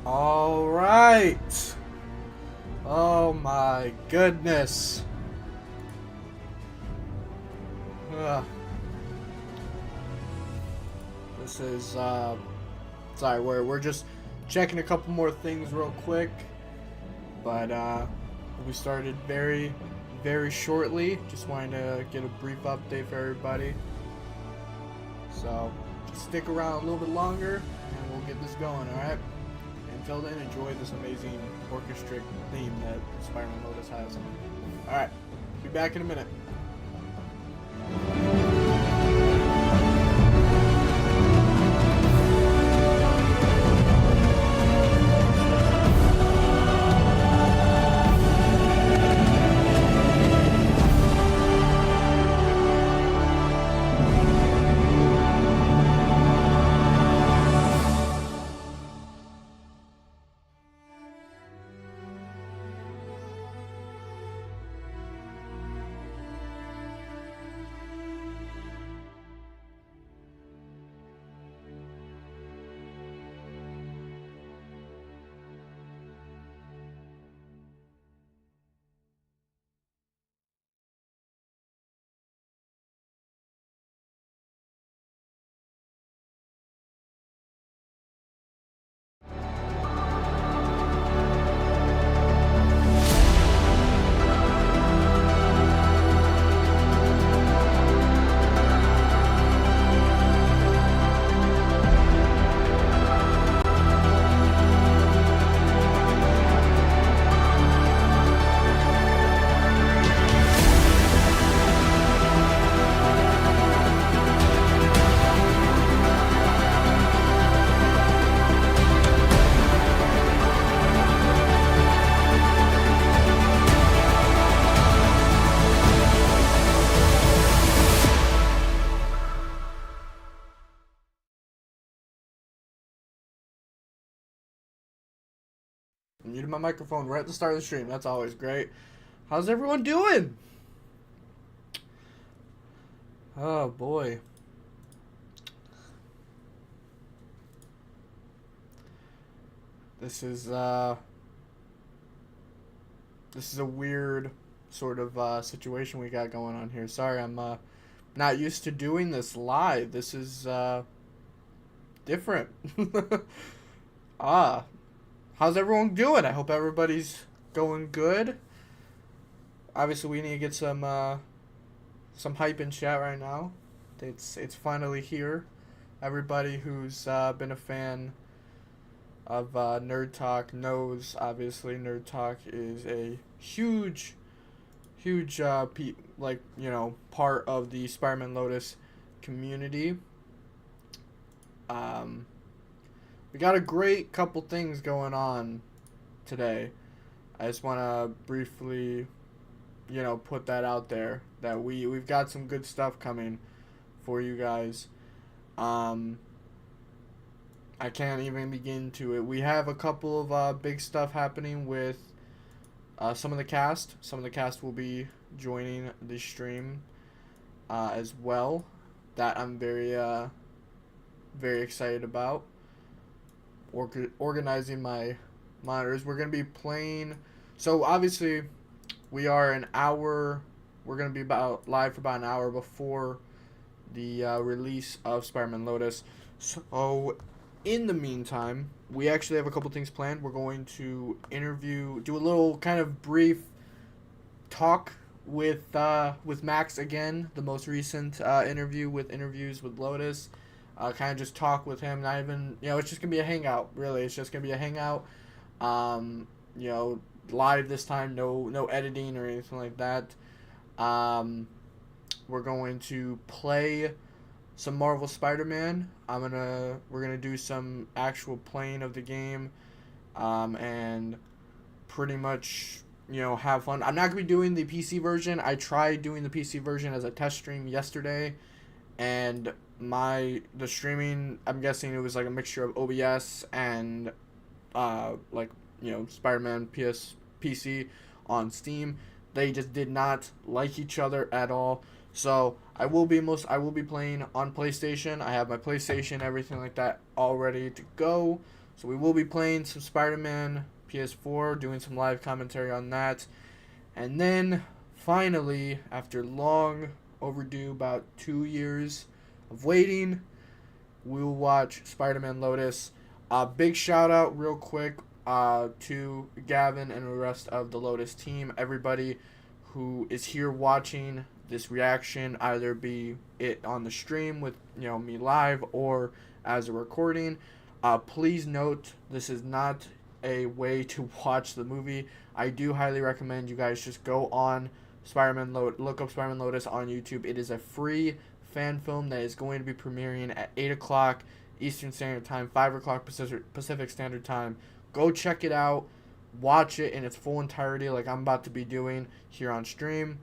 All right. Oh my goodness. Ugh. This is sorry, we're just checking a couple more things real quick, but we started very shortly. Just wanted to get a brief update for everybody. So stick around a little bit longer, and we'll get this going. All right. Until then, enjoy this amazing orchestric theme that Spider-Man Lotus has. Alright, be back in a minute. Muted my microphone right at the start of the stream. That's always great. How's everyone doing? Oh boy. This is a weird sort of situation we got going on here. Sorry, I'm not used to doing this live. This is different. How's everyone doing? I hope everybody's going good. Obviously, we need to get some hype in chat right now. It's finally here. Everybody who's been a fan of NerdTalk knows, obviously, NerdTalk is a huge part of the Spider-Man Lotus community. We got a great couple things going on today. I just want to briefly, put that out there, that we've got some good stuff coming for you guys. I can't even begin to it. We have a couple of big stuff happening with some of the cast. Some of the cast will be joining the stream as well. That I'm very excited about. Organizing my monitors. We're going to be playing. So obviously, we are an hour. We're going to be live for about an hour before the release of Spider-Man Lotus. So in the meantime, we actually have a couple things planned. We're going to do a little kind of brief talk with Max again, the most recent interviews with Lotus. Kind of just talk with him. Not even, it's just gonna be a hangout. Really, it's just gonna be a hangout. Live this time. No editing or anything like that. We're going to play some Marvel Spider-Man. We're gonna do some actual playing of the game, and pretty much have fun. I'm not gonna be doing the PC version. I tried doing the PC version as a test stream yesterday, and the streaming, I'm guessing it was like a mixture of OBS and Spider-Man PC on Steam. They just did not like each other at all. So I will be playing on PlayStation. I have my PlayStation, everything like that all ready to go. So we will be playing some Spider-Man PS4, doing some live commentary on that. And then, finally, after long overdue, about 2 years of waiting, we will watch Spider-Man Lotus. Big shout out, real quick, to Gavin and the rest of the Lotus team. Everybody who is here watching this reaction, either be it on the stream with me live or as a recording. Please note, this is not a way to watch the movie. I do highly recommend you guys just go on look up Spider-Man Lotus on YouTube. It is a free fan film that is going to be premiering at 8 o'clock Eastern Standard Time, 5 o'clock Pacific Standard Time. Go check it out. Watch it in its full entirety like I'm about to be doing here on stream.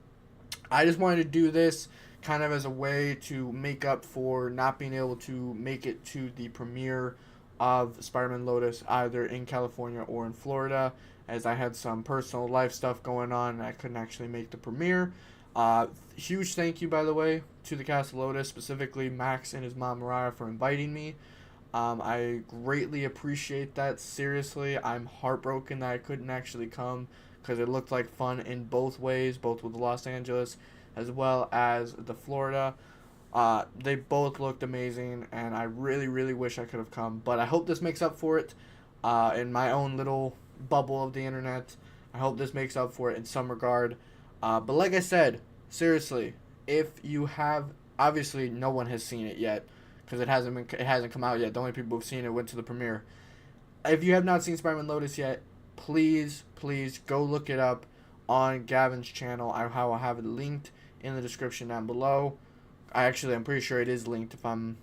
I just wanted to do this kind of as a way to make up for not being able to make it to the premiere of Spider-Man Lotus either in California or in Florida, as I had some personal life stuff going on and I couldn't actually make the premiere. Huge thank you, by the way, to the cast of Lotus, specifically Max and his mom Mariah, for inviting me. I greatly appreciate that. Seriously, I'm heartbroken that I couldn't actually come because it looked like fun in both ways, both with Los Angeles as well as the Florida. They both looked amazing, and I really, really wish I could have come. But I hope this makes up for it in my own little bubble of the internet. I hope this makes up for it in some regard. But like I said, seriously, if you have, obviously no one has seen it yet because it hasn't come out yet. The only people who've seen it went to the premiere. If you have not seen Spider-Man Lotus yet, please go look it up on Gavin's channel. I will have it linked in the description down below. I'm pretty sure it is linked. If I'm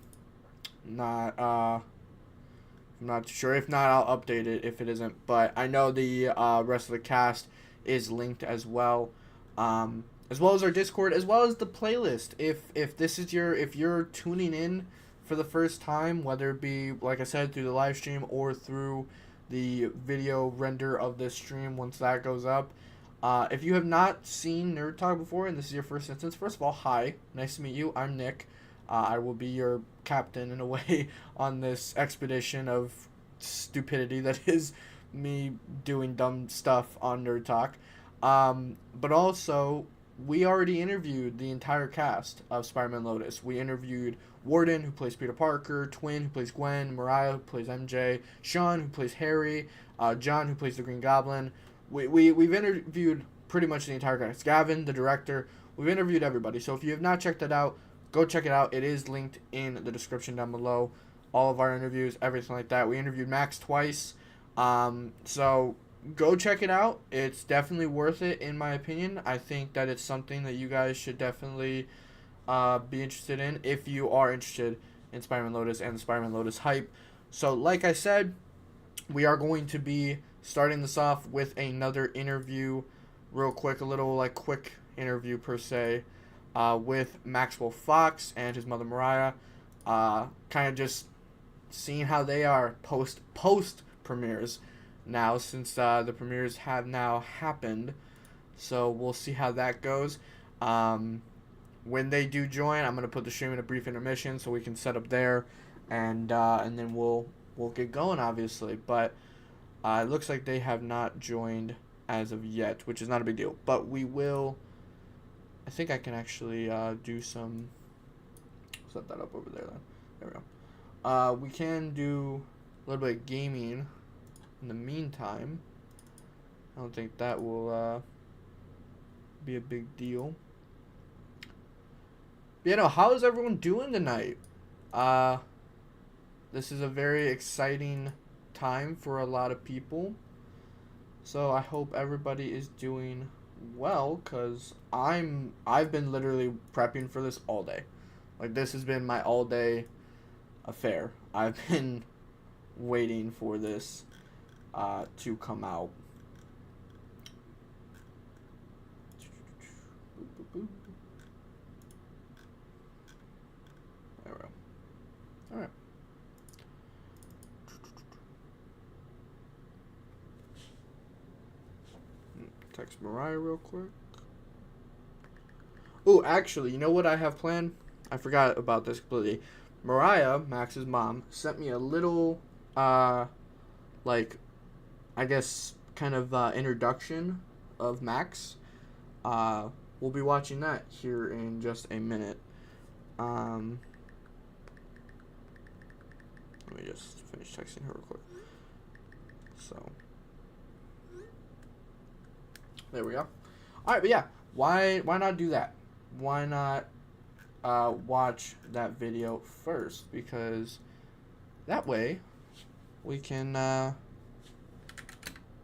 not too sure. If not, I'll update it if it isn't. But I know the rest of the cast is linked as well as our Discord, as well as the playlist. If you're tuning in for the first time, whether it be, like I said, through the live stream or through the video render of this stream once that goes up. If you have not seen NerdTalk before and this is your first instance, first of all, hi. Nice to meet you. I'm Nick. I will be your captain in a way on this expedition of stupidity that is me doing dumb stuff on NerdTalk. But also, we already interviewed the entire cast of Spider-Man Lotus. We interviewed Warden, who plays Peter Parker, Twin, who plays Gwen, Mariah, who plays MJ, Sean, who plays Harry, John, who plays the Green Goblin. We've interviewed pretty much the entire cast. Gavin, the director. We've interviewed everybody. So if you have not checked it out, go check it out. It is linked in the description down below. All of our interviews, everything like that. We interviewed Max twice. So go check it out. It's definitely worth it, in my opinion. I think that it's something that you guys should definitely be interested in if you are interested in Spider-Man Lotus and the Spider-Man Lotus hype. So like I said, we are going to be starting this off with another interview real quick, a little quick interview per se, with Maxwell Fox and his mother Mariah. Kind of just seeing how they are post premieres now, since the premieres have now happened. So we'll see how that goes. When they do join, I'm gonna put the stream in a brief intermission so we can set up there, and then we'll get going, obviously. But it looks like they have not joined as of yet, which is not a big deal. But we will. I think I can actually do some. Set that up over there. Then there we go. We can do a little bit of gaming in the meantime. I don't think that will be a big deal. How is everyone doing tonight? This is a very exciting time for a lot of people. So I hope everybody is doing well, because I've been literally prepping for this all day. This has been my all day affair. I've been waiting for this to come out. There we go. Alright. Text Mariah real quick. Oh, actually, you know what I have planned? I forgot about this completely. Mariah, Max's mom, sent me a little like, I guess, kind of introduction of Max. We'll be watching that here in just a minute. Let me just finish texting her real quick. So, there we go. All right, but yeah, why not do that? Why not watch that video first? Because that way we can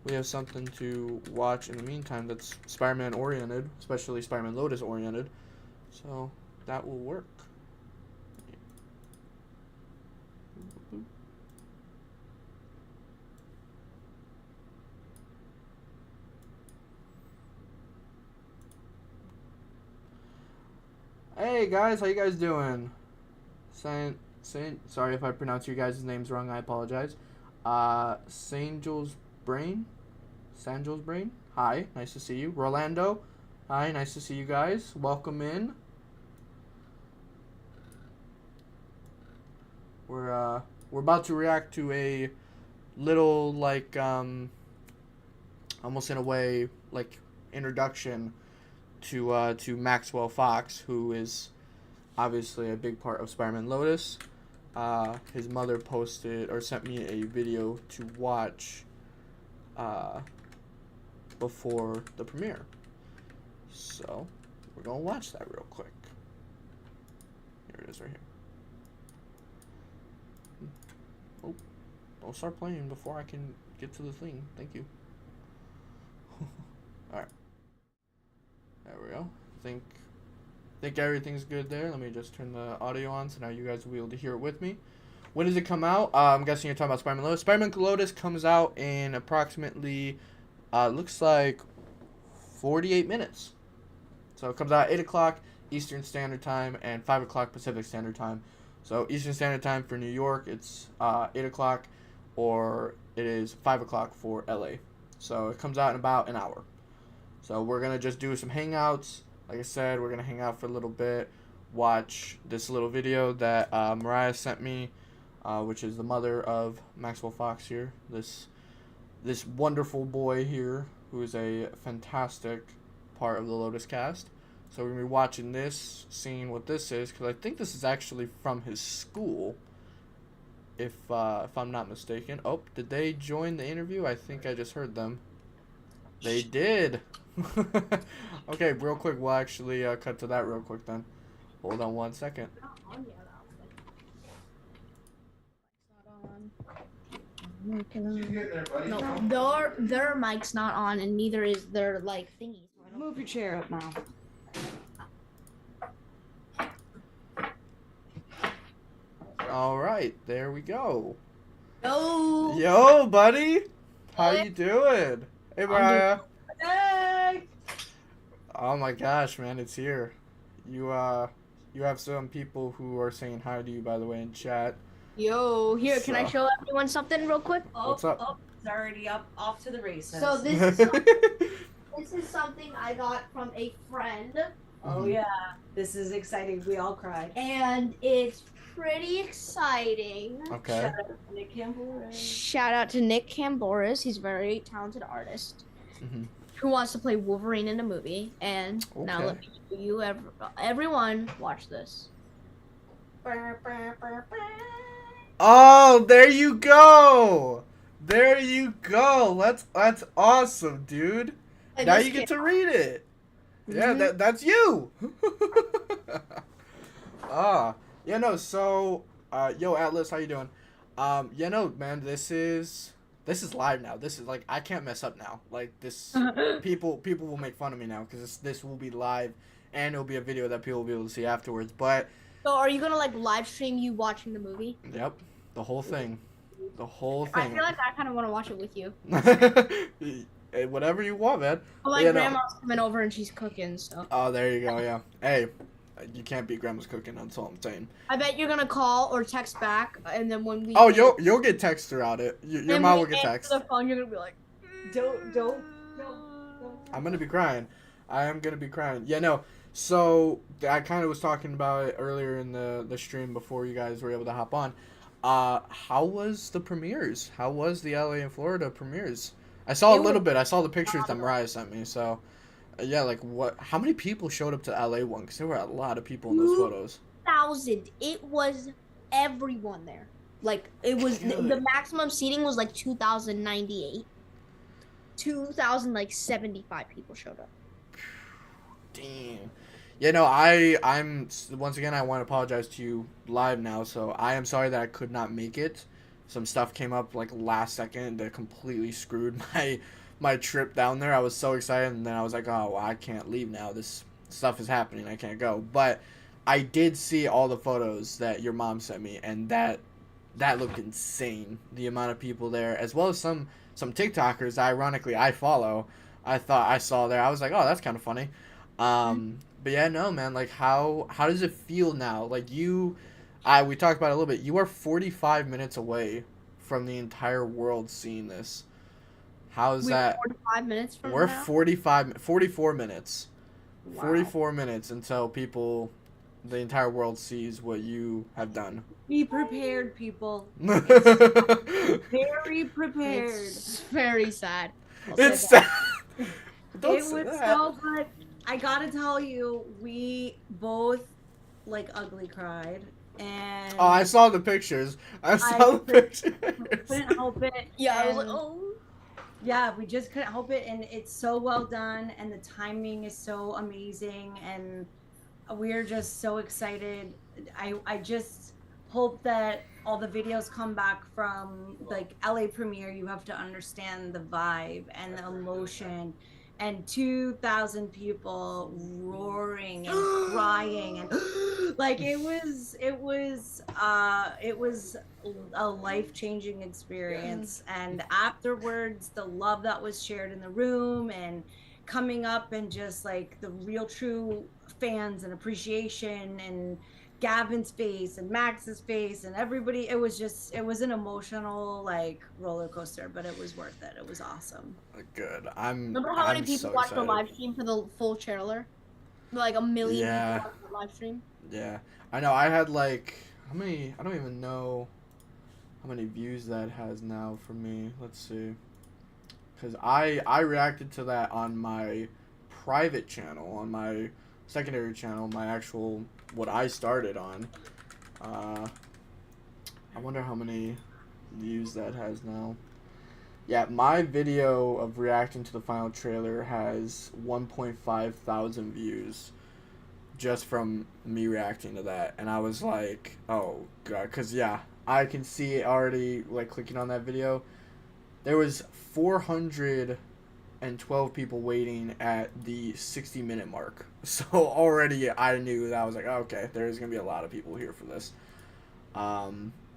we have something to watch in the meantime that's Spider-Man oriented, especially Spider-Man Lotus oriented. So that will work. Hey guys, how you guys doing? Sorry if I pronounce you guys' names wrong. I apologize. Sangel's Brain. Hi, nice to see you. Rolando. Hi, nice to see you guys. Welcome in. We're about to react to a little like almost in a way like introduction to Maxwell Fox, who is obviously a big part of Spider-Man Lotus. His mother posted or sent me a video to watch before the premiere. So we're gonna watch that real quick. Here it is right here. Oh, don't start playing before I can get to the thing. Thank you. Alright. There we go. Think everything's good there. Let me just turn the audio on so now you guys will be able to hear it with me. When does it come out? I'm guessing you're talking about Spider-Man Lotus. Spider-Man Lotus comes out in approximately, looks like 48 minutes. So it comes out at 8 o'clock Eastern Standard Time and 5 o'clock Pacific Standard Time. So Eastern Standard Time for New York, it's 8 o'clock, or it is 5 o'clock for LA. So it comes out in about an hour. So we're going to just do some hangouts. Like I said, we're going to hang out for a little bit, watch this little video that Mariah sent me, which is the mother of Maxwell Fox here. This wonderful boy here, who is a fantastic part of the Lotus cast. So we're going to be watching this, seeing what this is, because I think this is actually from his school, if I'm not mistaken. Oh, did they join the interview? I think I just heard them. They did. Okay, real quick, we'll actually cut to that real quick then. Hold on 1 second. No, their mic's not on, and neither is their like thingy. Move your chair up now. All right, there we go. Yo, buddy, how you doing? Hey, Mariah. Hey! Oh my gosh, man, it's here. You have some people who are saying hi to you, by the way, in chat. Yo, here, can I So- show everyone something real quick? What's up? Oh, it's already off to the races. So this is something I got from a friend, Oh yeah, this is exciting. We all cried. and it's pretty exciting. Okay. Shout out to Nick Campbell. Shout out to Nick Camboris. He's a very talented artist Mhm. who wants to play Wolverine in a movie. And now Okay. let me show you, everyone, watch this. Oh, there you go. There you go. That's awesome, dude. And Now this you get kid- to read it. Yeah, Mhm. that's you. Yeah, no, so yo Atlas, how you doing? Yeah, no, man, this is live now. This is like, I can't mess up now. Like this people will make fun of me now cuz this will be live and it'll be a video that people will be able to see afterwards. But So are you gonna like live stream you watching the movie? yep, the whole thing. The whole I thing. feel like I kind of want to watch it with you. Hey, whatever you want, man. But my Yeah, no. grandma's coming over and she's cooking, so Oh, there you go. Yeah. Hey, you can't beat grandma's cooking. That's all I'm saying. I bet you're gonna call or text back, and then when we Oh, you'll get text throughout it. Your then mom we will get answer text. the phone, you're gonna be like, Don't. I'm gonna be crying. I am gonna be crying. Yeah, no. So I kind of was talking about it earlier in the stream before you guys were able to hop on. How was the premieres? How was the LA and Florida premieres? I saw a It little was bit. I saw the pictures that phenomenal. Mariah sent me. So, yeah, like what? How many people showed up to LA one? Because there were a lot of people in those photos. 2,000. It was everyone there. Like it was the Good. maximum seating was like 2,098. 2,000 like 75 people showed up. Damn. Yeah, no, I'm once again I want to apologize to you live now. So I am sorry that I could not make it. Some stuff came up like last second that completely screwed my trip down there. I was so excited, and then I was like, oh, well, I can't leave now. This stuff is happening. I can't go. But I did see all the photos that your mom sent me, and that looked insane. The amount of people there, as well as some TikTokers. Ironically, I follow. I thought I saw there. I was like, oh, that's kind of funny. But yeah, no, man. Like, how does it feel now? Like we talked about it a little bit. You are 45 minutes away from the entire world seeing this. How's We're that? 45 minutes from We're now. 44 minutes. Wow. 44 minutes until the entire world sees what you have done. Be prepared, people. Very prepared. It's very sad. I'll say It's that. sad. Don't It say was that. so good. I gotta tell you, we both like ugly cried, and Oh, I saw the pictures. I saw the pictures. couldn't help it. Yeah, I was like, and- oh. Yeah, we just couldn't help it, and it's so well done, and the timing is so amazing, and we're just so excited. I just hope that all the videos come back from like LA premiere. You have to understand the vibe and the emotion, and 2,000 people roaring and crying, and like it was a life-changing experience. And afterwards, the love that was shared in the room and coming up, and just like the real true fans and appreciation, and Gavin's face and Max's face and everybody, it was an emotional like roller coaster, but it was worth it. It was awesome. Good. Remember how many I'm people so watched the excited. live stream for the full trailer? Like 1 million Yeah. people watched the live stream. Yeah, I know. I had like how many? I don't even know how many views that has now for me. Let's see. Because I reacted to that on my private channel, on my secondary channel, my actual what I started on. I wonder how many views that has now. Yeah, my video of reacting to the final trailer has 1.5 thousand views just from me reacting to that. And I was like, oh, God. Because, yeah, I can see it already, like, clicking on that video. There was 412 people waiting at the 60-minute mark. So already I knew that I was like, oh, okay, there's going to be a lot of people here for this. But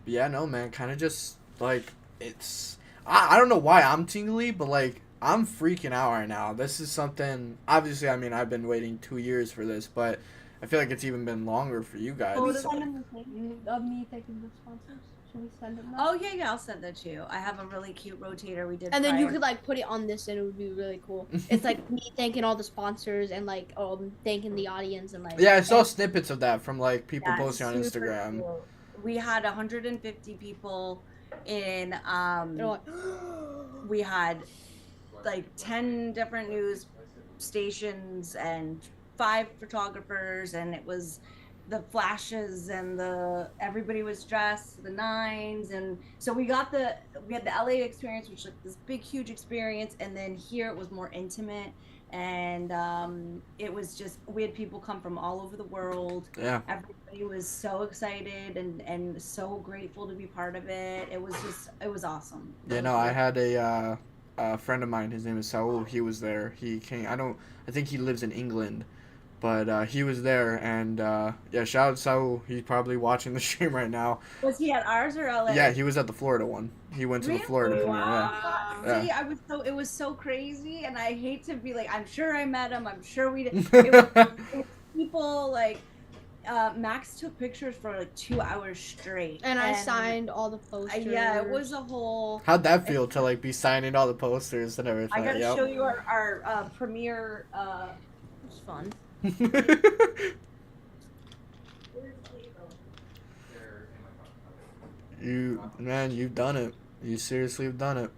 yeah, no, man, kind of just, like, it's... I don't know why I'm tingly, but, like, I'm freaking out right now. This is something... Obviously, I mean, I've been waiting 2 years for this, but I feel like it's even been longer for you guys. Oh, Can we does send them the thing of me thanking the sponsors? Should we send them that? Oh yeah, I'll send that to you. I have a really cute rotator we did. And then you prior. could like put it on this, and it would be really cool. It's like me thanking all the sponsors and like thanking the audience and like. Yeah, I saw snippets of that from, like, people Yeah, posting on super Instagram. cool. We had 150 people in They're like, we had like 10 different news stations and 5 photographers, and it was the flashes, and everybody was dressed to the nines, and so we had the LA experience, which was like this big huge experience, and then here it was more intimate, and it was just, we had people come from all over the world. Yeah. Everybody was so excited and so grateful to be part of it. It was awesome. Yeah, no, I had a friend of mine, his name is Saul, he was there. He came, I think he lives in England, but he was there, and yeah, shout out to Saul. He's probably watching the stream right now. Was he at ours or LA? Yeah, he was at the Florida one. He went to the Florida premiere, yeah. See, Yeah. it was so crazy, and I hate to be like, I'm sure I met him, I'm sure we did. It was people like, Max took pictures for like 2 hours straight. and I signed all the posters. Yeah, it was a whole. How'd that feel to, like, be signing all the posters and everything? I gotta Yep. show you our premiere. It was fun. You've done it. You seriously have done it.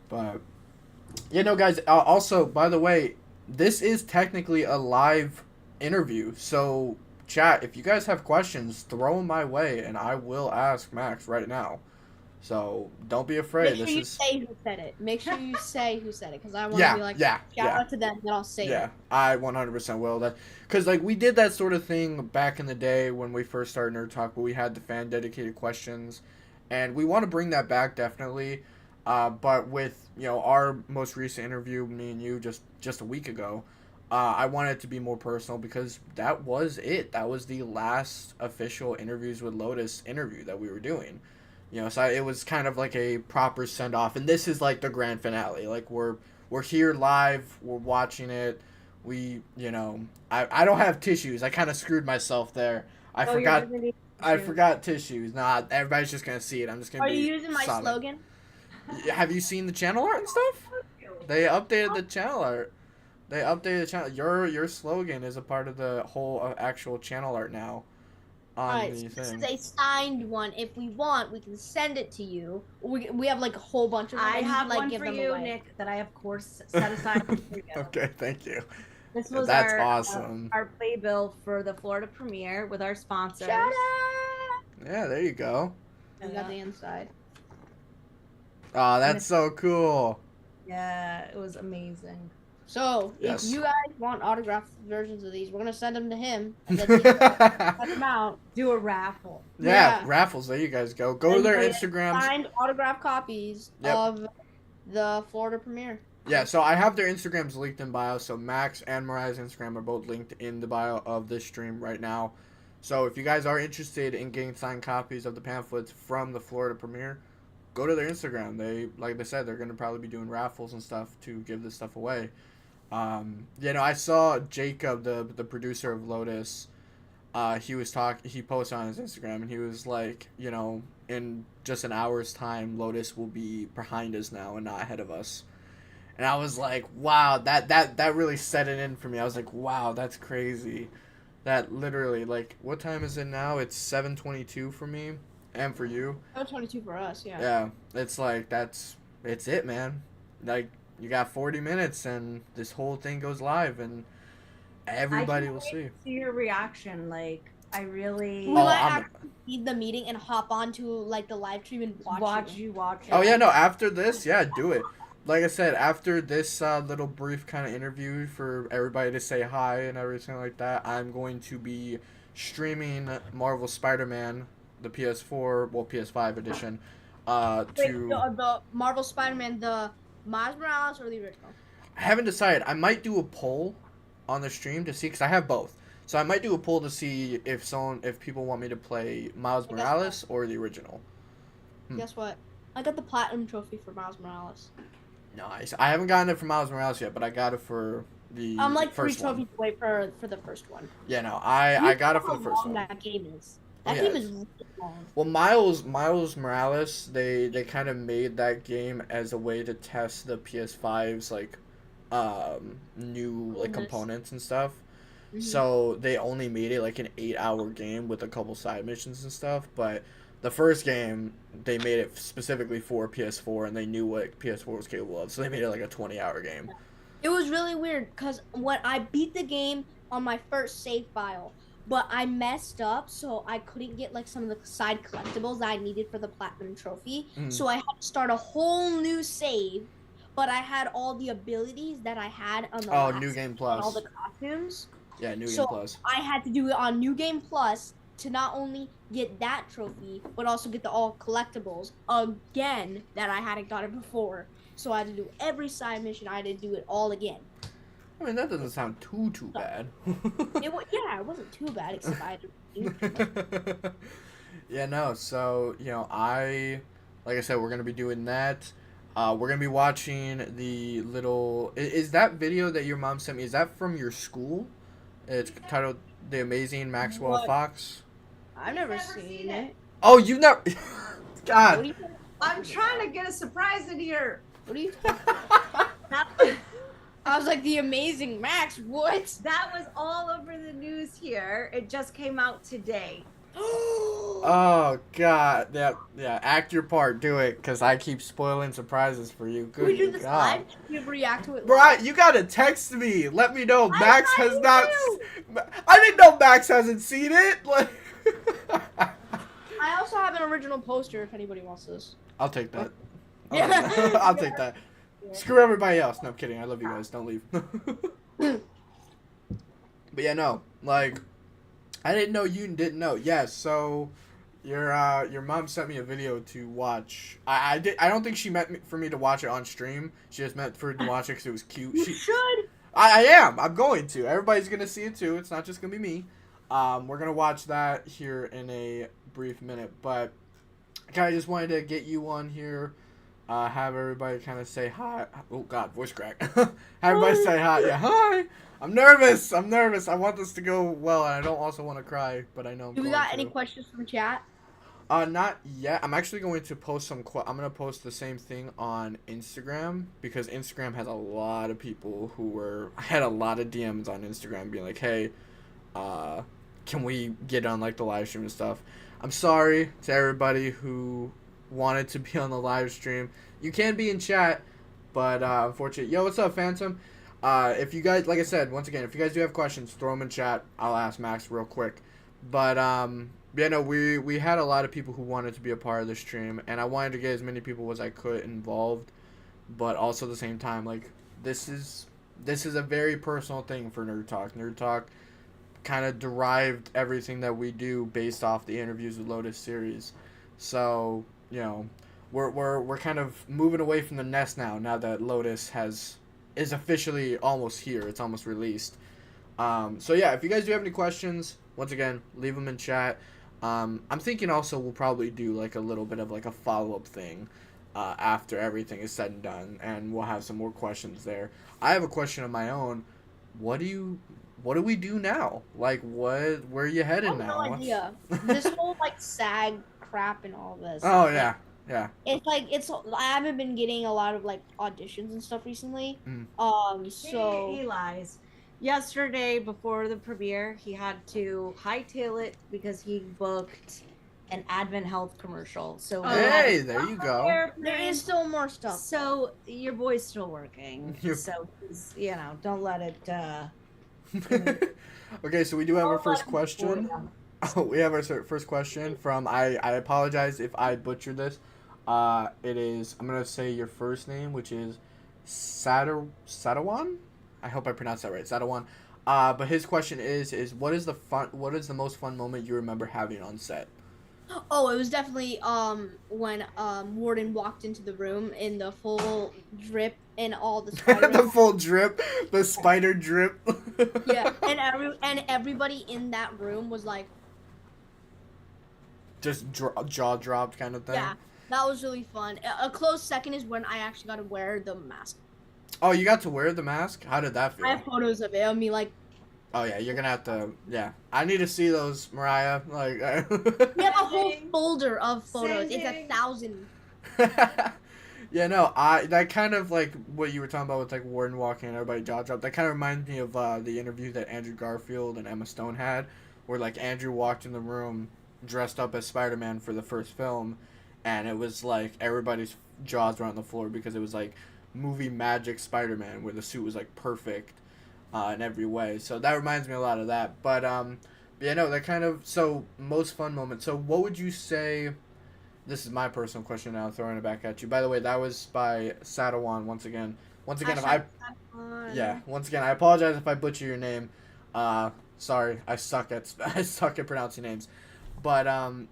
But, guys, also, by the way, this is technically a live interview. So, chat, if you guys have questions, throw them my way, and I will ask Max right now. So, don't be afraid. Make sure you say who said it. Make sure you say who said it, because I want to be like, shout out to them, then I'll say it. Yeah, I 100% will. Because, like, we did that sort of thing back in the day when we first started Nerd Talk, but we had the fan-dedicated questions, and we want to bring that back, definitely. But with, our most recent interview, me and you, just a week ago, I wanted it to be more personal because that was it. That was the last official Interviews with Lotus interview that we were doing. So it was kind of like a proper send-off. And this is like the grand finale. Like, we're here live. We're watching it. I don't have tissues. I kind of screwed myself there. I forgot tissues. Nah, everybody's just going to see it. I'm just going to Are you using my slogan? Have you seen the channel art and stuff? They updated the channel art. Your slogan is a part of the whole actual channel art now. Alright, so this is a signed one. If we want, we can send it to you. We have like a whole bunch of them. I have one for you, Nick, that I of course set aside for you. Okay, thank you. That's awesome. Our playbill for the Florida premiere with our sponsors. Shout out! Yeah, there you go. We got the inside. Oh, that's so cool. Yeah, it was amazing. So, yes. If you guys want autographed versions of these, we're going to send them to him. And then cut them out. Do a raffle. Yeah, raffles. There you guys go. Go to their Instagrams. Signed autographed copies of the Florida premiere. Yeah, so I have their Instagrams linked in bio. So Max and Mariah's Instagram are both linked in the bio of this stream right now. So if you guys are interested in getting signed copies of the pamphlets from the Florida premiere, go to their Instagram. Like they said, they're going to probably be doing raffles and stuff to give this stuff away. I saw Jacob, the producer of Lotus, he posted on his Instagram and he was like, in just an hour's time, Lotus will be behind us now and not ahead of us. And I was like, wow, that really set it in for me. I was like, wow, that's crazy. That literally, like, what time is it now? It's 7:22 for me and for you. 7:22 for us, yeah. Yeah, it's like, it's it, man. Like, you got 40 minutes and this whole thing goes live and everybody will see. See your reaction. Like, I really... We might actually see the meeting and hop onto, like, the live stream and watch it. Oh, yeah, no, after this, yeah, do it. Like I said, after this little brief kind of interview for everybody to say hi and everything like that, I'm going to be streaming Marvel Spider-Man, the PS5 edition, the Marvel Spider-Man, the Miles Morales or the original? I haven't decided. I might do a poll on the stream to see, because I have both. So I might do a poll to see if people want me to play Miles Morales or the original. Guess what? I got the Platinum Trophy for Miles Morales. Nice. I haven't gotten it for Miles Morales yet, but I got it for the I'm like first 3 trophies away for the first one. Yeah, no, I got it for the first one. That game is. That game is really long. Well, Miles Morales, they kind of made that game as a way to test the PS5's like new like components and stuff. Mm-hmm. So they only made it like an 8-hour game with a couple side missions and stuff, but the first game, they made it specifically for PS4, and they knew what PS4 was capable of, so they made it like a 20-hour game. It was really weird, because when I beat the game on my first save file, but I messed up, so I couldn't get like some of the side collectibles that I needed for the Platinum Trophy, so I had to start a whole new save, but I had all the abilities that I had on the last New Game Plus. All the costumes. Yeah, New Game Plus. I had to do it on New Game Plus, to not only get that trophy, but also get the all collectibles again that I hadn't gotten before. So I had to do every side mission. I had to do it all again. I mean, that doesn't sound too bad. It wasn't too bad, except I had to... Yeah, no, so, like I said, we're going to be doing that. We're going to be watching the little... Is that video that your mom sent me, is that from your school? It's titled The Amazing Maxwell Fox. I've never seen it. Oh, you've never... God. I'm trying to get a surprise in here. What are you talking about? I was like, The Amazing Max, what? That was all over the news here. It just came out today. Oh God, yeah. Act your part, do it, cause I keep spoiling surprises for you. Can we do Good this God, live? Can we react to it bro, live? you gotta text me. Let me know. I Max thought has you not. knew. I didn't know Max hasn't seen it. Like, I also have an original poster if anybody wants this. I'll take that. Yeah. I'll take that. Screw everybody else. No, I'm kidding. I love you guys. Don't leave. But yeah, no. Like, I didn't know you didn't know. Yes, so your mom sent me a video to watch. I don't think she meant for me to watch it on stream. She just meant for me to watch it because it was cute. You should. I am. I'm going to. Everybody's gonna see it too. It's not just gonna be me. We're gonna watch that here in a brief minute. But I kind of just wanted to get you on here. Have everybody kind of say hi. Oh God, voice crack. Have everybody say hi. Yeah, hi. I'm nervous. I want this to go well, and I don't also want to cry, but I know I'm Do we going got to. any questions from chat? Not yet. I'm actually going to post some. I'm gonna post the same thing on Instagram because Instagram has a lot of people who were. I had a lot of DMs on Instagram being like, "Hey, can we get on like the live stream and stuff?" I'm sorry to everybody who wanted to be on the live stream. You can be in chat, but unfortunately, yo, what's up, Phantom? If you guys, like I said, once again, if you guys do have questions, throw them in chat. I'll ask Max real quick. But yeah, no, we had a lot of people who wanted to be a part of the stream, and I wanted to get as many people as I could involved, but also at the same time, like this is a very personal thing for Nerd Talk. Nerd Talk kind of derived everything that we do based off the interviews with Lotus series. So, you know, we're kind of moving away from the nest now that Lotus is officially almost here. It's almost released. So yeah, if you guys do have any questions, once again, leave them in chat. I'm thinking also we'll probably do like a little bit of like a follow-up thing after everything is said and done, and we'll have some more questions there. I have a question of my own. What do we do now? Like, where are you I headed have now? no idea. This whole like SAG crap and all this. Oh yeah, yeah. It's like I haven't been getting a lot of like auditions and stuff recently. So He lies. Yesterday, before the premiere, he had to hightail it because he booked an Advent Health commercial. So Hey, there you go. there is still more stuff. So your boy's still working. So he's, don't let it. Okay, so we do have our first question. Oh, we have our first question from I apologize if I butchered this. It is, I'm gonna say your first name, which is Sadawan. I hope I pronounced that right, Sadawan. But his question is what is the most fun moment you remember having on set? Oh, it was definitely when Warden walked into the room in the full drip and all the spiders. The full drip, the spider drip. Yeah, and everybody in that room was like, just jaw dropped kind of thing. yeah, that was really fun. A close second is when I actually got to wear the mask. Oh, you got to wear the mask? How did that feel? I have photos of it. I mean, like. Oh yeah, you're gonna have to. Yeah, I need to see those, Mariah. Like. We have a whole folder of photos. It's 1,000. Yeah, no, that kind of like what you were talking about with like Warden walking and everybody jaw dropped. That kind of reminds me of the interview that Andrew Garfield and Emma Stone had, where like Andrew walked in the room dressed up as Spider-Man for the first film, and it was like everybody's jaws were on the floor because it was like movie magic Spider-Man, where the suit was like perfect in every way. So that reminds me a lot of that. But yeah, no, that kind of, so most fun moment. So what would you say? This is my personal question now, throwing it back at you. By the way, that was by Sadawan once again. Once again, I apologize if I butcher your name. Sorry, I suck at pronouncing names. But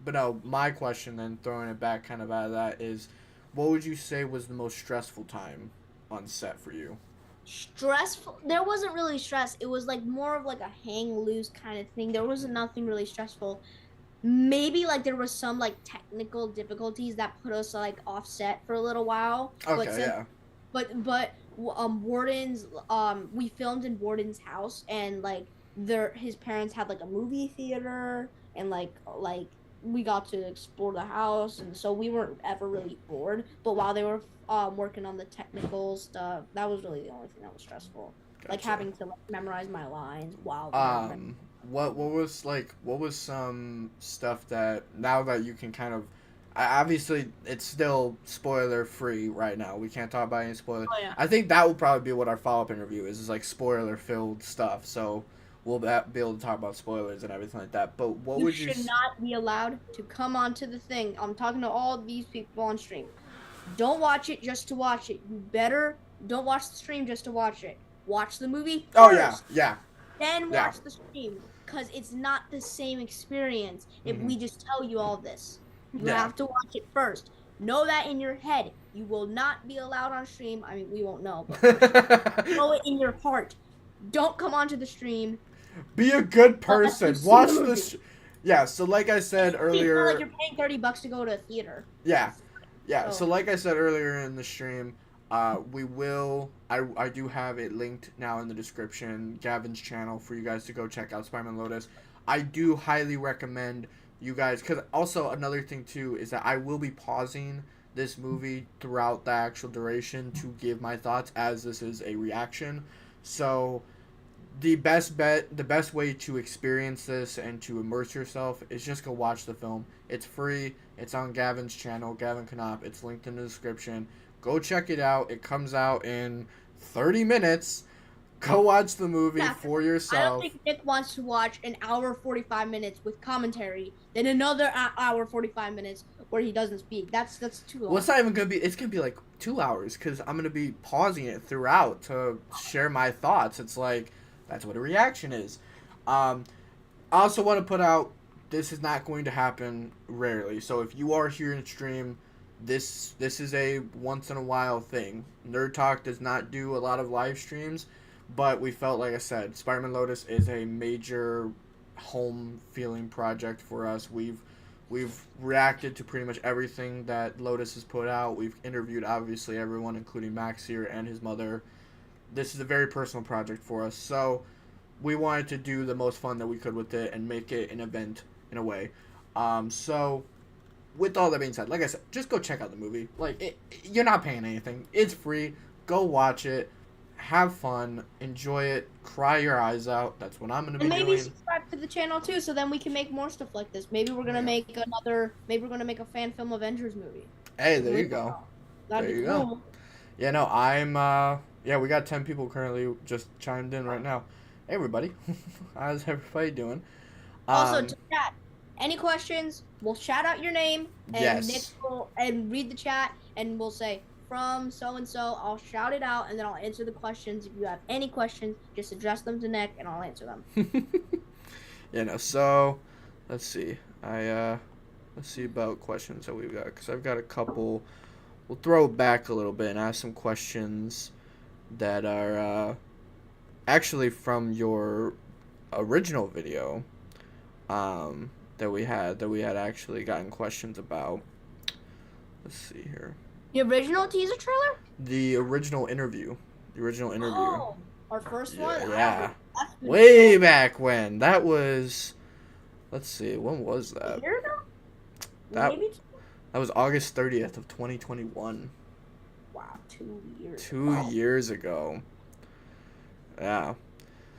no, my question then, throwing it back kind of out of that, is what would you say was the most stressful time on set for you? Stressful? There wasn't really stress. It was like more of like a hang loose kind of thing. There wasn't nothing really stressful. Maybe like there was some like technical difficulties that put us like offset for a little while. Okay, But Warden's we filmed in Warden's house, and like his parents had like a movie theater, and like we got to explore the house, and so we weren't ever really bored. But while they were working on the technical stuff, that was really the only thing that was stressful. Gotcha. Like having to like memorize my lines while what was some stuff that now that you can kind of obviously it's still spoiler free right now. We can't talk about any spoilers. Oh yeah. I think that will probably be what our follow-up interview is like spoiler filled stuff. So we'll be able to talk about spoilers and everything like that. But what You would you should not be allowed to come onto the thing. I'm talking to all these people on stream. Don't watch it just to watch it. You better don't watch the stream just to watch it. Watch the movie first. Oh yeah, yeah. Then Yeah. watch the stream. Because it's not the same experience if we just tell you all this. You Yeah. have to watch it first. Know that in your head. You will not be allowed on stream. I mean, we won't know. But know it in your heart. Don't come onto the stream. Be a good person. see Watch the movie. this. Yeah. So like I said It's not earlier. like you're paying $30 to go to a theater. Yeah. Yeah, So- so like I said earlier in the stream, we will, I do have it linked now in the description, Gavin's channel, for you guys to go check out Spider-Man Lotus. I do highly recommend you guys, because also another thing too is that I will be pausing this movie throughout the actual duration to give my thoughts, as this is a reaction. So the best way to experience this and to immerse yourself is just go watch the film. It's free. It's on Gavin's channel, Gavin Knopf. It's linked in the description. Go check it out. It comes out in 30 minutes. Go watch the movie Yeah, for I yourself. don't think Nick wants to watch an hour 45 minutes with commentary, then another hour 45 minutes where he doesn't speak. That's too long. Well, it's not even going to be, it's going to be like 2 hours because I'm going to be pausing it throughout to share my thoughts. It's like, that's what a reaction is. I also want to put out, this is not going to happen rarely. So if you are here in stream, this is a once in a while thing. Nerd Talk does not do a lot of live streams, but we felt, like I said, Spider-Man Lotus is a major home feeling project for us. We've reacted to pretty much everything that Lotus has put out. We've interviewed obviously everyone, including Max here and his mother. This is a very personal project for us, so we wanted to do the most fun that we could with it and make it an event in a way. So with all that being said, like I said, just go check out the movie. Like, you're not paying anything. It's free. Go watch it. Have fun. Enjoy it. Cry your eyes out. That's what I'm going to be And maybe doing. subscribe to the channel too, so then we can make more stuff like this. Maybe we're gonna make maybe we're gonna make a fan film Avengers movie. Hey, there you go. That'd There be you go. cool. Yeah, no, yeah, we got 10 people currently just chimed in right now. Hey, everybody. How's everybody doing? Also, to chat, any questions, we'll shout out your name, and Yes. Nick will read the chat, and we'll say, from so-and-so, I'll shout it out, and then I'll answer the questions. If you have any questions, just address them to Nick, and I'll answer them. Yeah, no, so, let's see. Let's see about questions that we've got, because I've got a couple. We'll throw it back a little bit and ask some questions that are actually from your original video that we had actually gotten questions about. Let's see here. The original teaser trailer? The original interview. Oh, our first one? Yeah. That's been Way back when. That was, let's see, when was a that? year ago? That- Maybe That was August 30th of 2021. wow, 2 years. 2 years ago. Yeah.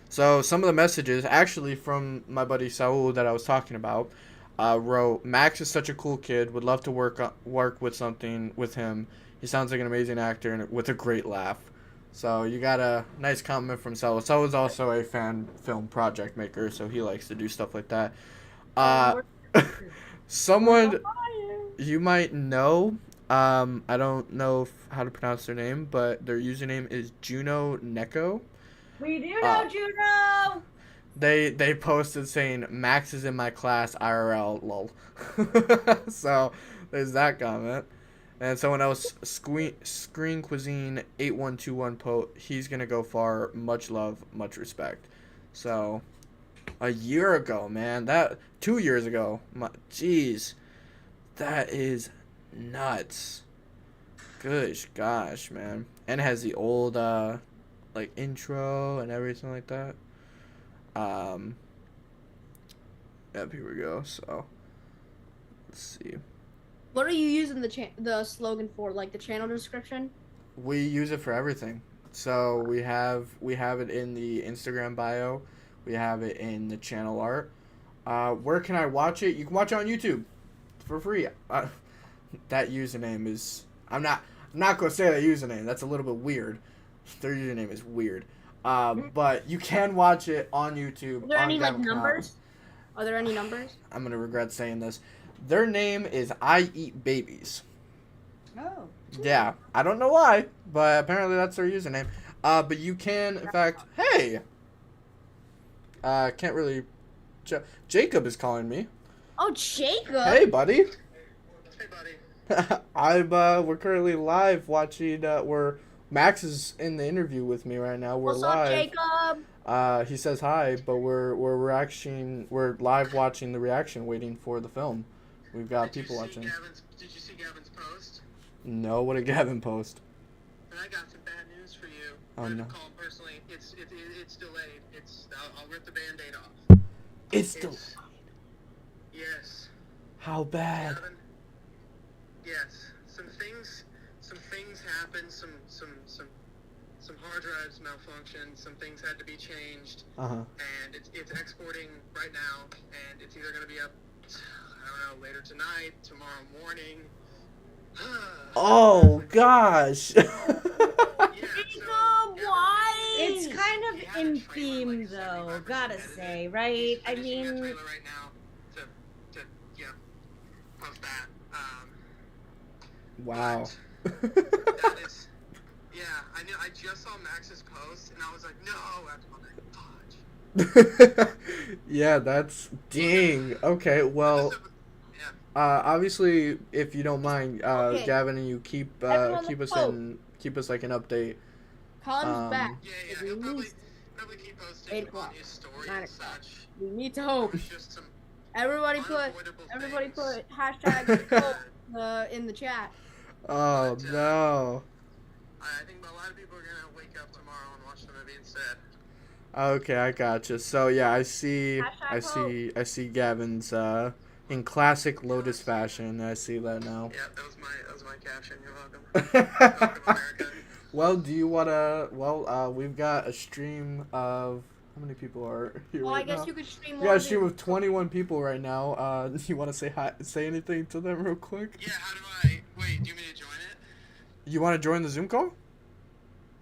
So some of the messages, actually from my buddy Saul that I was talking about, wrote, Max is such a cool kid. Would love to work with something with him. He sounds like an amazing actor and with a great laugh. So you got a nice compliment from Saul. Saul is also a fan film project maker, so he likes to do stuff like that. Someone you might know, I don't know how to pronounce their name, but their username is Juno Neko. We do know Juno. They posted saying Max is in my class IRL lol. So there's that comment. And someone else, Screen Cuisine 8121 he's gonna go far. Much love, much respect. So a year ago, man, 2 years ago. Jeez, that is nuts. Gosh, gosh, man. And it has the old like intro and everything like that. Yep, here we go. So let's see. What are you using the slogan for? Like the channel description? We use it for everything. So we have it in the Instagram bio. We have it in the channel art. Where can I watch it? You can watch it on YouTube for free. That username is... I'm not going to say that username. That's a little bit weird. Their username is weird. But you can watch it on YouTube. Are there any Gavin numbers? Are there any numbers? I'm going to regret saying this. Their name is I Eat Babies. Oh. Yeah, I don't know why, but apparently that's their username. But you can, in fact, hey! Can't really... Jacob is calling me. Oh, Jacob! Hey, buddy. Hey, buddy. We're currently live watching, Max is in the interview with me right now. We're What's live. up, Jacob? He says hi, but we're live watching the reaction, waiting for the film. We've got people watching. Did you see Gavin's post? No, what did Gavin post? I got some bad news for you. Oh, I'm no. gonna call him personally. It's delayed. I'll rip the Band-Aid off. It's still... Yes. How bad? Gavin, yes. Some things happened. Some hard drives malfunctioned. Some things had to be changed. Uh-huh. And it's exporting right now. And it's either gonna be up, I don't know, later tonight, tomorrow morning. Oh, gosh. Yeah, Jacob, why? It's kind of in theme, though, gotta say, right? I mean... trailer right now to post that. Wow. That is, yeah, I just saw Max's post, and I was like, no, after fudge. Yeah, that's... Dang. Okay, well... Obviously, if you don't mind, Okay. Gavin, and you keep Everyone keep us like an update. Comes back. Yeah, he'll probably keep posting 8 on o'clock, his stories 9 and o'clock. such. We need to hope. There's just some Everybody unavoidable things. put hashtag hope in the chat. Oh, no. I think a lot of people are gonna wake up tomorrow and watch the movie instead. Okay, I gotcha. So, yeah, I see Gavin's, in classic Lotus fashion. I see that now. Yeah, that was my caption. You're welcome. Welcome, America. Well, do you wanna... Well, we've got a stream of... How many people are here Well, right I guess now? you could stream We got a one. stream of 21 people right now. You want to say anything to them real quick? Yeah, how do I... Wait, do you want me to join it? You want to join the Zoom call?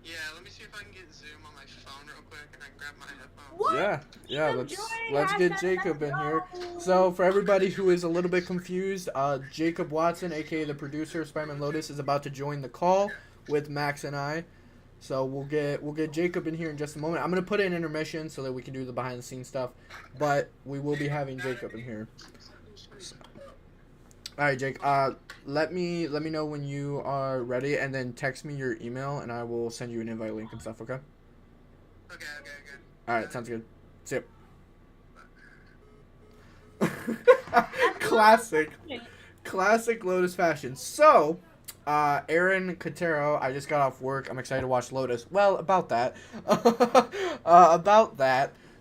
Yeah, let me see if I can get Zoom on my phone real quick, and I can grab my headphones. What? Yeah. Let's Hashtag get Jacob in here. So for everybody who is a little bit confused, Jacob Watson, aka the producer of Spider-Man Lotus, is about to join the call with Max and I. So we'll get Jacob in here in just a moment. I'm gonna put in intermission so that we can do the behind the scenes stuff, but we will be having Jacob in here. So. All right, Jake. Let me know when you are ready, and then text me your email, and I will send you an invite link and stuff. Okay. Okay, good. All right, sounds good. See ya. Classic Lotus fashion. So, Aaron Cotero, I just got off work. I'm excited to watch Lotus. Well, about that.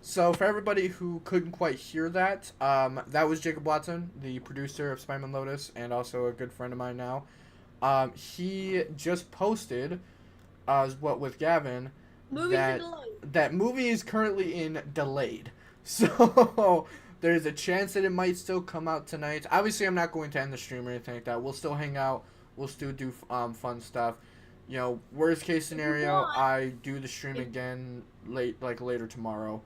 So, for everybody who couldn't quite hear that, that was Jacob Watson, the producer of Spider-Man Lotus, and also a good friend of mine now. He just posted, with Gavin, that movie is currently in delayed. So, there's a chance that it might still come out tonight. Obviously, I'm not going to end the stream or anything like that. We'll still hang out. We'll still do fun stuff. You know, worst case scenario, I do the stream again later tomorrow.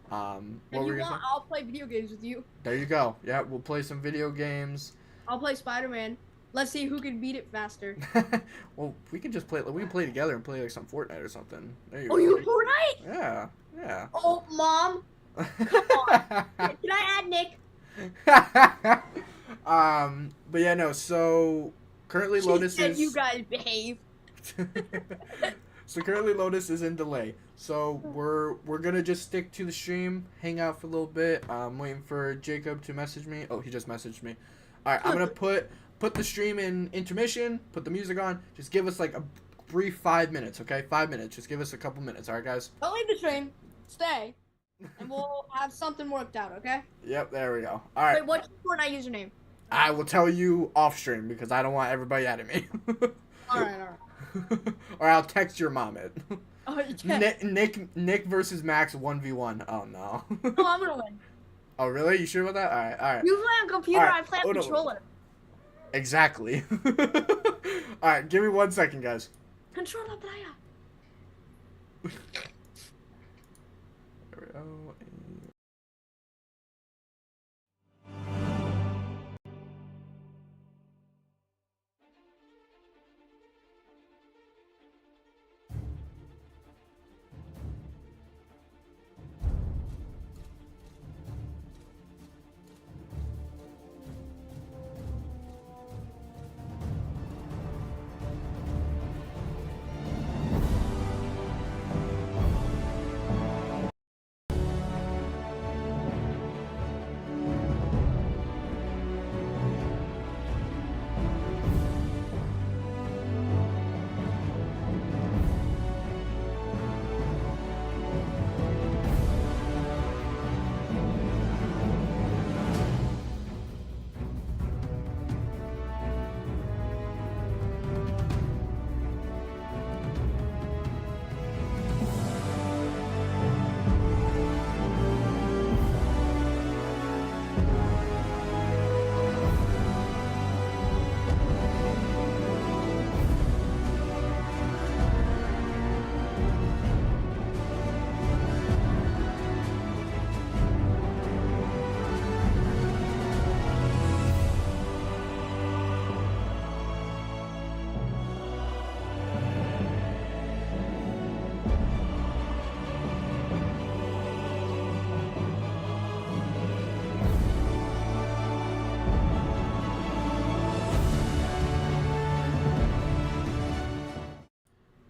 What were you saying? I'll play video games with you. There you go. Yeah, we'll play some video games. I'll play Spider-Man. Let's see who can beat it faster. Well, we can just play. We can play together and play like some Fortnite or something. There you Oh, go. you Fortnite? Yeah. Oh, Mom. Come on. Can I add Nick? But yeah, no. So currently, Lotus is. You guys behave. So currently, Lotus is in delay. So we're gonna just stick to the stream, hang out for a little bit. I'm waiting for Jacob to message me. Oh, he just messaged me. All right, I'm gonna put the stream in intermission. Put the music on. Just give us like a brief 5 minutes, okay? 5 minutes. Just give us a couple minutes. All right, guys. Don't leave the stream. Stay. And we'll have something worked out, okay? Yep, there we go. All right. Wait, what's your Fortnite username? I will tell you off stream because I don't want everybody at me. Alright. Or I'll text your mom it. Oh, you can't. Nick versus Max 1v1. Oh no. Oh, I'm gonna win. Oh really? You sure about that? All right. You play on computer, All right. I play on Hold on. controller. Exactly. All right, give me 1 second, guys. Controller playa. There we go.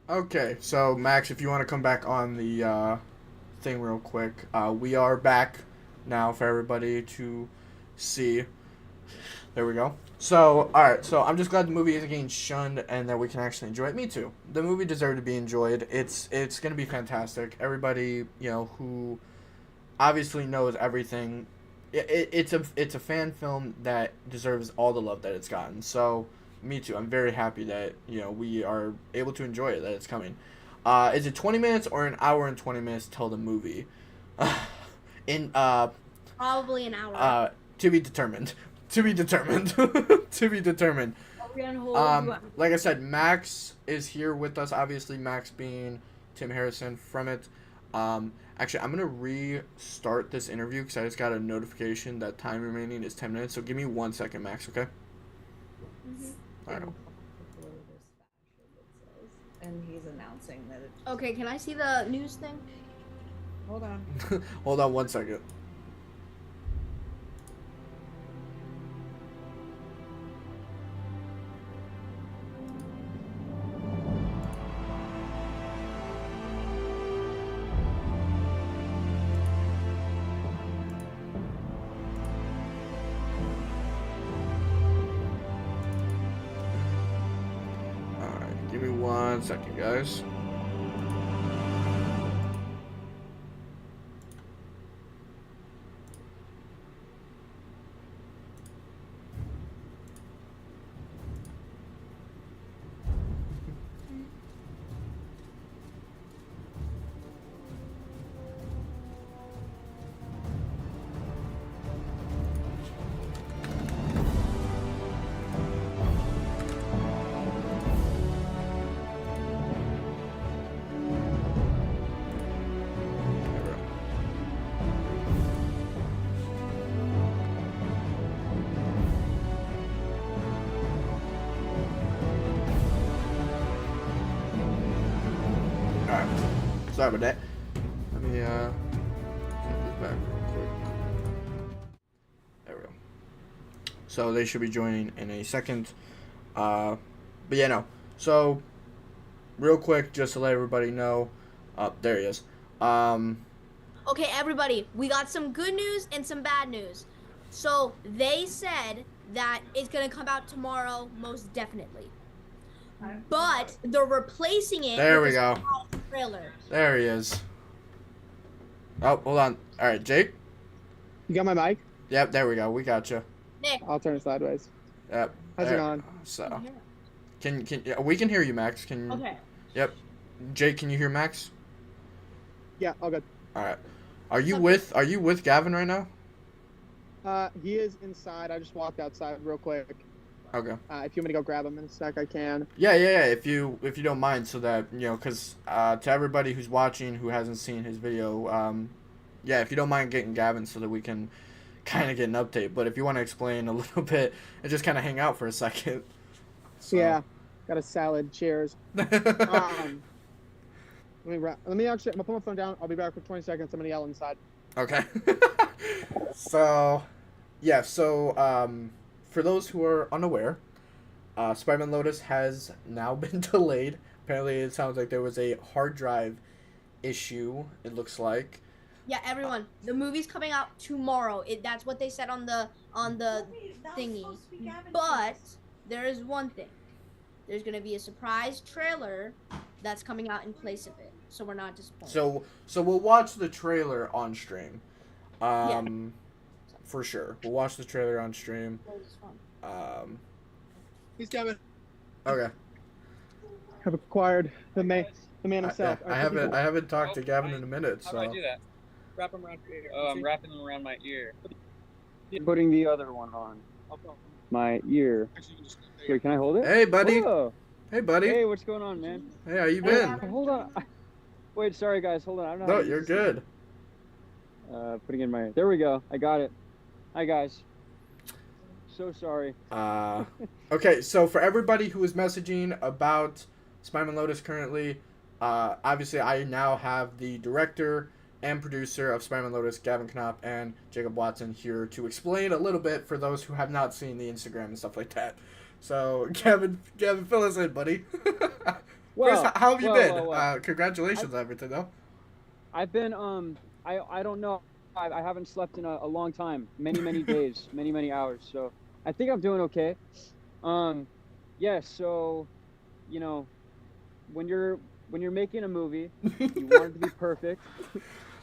Okay, so Max, if you want to come back on the thing real quick, we are back now for everybody to see. There we go. So, alright, so I'm just glad the movie isn't getting shunned and that we can actually enjoy it. Me too. The movie deserved to be enjoyed. It's going to be fantastic. Everybody, who obviously knows everything, it's a fan film that deserves all the love that it's gotten. So, me too. I'm very happy that, we are able to enjoy it, that it's coming. Is it 20 minutes or an hour and 20 minutes till the movie? Probably an hour. To be determined. To be determined. To be determined. Are we on hold? Like I said, Max is here with us. Obviously, Max being Tim Harrison from it. Actually, I'm gonna restart this interview because I just got a notification that time remaining is 10 minutes. So give me 1 second, Max. Okay. All right. And he's announcing that it's... Okay, can I see the news thing? Hold on. Hold on 1 second. Give me 1 second, guys. Sorry about that. Let me set this back real quick. There we go. So they should be joining in a second. But yeah, no. So real quick, just to let everybody know. There he is. Okay, everybody, we got some good news and some bad news. So they said that it's gonna come out tomorrow, most definitely. But they're replacing it. There with we a go. trailer. There he is. Oh, hold on. All right, Jake. You got my mic? Yep, there we go. We got you. Nick. I'll turn it sideways. Yep. How's it going? So, we can hear you, Max. Can. Okay. Yep. Jake, can you hear Max? Yeah, all good. All right. Are you with Gavin right now? He is inside. I just walked outside real quick. Okay. If you want me to go grab him in a sec, I can. Yeah. If you don't mind, so that because to everybody who's watching who hasn't seen his video, yeah, if you don't mind getting Gavin, so that we can kind of get an update. But if you want to explain a little bit and just kind of hang out for a second. So. Yeah, got a salad. Cheers. Let me actually. I'm gonna put my phone down. I'll be back for 20 seconds. I'm gonna yell inside. Okay. So, yeah. So, for those who are unaware, Spider-Man Lotus has now been delayed. Apparently, it sounds like there was a hard drive issue. It looks like. Yeah, everyone. The movie's coming out tomorrow. That's what they said on the thingy. But there is one thing. There's gonna be a surprise trailer that's coming out in place of it, so we're not disappointed. So we'll watch the trailer on stream. For sure, we'll watch the trailer on stream. He's coming. Okay. Have acquired the man himself. I haven't talked to Gavin in a minute. How So. do I do that? Wrap him around your ear. Oh, I'm wrapping them around my ear. Putting the other one on my ear. Wait, can I hold it? Hey, buddy. Whoa. Hey, buddy. Hey, what's going on, man? Hey, how you been? Hold on. Wait, sorry, guys. Hold on. I don't know. No, how to you're use good. this. Putting in my. There we go. I got it. Hi, guys. So sorry. Okay, so for everybody who is messaging about Spider-Man Lotus currently, obviously I now have the director and producer of Spider-Man Lotus, Gavin Knopp and Jacob Watson, here to explain a little bit for those who have not seen the Instagram and stuff like that. So, Gavin, fill us in, buddy. Well, First, how have you been? well. Congratulations on everything, though. I've been I don't know. I haven't slept in a long time. Many days, many hours. So I think I'm doing okay. Yeah. So, you know, when you're making a movie, you want it to be perfect.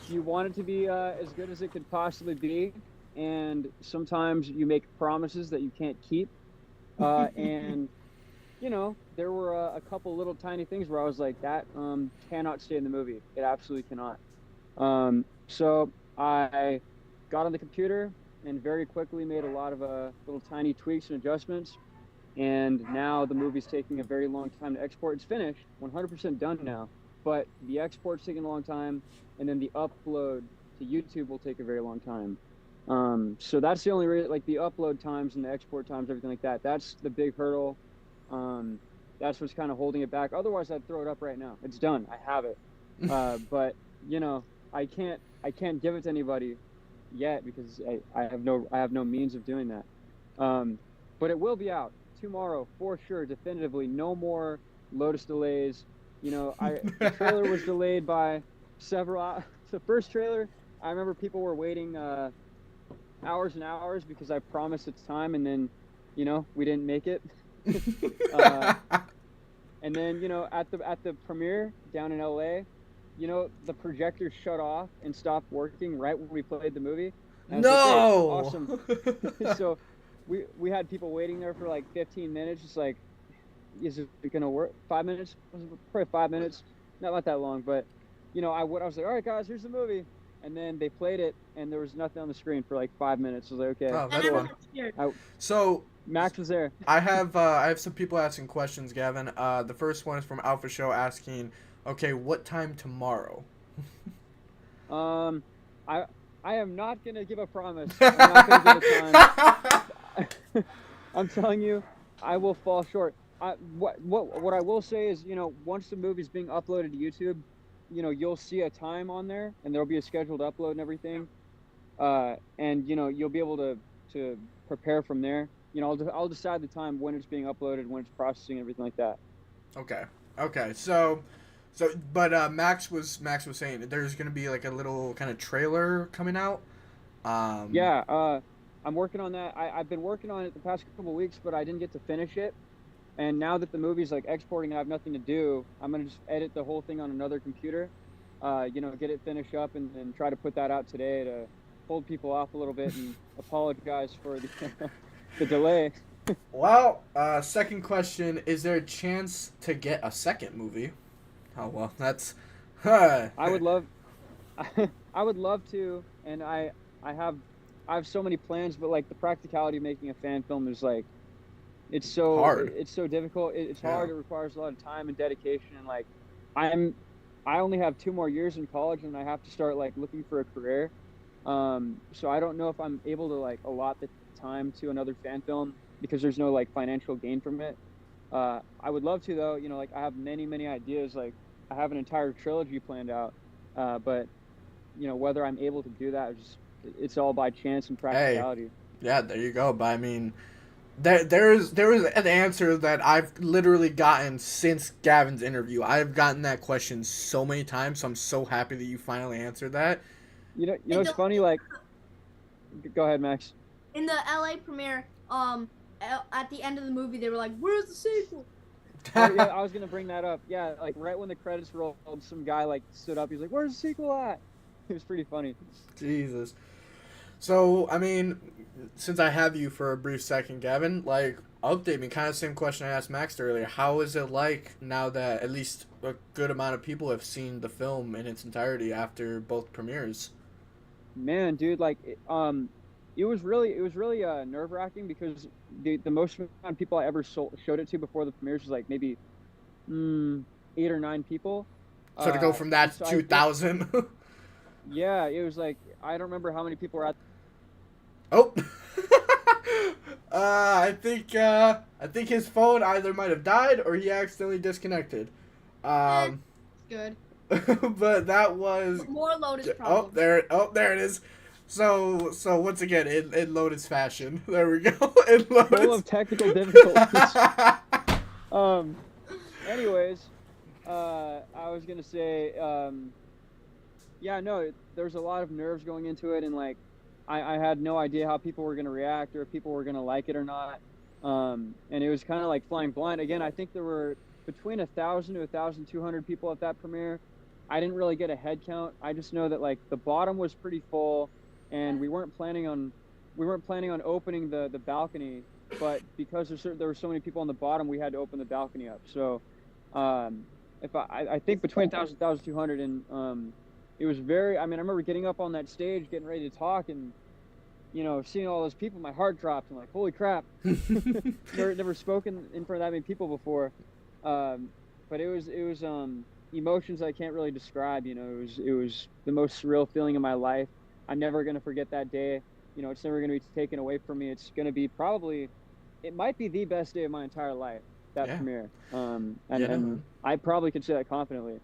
You want it to be as good as it could possibly be, and sometimes you make promises that you can't keep. And you know, there were a couple little tiny things where I was like, that cannot stay in the movie. It absolutely cannot. So I got on the computer and very quickly made a lot of little tiny tweaks and adjustments. And now the movie's taking a very long time to export. It's finished, 100% done now. But the export's taking a long time, and then the upload to YouTube will take a very long time. So that's the only reason, like the upload times and the export times, everything like that. That's the big hurdle. That's what's kind of holding it back. Otherwise, I'd throw it up right now. It's done. I have it. But you know, I can't give it to anybody yet because I have no means of doing that. But it will be out tomorrow for sure, definitively. No more Lotus delays. You know, the trailer was delayed by several. The first trailer, I remember people were waiting hours and hours because I promised it's time, and then, you know, we didn't make it. And then, you know, at the premiere down in LA, you know, the projector shut off and stopped working right when we played the movie. And No! Awesome. So we had people waiting there for like 15 minutes, just like, is it gonna work? 5 minutes? Probably 5 minutes. Not that long, but you know, I was like, all right, guys, here's the movie, and then they played it, and there was nothing on the screen for like 5 minutes. I was like, okay. Oh, that's fun. So Max was there. I have some people asking questions, Gavin. The first one is from Alpha Show asking, okay, what time tomorrow? I am not gonna give a promise. I'm not gonna give a time. I'm telling you, I will fall short. What I will say is, you know, once the movie's being uploaded to YouTube, you know, you'll see a time on there, and there'll be a scheduled upload and everything, and you know, you'll be able to prepare from there. You know, I'll decide the time when it's being uploaded, when it's processing, everything like that. Okay. So, but Max was saying there's gonna be like a little kind of trailer coming out. Yeah. I'm working on that. I've been working on it the past couple of weeks, but I didn't get to finish it. And now that the movie's like exporting and I have nothing to do, I'm going to just edit the whole thing on another computer, you know, get it finished up and try to put that out today to hold people off a little bit and apologize for the delay. Well, second question, is there a chance to get a second movie? Oh well, that's. I would love, I would love to, and I have, I have so many plans, but like the practicality of making a fan film is like, Hard. it's so difficult. It's Yeah. hard. It requires a lot of time and dedication, and like, I'm, I only have 2 more years in college, and I have to start like looking for a career. So I don't know if I'm able to like allot the time to another fan film because there's no like financial gain from it. I would love to though. You know, like I have many ideas. Like I have an entire trilogy planned out, but you know whether I'm able to do that is just it's all by chance and practicality. Yeah, there you go. But I mean, there is an answer that I've literally gotten since Gavin's interview. I've gotten that question so many times, so I'm so happy that you finally answered that. You know, it's funny. Like, go ahead, Max. In the LA premiere, at the end of the movie, they were like, "Where's the sequel?" Oh, yeah, I was gonna bring that up. Yeah, like right when the credits rolled, some guy like stood up. He's like, "Where's the sequel at?" It was pretty funny. Jesus. So, I mean, since I have you for a brief second, Gavin, like, update me. Kind of same question I asked Max earlier. How is it like now that at least a good amount of people have seen the film in its entirety after both premieres? Man, dude, like, it was really nerve wracking because the most amount of people I ever showed it to before the premieres was like maybe 8 or 9 people. So to go from that so to 2,000. Yeah, it was like I don't remember how many people were at. Oh. I think his phone either might have died or he accidentally disconnected. Good. But that was More Lotus problems. there it is. So once again in Lotus fashion. There we go. In Lotus. Full of technical difficulties. Anyways, I was gonna say, yeah, no, there's a lot of nerves going into it, and like, I had no idea how people were gonna react or if people were gonna like it or not. And it was kind of like flying blind. Again, I think there were between 1,000 to 1,200 people at that premiere. I didn't really get a head count. I just know that like the bottom was pretty full, and we weren't planning on opening the balcony, but because there were so many people on the bottom, we had to open the balcony up. So, if I think between 1,000 and 1,200, and it was very. I mean, I remember getting up on that stage, getting ready to talk, and you know, seeing all those people, my heart dropped. I'm like, holy crap! never spoken in front of that many people before. But it was emotions I can't really describe. You know, it was the most surreal feeling in my life. I'm never gonna forget that day. You know, it's never gonna be taken away from me. It's gonna be it might be the best day of my entire life. That premiere. And I probably could say that confidently.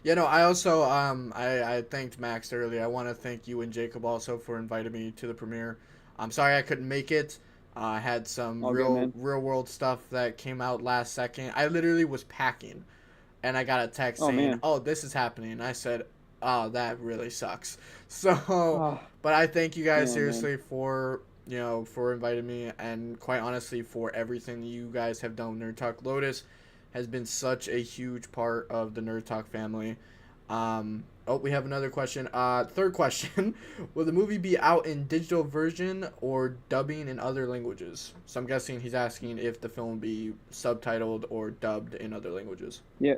Yeah, no, I also I thanked Max earlier. I want to thank you and Jacob also for inviting me to the premiere. I'm sorry I couldn't make it. I had some real world stuff that came out last second. I literally was packing, and I got a text saying, "Oh, this is happening." And I said, "Oh, that really sucks." So, but I thank you guys seriously for for inviting me, and quite honestly for everything you guys have done. Nerd Talk Lotus has been such a huge part of the Nerd Talk family. We have another question. Third question. Will the movie be out in digital version or dubbing in other languages? So I'm guessing he's asking if the film will be subtitled or dubbed in other languages. Yeah.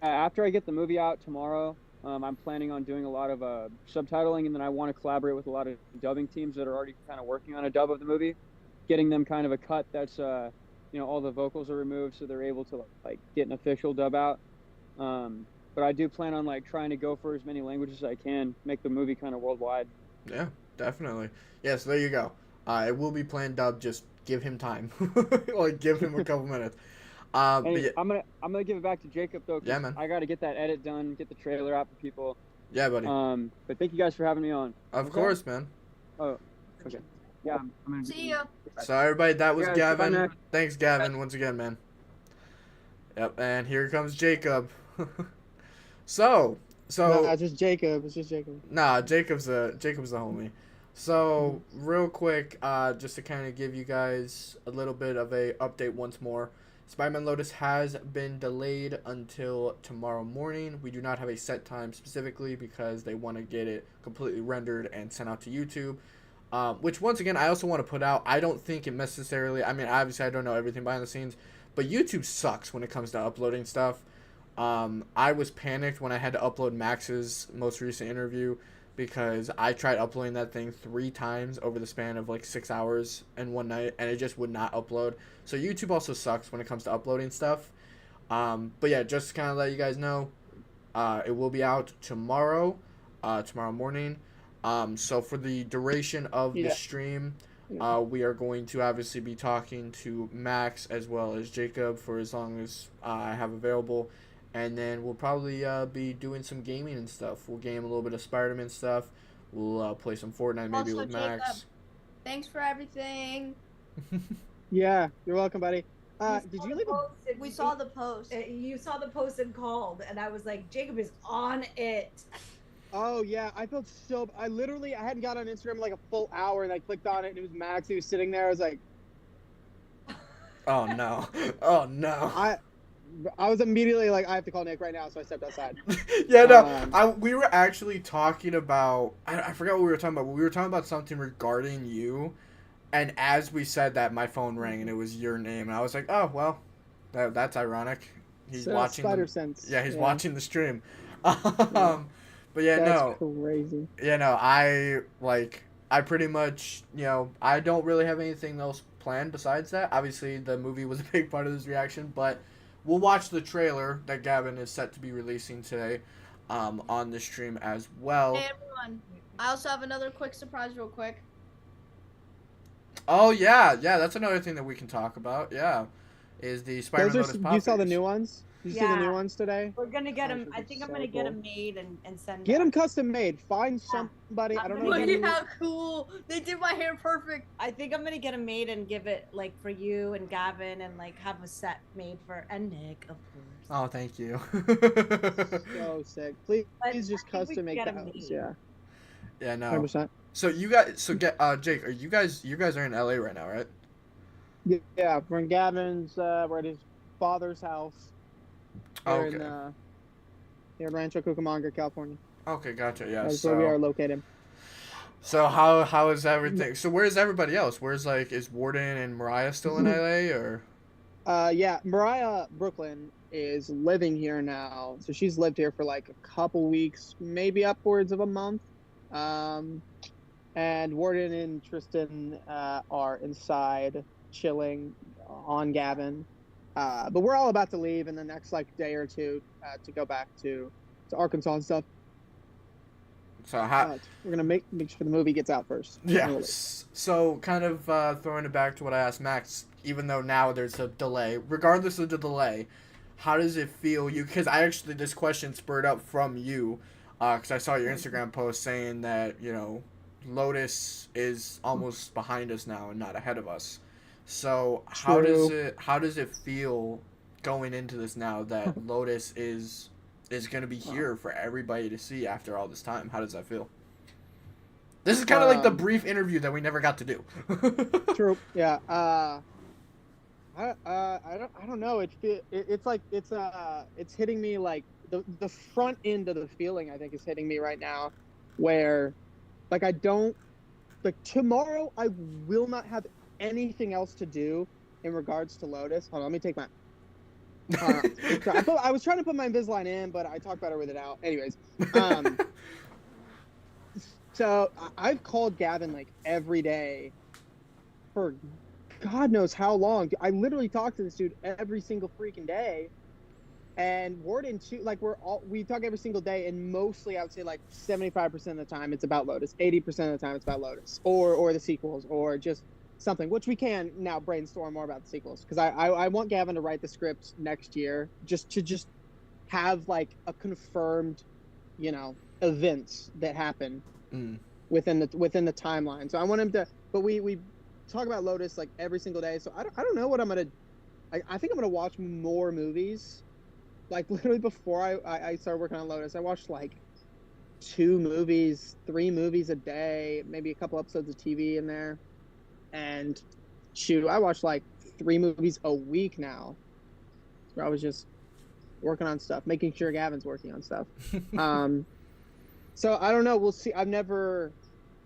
After I get the movie out tomorrow, I'm planning on doing a lot of subtitling, and then I want to collaborate with a lot of dubbing teams that are already kind of working on a dub of the movie, getting them kind of a cut that's all the vocals are removed, so they're able to like get an official dub out. But I do plan on like trying to go for as many languages as I can, make the movie kind of worldwide. Yeah, definitely. Yes, there you go. It will be planned dub. Just give him time. Like give him a couple minutes. Yeah. I'm gonna give it back to Jacob though. Yeah, man. I got to get that edit done, get the trailer out for people. Yeah, buddy. But thank you guys for having me on. Of course, man. Oh, okay. Yeah. I'm gonna See ya. So everybody, that was Gavin. Bye, Thanks, Gavin, once again, man. Yep, and here comes Jacob. So. No, it's just Jacob. It's just Jacob. Nah, Jacob's the homie. So real quick, just to kind of give you guys a little bit of a update once more. Spider-Man Lotus has been delayed until tomorrow morning. We do not have a set time specifically because they want to get it completely rendered and sent out to YouTube. Which, once again, I also want to put out, I don't think it necessarily, I mean, obviously I don't know everything behind the scenes, but YouTube sucks when it comes to uploading stuff. I was panicked when I had to upload Max's most recent interview because I tried uploading that thing 3 times over the span of like 6 hours and one night, and it just would not upload. So YouTube also sucks when it comes to uploading stuff. But yeah, just to kind of let you guys know, it will be out tomorrow morning. So for the duration of the stream, we are going to obviously be talking to Max as well as Jacob for as long as I have available. And then we'll probably be doing some gaming and stuff. We'll game a little bit of Spider-Man stuff. We'll play some Fortnite maybe Also, with Max. Jacob, thanks for everything. Yeah, you're welcome, buddy. Did you leave a... We saw the post. You saw the post and called, and I was like, Jacob is on it. Oh, yeah, I felt so... I hadn't got on Instagram in like a full hour, and I clicked on it, and it was Max. He was sitting there. I was like... Oh, no. Oh, no. I was immediately like, I have to call Nick right now, so I stepped outside. Yeah, no, we were actually talking about, I forgot what we were talking about, but we were talking about something regarding you, and as we said that, my phone rang, and it was your name, and I was like, oh, well, that's ironic. He's watching Spider Sense. Yeah, he's watching the stream. But yeah, that's crazy. Yeah, no, I pretty much, I don't really have anything else planned besides that. Obviously, the movie was a big part of this reaction, but we'll watch the trailer that Gavin is set to be releasing today on the stream as well. Hey, everyone. I also have another quick surprise real quick. Oh, yeah, that's another thing that we can talk about, is the Spider-Man Lotus Pop You saw the figures. new ones? Did you see the new ones today? We're going to get them. I think I'm going to get them made and send Get them custom made. Find somebody. I don't know. Look at how cool. They did my hair perfect. I think I'm going to get them made and give it, like, for you and Gavin and, like, have a set made and Nick, of course. Oh, thank you. So sick. Please just custom make those. Yeah. Yeah, no. 100%. So you guys, Jake, are you guys are in LA right now, right? Yeah, we're in Gavin's, we're at his father's house. Here in Rancho Cucamonga, California. Okay, gotcha. Yeah, that's where we are located. So how is everything? So where's everybody else? Is Warden and Mariah still in LA or? Yeah, Moriah Brooklyn is living here now. So she's lived here for like a couple weeks, maybe upwards of a month. And Warden and Tristan are inside chilling on Gavin. But we're all about to leave in the next like day or two to go back to Arkansas and stuff. So we're gonna make sure the movie gets out first. Yeah. So kind of throwing it back to what I asked Max, even though now there's a delay, regardless of the delay, how does it feel? Because this question spurred up from you, because I saw your Instagram post saying that Lotus is almost behind us now and not ahead of us. So how does it feel going into this now that Lotus is going to be here for everybody to see after all this time? How does that feel? This is kind of like the brief interview that we never got to do. True. Yeah. I don't know. It's hitting me like the front end of the feeling. I think is hitting me right now, where like tomorrow I will not have anything else to do in regards to Lotus. Hold on, let me take my. I was trying to put my Invisalign in, but I talked better with it out. Anyways, so I've called Gavin like every day for God knows how long. I literally talk to this dude every single freaking day. And Warden too, like we talk every single day, and mostly I would say like 75% of the time it's about Lotus, 80% of the time it's about Lotus or the sequels or just something, which we can now brainstorm more about the sequels, because I want Gavin to write the script next year just to have like a confirmed events that happen within the timeline. So I want him to, but we talk about Lotus like every single day, so I don't know what I'm gonna. I think I'm gonna watch more movies. Like literally before I started working on Lotus, I watched like 2 movies, 3 movies a day, maybe a couple episodes of TV in there. And shoot, I watch like 3 movies a week now. Where I was just working on stuff, making sure Gavin's working on stuff. So I don't know. We'll see. I don't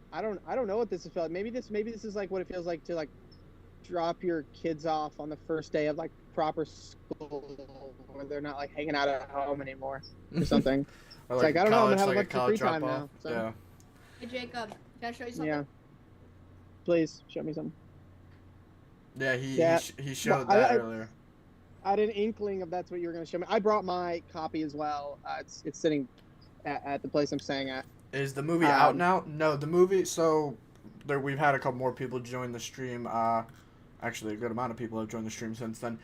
know what this is felt. Maybe this is like what it feels like to like drop your kids off on the first day of like proper school, where they're not like hanging out at home anymore or something. Or It's like, I don't know, I'm gonna have a bunch of college free time drop-off. now. So. Yeah. Hey Jacob, can I show you something? Yeah. Please show me something. Yeah, he showed Well, that I- earlier. I had an inkling of that's what you were gonna show me. I brought my copy as well. It's sitting at the place I'm staying at. Is the movie out now? No, the movie. So we've had a couple more people join the stream. Actually, a good amount of people have joined the stream since then.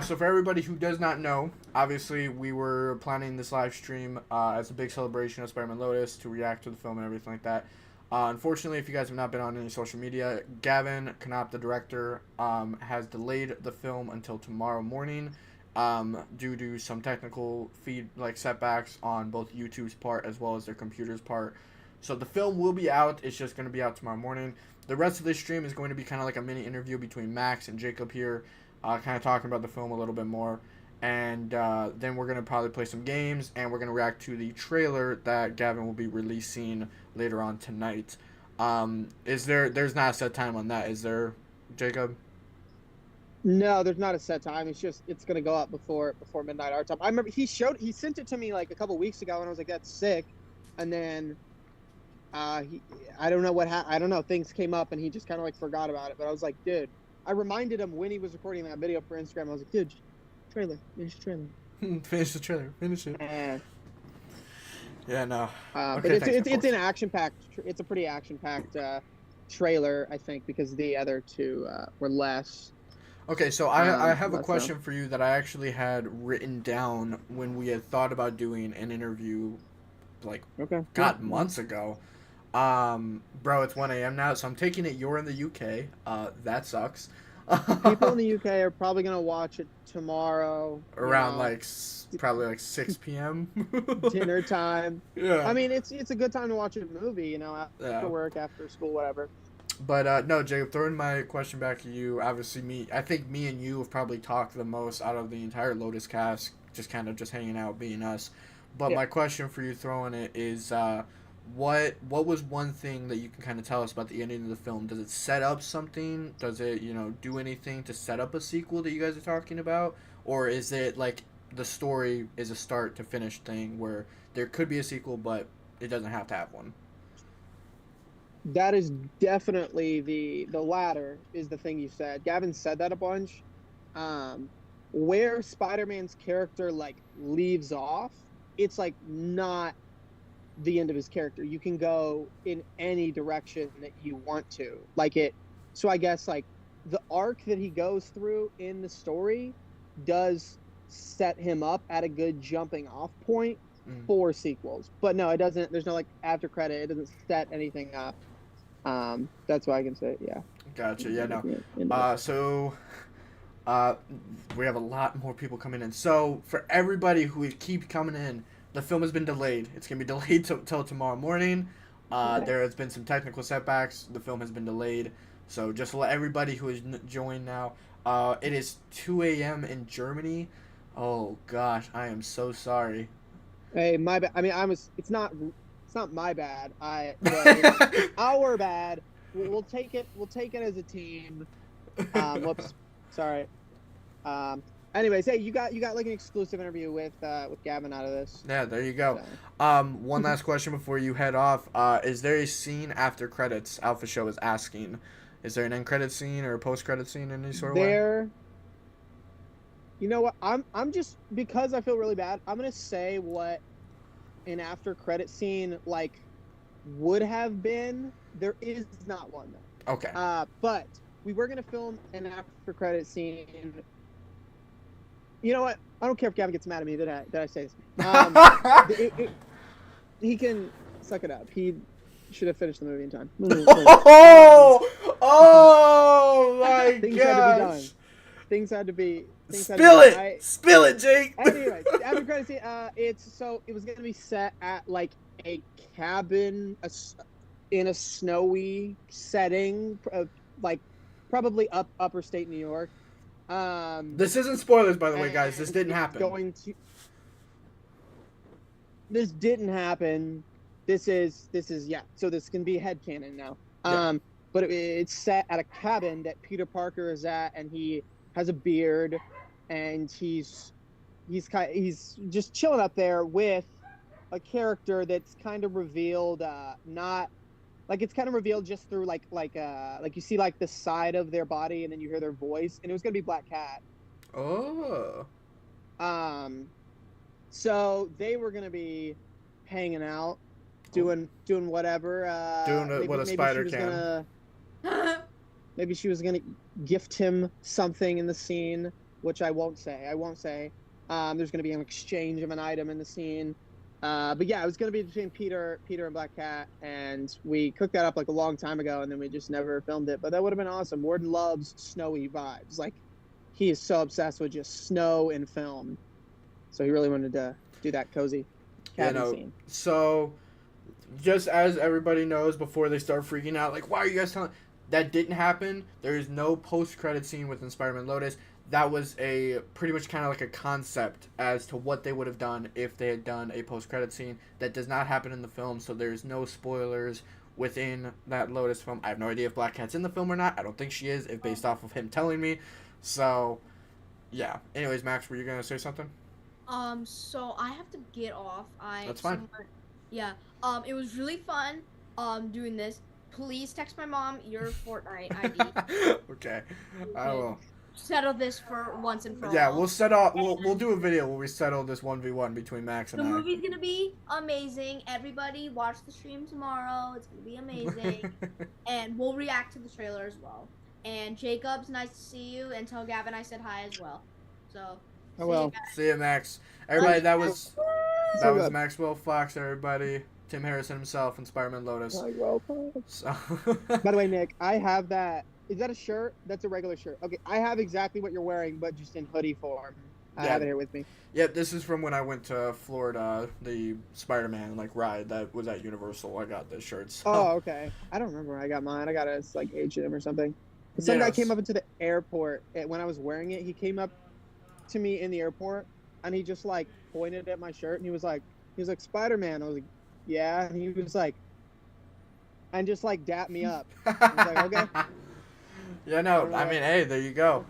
So for everybody who does not know, obviously we were planning this live stream as a big celebration of Spider-Man Lotus to react to the film and everything like that. Unfortunately, if you guys have not been on any social media, Gavin Knopp, the director, has delayed the film until tomorrow morning due to some technical setbacks on both YouTube's part as well as their computer's part. So the film will be out. It's just going to be out tomorrow morning. The rest of this stream is going to be kind of like a mini interview between Max and Jacob here, kind of talking about the film a little bit more. And then we're going to probably play some games, and we're going to react to the trailer that Gavin will be releasing later on tonight. There's not a set time on that, is there, Jacob? No, there's not a set time. It's gonna go up before midnight our time. I remember he sent it to me like a couple weeks ago, and I was like, that's sick. And then I don't know I don't know, things came up and he just kind of like forgot about it. But I was like, dude, I reminded him when he was recording that video for Instagram. I was like, dude, finish the trailer. Finish the trailer. Finish it. Yeah, no. But Okay, it's an action-packed. It's a pretty action-packed trailer, I think, because the other two were less. Okay, so I have a question for you that I actually had written down when we had thought about doing an interview, months ago. Bro, it's 1 a.m. now, so I'm taking it you're in the UK. That sucks. People in the UK are probably gonna watch it tomorrow. Around probably 6 p.m. dinner time. Yeah. I mean, it's a good time to watch a movie, after work, after school, whatever. But no, Jacob, throwing my question back to you. Obviously, I think me and you have probably talked the most out of the entire Lotus cast, just hanging out, being us. But my question for you, throwing it, is what was one thing that you can kind of tell us about the ending of the film? Does it set up something? Does it do anything to set up a sequel that you guys are talking about, or is it like the story is a start to finish thing where there could be a sequel, but it doesn't have to have one? That is definitely the latter is the thing you said. Gavin said that a bunch. Where Spider-Man's character leaves off, it's not the end of his character. You can go in any direction that you want to. So I guess the arc that he goes through in the story does set him up at a good jumping off point for sequels. But no, it doesn't. There's no after credit. It doesn't set anything up. That's why I can say, yeah. Gotcha. Yeah, no. So we have a lot more people coming in. So for everybody who keep coming in, the film has been delayed. It's gonna be delayed till tomorrow morning. There has been some technical setbacks. The film has been delayed. So just to let everybody who has joined now, it is 2 a.m. in Germany. Oh gosh, I am so sorry. Hey, my bad. I mean, It's not my bad. It's our bad. We'll take it. We'll take it as a team. Whoops. Sorry. Anyways, hey, you got an exclusive interview with Gavin out of this. Yeah, there you go. One last question before you head off. Is there a scene after credits? Alpha Show is asking. Is there an end credit scene or a post credit scene in any sort of way? You know what? I'm just, because I feel really bad, I'm gonna say what an after credit scene would have been. There is not one though. Okay. But we were gonna film an after credit scene. You know what? I don't care if Gavin gets mad at me that I say this. He can suck it up. He should have finished the movie in time. Oh my Things gosh. had to be done. Things had to be. Spill it, Jake. Anyway, after credit scene, it was gonna be set at a cabin, in a snowy setting, probably upper state New York. This isn't spoilers, by the way, guys. This didn't happen. This didn't happen. This is yeah. So this can be headcanon now. but it's set at a cabin that Peter Parker is at, and he has a beard, and he's just chilling up there with a character that's kind of revealed, not like it's kind of revealed just through like you see like the side of their body, and then you hear their voice, and it was gonna be Black Cat. Oh. So they were gonna be hanging out, doing whatever. Doing what a spider can. Maybe she was gonna gift him something in the scene, which I won't say. There's gonna be an exchange of an item in the scene. But yeah, it was gonna be between Peter and Black Cat, and we cooked that up like a long time ago, and then we just never filmed it. But that would have been awesome. Warden loves snowy vibes. Like, he is so obsessed with just snow and film. So he really wanted to do that cozy cabin scene. So, just as everybody knows, before they start freaking out, like, why are you guys telling? That didn't happen. There is no post-credit scene within Spider-Man Lotus. That was a pretty much kind of like a concept as to what they would have done if they had done a post-credit scene. That does not happen in the film, so there's no spoilers within that Lotus film. I have no idea if Black Cat's in the film or not. I don't think she is, if based off of him telling me. So, yeah. Anyways, Max, were you going to say something? So I have to get off. That's fine. Yeah. It was really fun, doing this. Please text my mom your Fortnite ID. Okay. I will. Settle this for once and for all. Yeah, we'll do a video where we settle this 1v1 between Max and I. The movie's gonna be amazing. Everybody watch the stream tomorrow. It's gonna be amazing. And we'll react to the trailer as well. And Jacob's, nice to see you, and tell Gavin I said hi as well. So see you, Max. Everybody, that was Maxwell Fox, everybody. Tim Harrison himself in Spider-Man Lotus. So. By the way, Nick, I have that. Is that a shirt? That's a regular shirt. Okay, I have exactly what you're wearing, but just in hoodie form. I have it here with me. Yep, this is from when I went to Florida, the Spider-Man ride that was at Universal. I got this shirt. So. Oh, okay. I don't remember where I got mine. I got it as H&M or something. Some guy came up into the airport when I was wearing it. He came up to me in the airport, and he just pointed at my shirt, and he was like Spider-Man. I was like, yeah. And he was like, and just dapped me up. I was like, okay. Yeah, no, I mean, hey, there you go.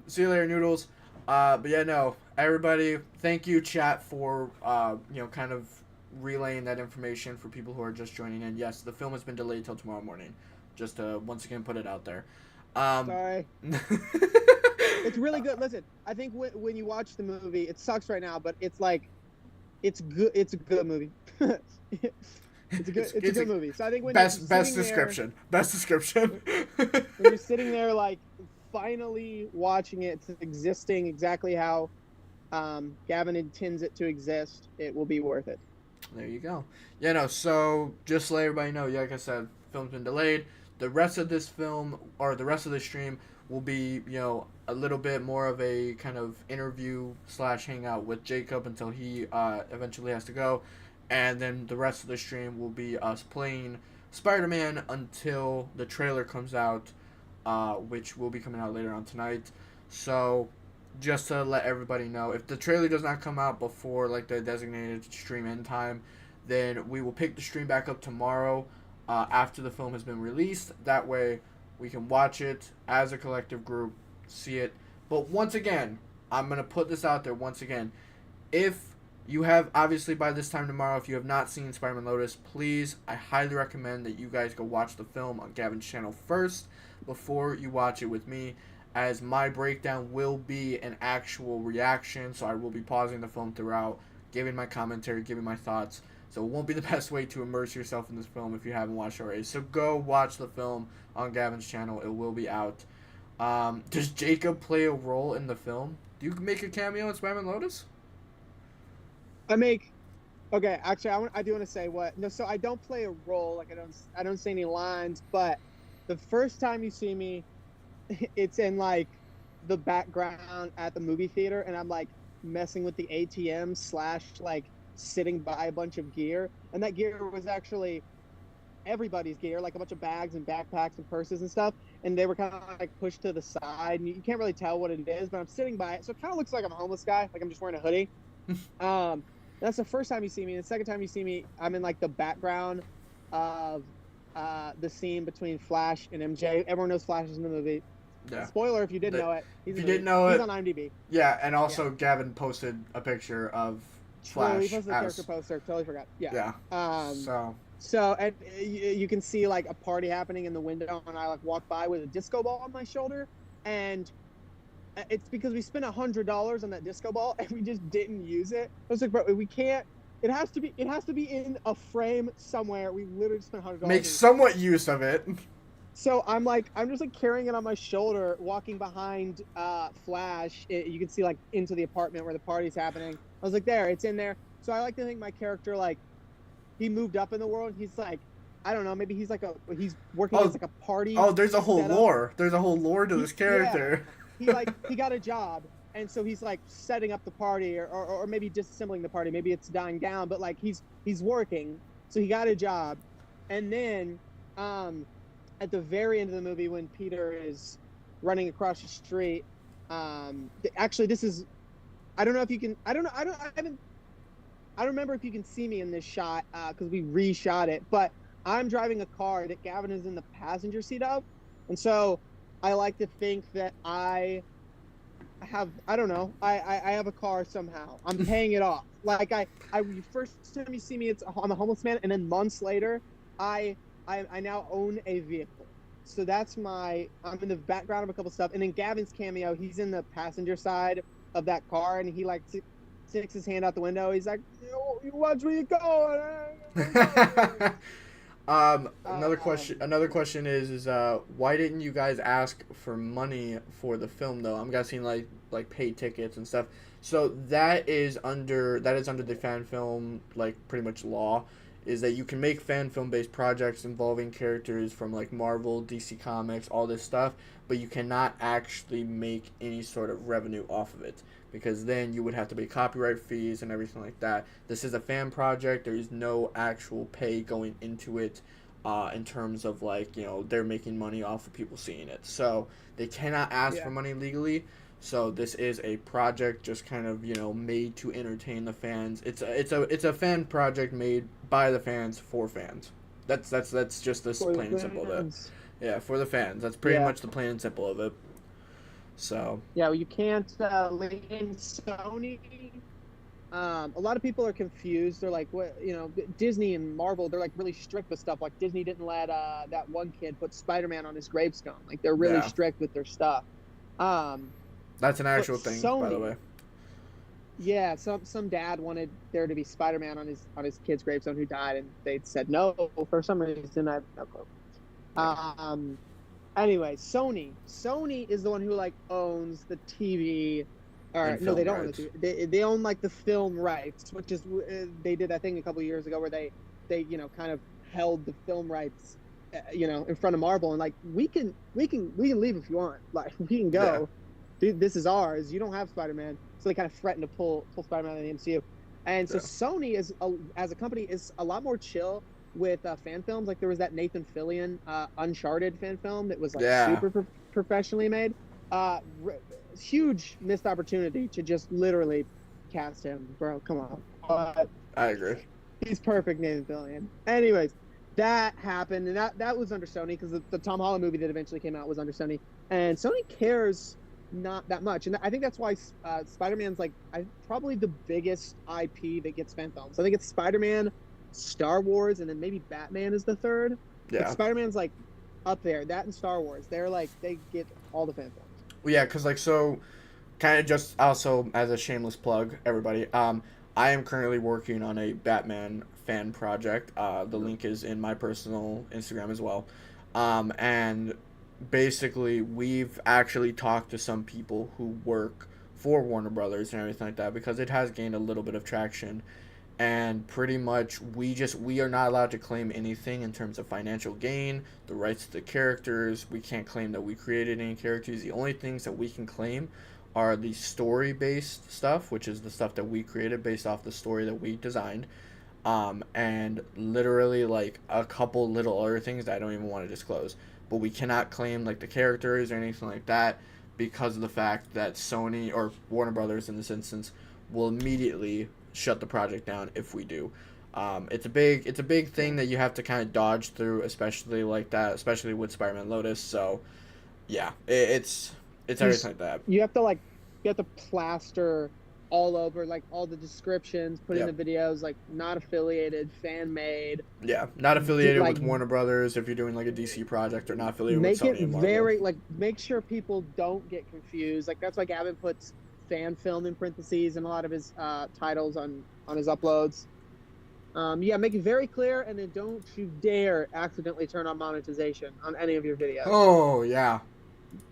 See you later, Noodles. But yeah, no, everybody, thank you, chat, for, kind of relaying that information for people who are just joining in. Yes, the film has been delayed till tomorrow morning. Just to, once again, put it out there. Sorry. It's really good. Listen, I think when you watch the movie, it sucks right now, but it's good. It's a good movie. It's a good movie. So I think when best description. When you're sitting there finally watching it, it's existing exactly how Gavin intends it to exist, it will be worth it. There you go. Yeah, no, so just to let everybody know, like I said, film's been delayed. The rest of this film, or the rest of the stream, will be, a little bit more of a kind of interview / hangout with Jacob until he eventually has to go. And then the rest of the stream will be us playing Spider-Man until the trailer comes out, which will be coming out later on tonight. So, just to let everybody know, if the trailer does not come out before the designated stream end time, then we will pick the stream back up tomorrow after the film has been released. That way, we can watch it as a collective group, see it. But once again, I'm going to put this out there once again. If you have, obviously by this time tomorrow, if you have not seen Spider-Man Lotus, please, I highly recommend that you guys go watch the film on Gavin's channel first before you watch it with me, as my breakdown will be an actual reaction, so I will be pausing the film throughout, giving my commentary, giving my thoughts, so it won't be the best way to immerse yourself in this film if you haven't watched already. So go watch the film on Gavin's channel, it will be out. Does Jacob play a role in the film? Do you make a cameo in Spider-Man Lotus? Okay, actually, I do want to say so I don't play a role, I don't say any lines, but the first time you see me, it's in the background at the movie theater, and I'm messing with the ATM / sitting by a bunch of gear, and that gear was actually everybody's gear, a bunch of bags and backpacks and purses and stuff, and they were kind of pushed to the side, and you can't really tell what it is, but I'm sitting by it, so it kind of looks like I'm a homeless guy, I'm just wearing a hoodie. That's the first time you see me. The second time you see me, I'm in the background of the scene between Flash and MJ. Everyone knows Flash is in the movie. Yeah. Spoiler if you didn't know it. If you didn't know he's it, on IMDb. Yeah, and also Gavin posted a picture of Flash. He posted the character poster. Totally forgot. Yeah. So and you can see like a party happening in the window, and I like walk by with a disco ball on my shoulder, and it's because we spent $100 on that disco ball and we just didn't use it. I was like, bro, we can't. It has to be in a frame somewhere. We literally spent $100. Make somewhat use of it. So I'm just like carrying it on my shoulder, walking behind Flash. You can see like into the apartment where the party's happening. I was like, there, it's in there. So I like to think my character, like, he moved up in the world. He's like, I don't know, maybe he's working as like a party. Oh, there's a whole setup. lore. There's a whole lore to this character. Yeah. He got a job, and so he's like setting up the party, or maybe disassembling the party. Maybe it's dying down, but like he's working. So he got a job, and then at the very end of the movie, when Peter is running across the street, actually this is, I don't know if you can, I don't remember if you can see me in this shot because we reshot it, but I'm driving a car that Gavin is in the passenger seat of, and so I like to think that I have a car somehow. I'm paying it off. Like first time you see me, I'm a homeless man, and then months later, I now own a vehicle. So I'm in the background of a couple stuff, and in Gavin's cameo, he's in the passenger side of that car, and he like sticks his hand out the window. He's like, "You watch where you go." Another question is why didn't you guys ask for money for the film though? I'm guessing like paid tickets and stuff. So that is under the fan film, like, pretty much law, is that you can make fan film based projects involving characters from like Marvel, DC Comics, all this stuff, but you cannot actually make any sort of revenue off of it, because then you would have to pay copyright fees and everything like that. This is a fan project. There is no actual pay going into it in terms of, like, you know, they're making money off of people seeing it. So they cannot ask for money legally. So this is a project just kind of, you know, made to entertain the fans. It's a fan project made by the fans for fans. That's just the plain and simple of it. Yeah, for the fans. That's pretty much the plain and simple of it. So yeah, well, you can't in Sony. A lot of people are confused. They're like, what, you know, Disney and Marvel, they're like really strict with stuff. Like Disney didn't let that one kid put Spider-Man on his gravestone. Like they're really strict with their stuff. That's an actual thing, Sony, by the way. Yeah, some dad wanted there to be Spider-Man on his kid's gravestone who died, and they said no for some reason. I have no clue. Anyway, Sony is the one who like owns the TV. Or no, they don't own the TV. They own like the film rights, which is they did that thing a couple of years ago where they you know kind of held the film rights, you know, in front of Marvel, and like we can leave if you want, like we can go. Yeah. Dude, this is ours. You don't have Spider-Man. So they kind of threatened to pull Spider-Man out of the MCU. And so Sony as a company is a lot more chill with fan films. Like there was that Nathan Fillion Uncharted fan film that was like super professionally made. Huge missed opportunity to just literally cast him, bro. Come on. I agree. He's perfect, Nathan Fillion. Anyways, that happened, and that was under Sony because the Tom Holland movie that eventually came out was under Sony. And Sony cares not that much, and I think that's why Spider-Man's like probably the biggest IP that gets fan films. I think it's Spider-Man, Star Wars, and then maybe Batman is the third. Yeah, but Spider-Man's like up there. That and Star Wars, they're like they get all the fan films. Well, yeah, because like so, kind of just also as a shameless plug, everybody. I am currently working on a Batman fan project. The link is in my personal Instagram as well, and basically we've actually talked to some people who work for Warner Brothers and everything like that, because it has gained a little bit of traction, and pretty much we are not allowed to claim anything in terms of financial gain, the rights to the characters. We can't claim that we created any characters. The only things that we can claim are the story based stuff, which is the stuff that we created based off the story that we designed, and literally like a couple little other things that I don't even want to disclose. But we cannot claim like the characters or anything like that because of the fact that Sony or Warner Brothers in this instance will immediately shut the project down if we do. It's a big thing that you have to kind of dodge through, especially like that, especially with Spider-Man Lotus. So, yeah, it's everything like that. You have to plaster all over, like, all the descriptions, put in the videos, like, not affiliated, fan made. Yeah, not affiliated with Warner Brothers if you're doing like a DC project, or not affiliated with Sony and Marvel. Make sure people don't get confused. Like, that's why Gavin puts fan film in parentheses in a lot of his titles on his uploads. Make it very clear, and then don't you dare accidentally turn on monetization on any of your videos. Oh yeah,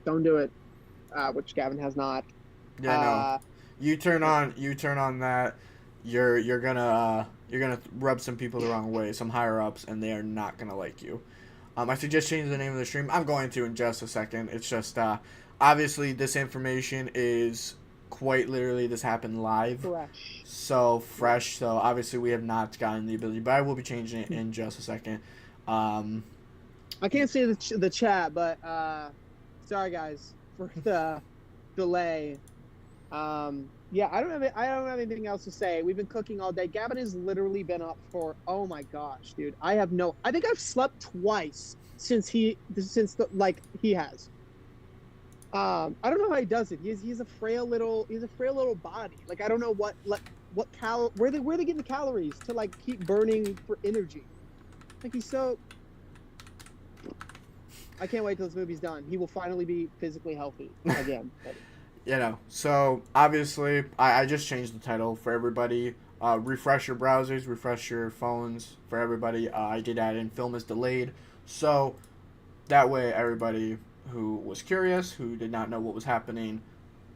don't do it, which Gavin has not. Yeah, no. You turn on that, you're gonna rub some people the wrong way, some higher ups, and they are not gonna like you. I suggest changing the name of the stream. I'm going to in just a second. It's just obviously this information is quite literally, this happened live. Fresh. So fresh. So obviously we have not gotten the ability, but I will be changing it in just a second. I can't see the chat, but sorry guys for the delay. I don't have anything else to say. We've been cooking all day. Gavin has literally been up for, oh my gosh, dude. I think I've slept twice since he has. I don't know how he does it. He's a frail little body. Like, I don't know where they get the calories to like keep burning for energy. Like, he's so. I can't wait till this movie's done. He will finally be physically healthy again. So obviously I just changed the title for everybody. Refresh your browsers, refresh your phones for everybody. I did add in film is delayed, so that way everybody who was curious, who did not know what was happening,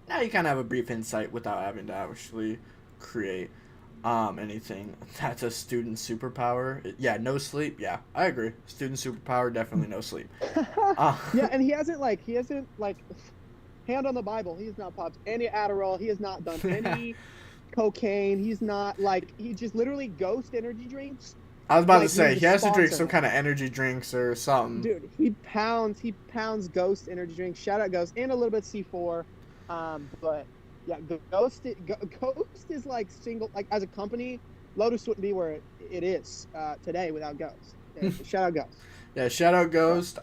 now you kind of have a brief insight without having to actually create anything. That's a student superpower. Yeah, no sleep. Yeah, I agree. Student superpower, definitely no sleep. And he hasn't hand on the Bible, he has not popped any Adderall. He has not done any cocaine. He's not he just literally Ghost energy drinks. I was about to say he has to drink some kind of energy drinks or something. Dude, he pounds Ghost energy drinks. Shout out Ghost, and a little bit C4. But yeah, Ghost is like single, like, as a company, Lotus wouldn't be where it is today without Ghost. Yeah, shout out Ghost. Yeah, shout out Ghost.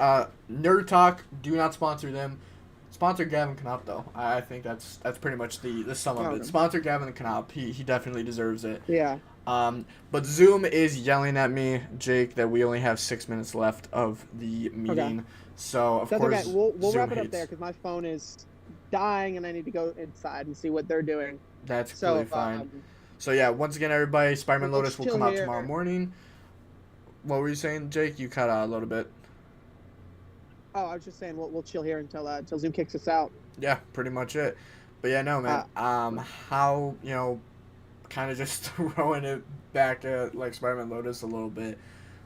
NerdTalk, do not sponsor them. Sponsor Gavin Knop, though. I think that's pretty much the sum of it. Sponsor Gavin Knop. He definitely deserves it. Yeah. But Zoom is yelling at me, Jake, that we only have 6 minutes left of the meeting. Okay. So of course, okay. We'll wrap it up there because my phone is dying and I need to go inside and see what they're doing. That's completely fine. So yeah, once again, everybody, Spider-Man Lotus will come out tomorrow morning. What were you saying, Jake? You cut out a little bit. Oh, I was just saying we'll chill here until Zoom kicks us out. Yeah, pretty much it. But yeah, no, man. How, kind of just throwing it back at like Spider-Man Lotus a little bit.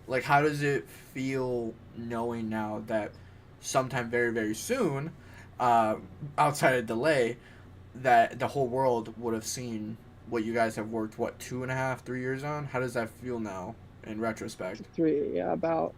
Like, how does it feel knowing now that sometime very, very soon, outside of delay, that the whole world would have seen what you guys have worked 2.5, 3 years on? How does that feel now in retrospect? 3, yeah, about.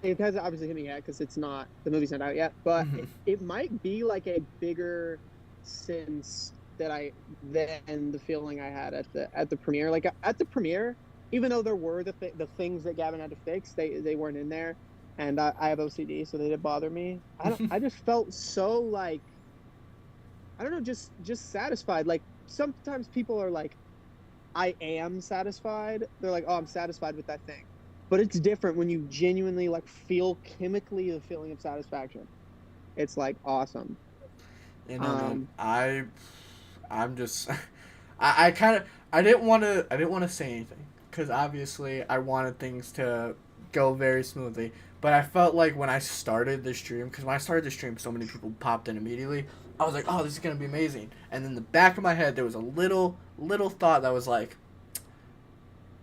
It hasn't obviously hit me yet because the movie's not out yet, but it might be like a bigger sense than the feeling I had at the premiere. Like, at the premiere, even though there were the things that Gavin had to fix, they weren't in there, and I have OCD, so they didn't bother me. I just felt so like, I don't know, just satisfied. Like, sometimes people are like, I am satisfied. They're like, oh, I'm satisfied with that thing. But it's different when you genuinely like feel chemically the feeling of satisfaction. It's like awesome. Man, I'm just I didn't want to say anything because obviously I wanted things to go very smoothly. But I felt like when I started the stream, because when I started the stream, so many people popped in immediately. I was like, oh, this is gonna be amazing. And in the back of my head, there was a little thought that was like,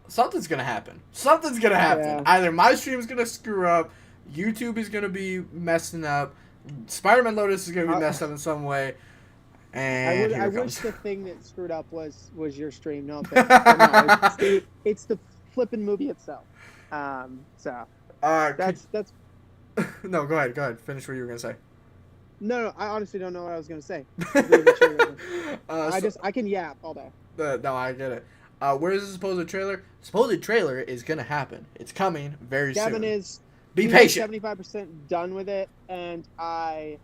something's gonna happen. Yeah. Either my stream's gonna screw up, YouTube is gonna be messing up, Spider-Man Lotus is gonna be messed up in some way, and I wish the thing that screwed up was your stream. No, it's the flipping movie itself. So that's. No, go ahead. Finish what you were gonna say. No, I honestly don't know what I was gonna say. Read the trailer. I can yap all day. No, I get it. Where's the supposed trailer? Supposed trailer is gonna happen. It's coming very Gavin soon. Be he's patient. 75% done with it, and I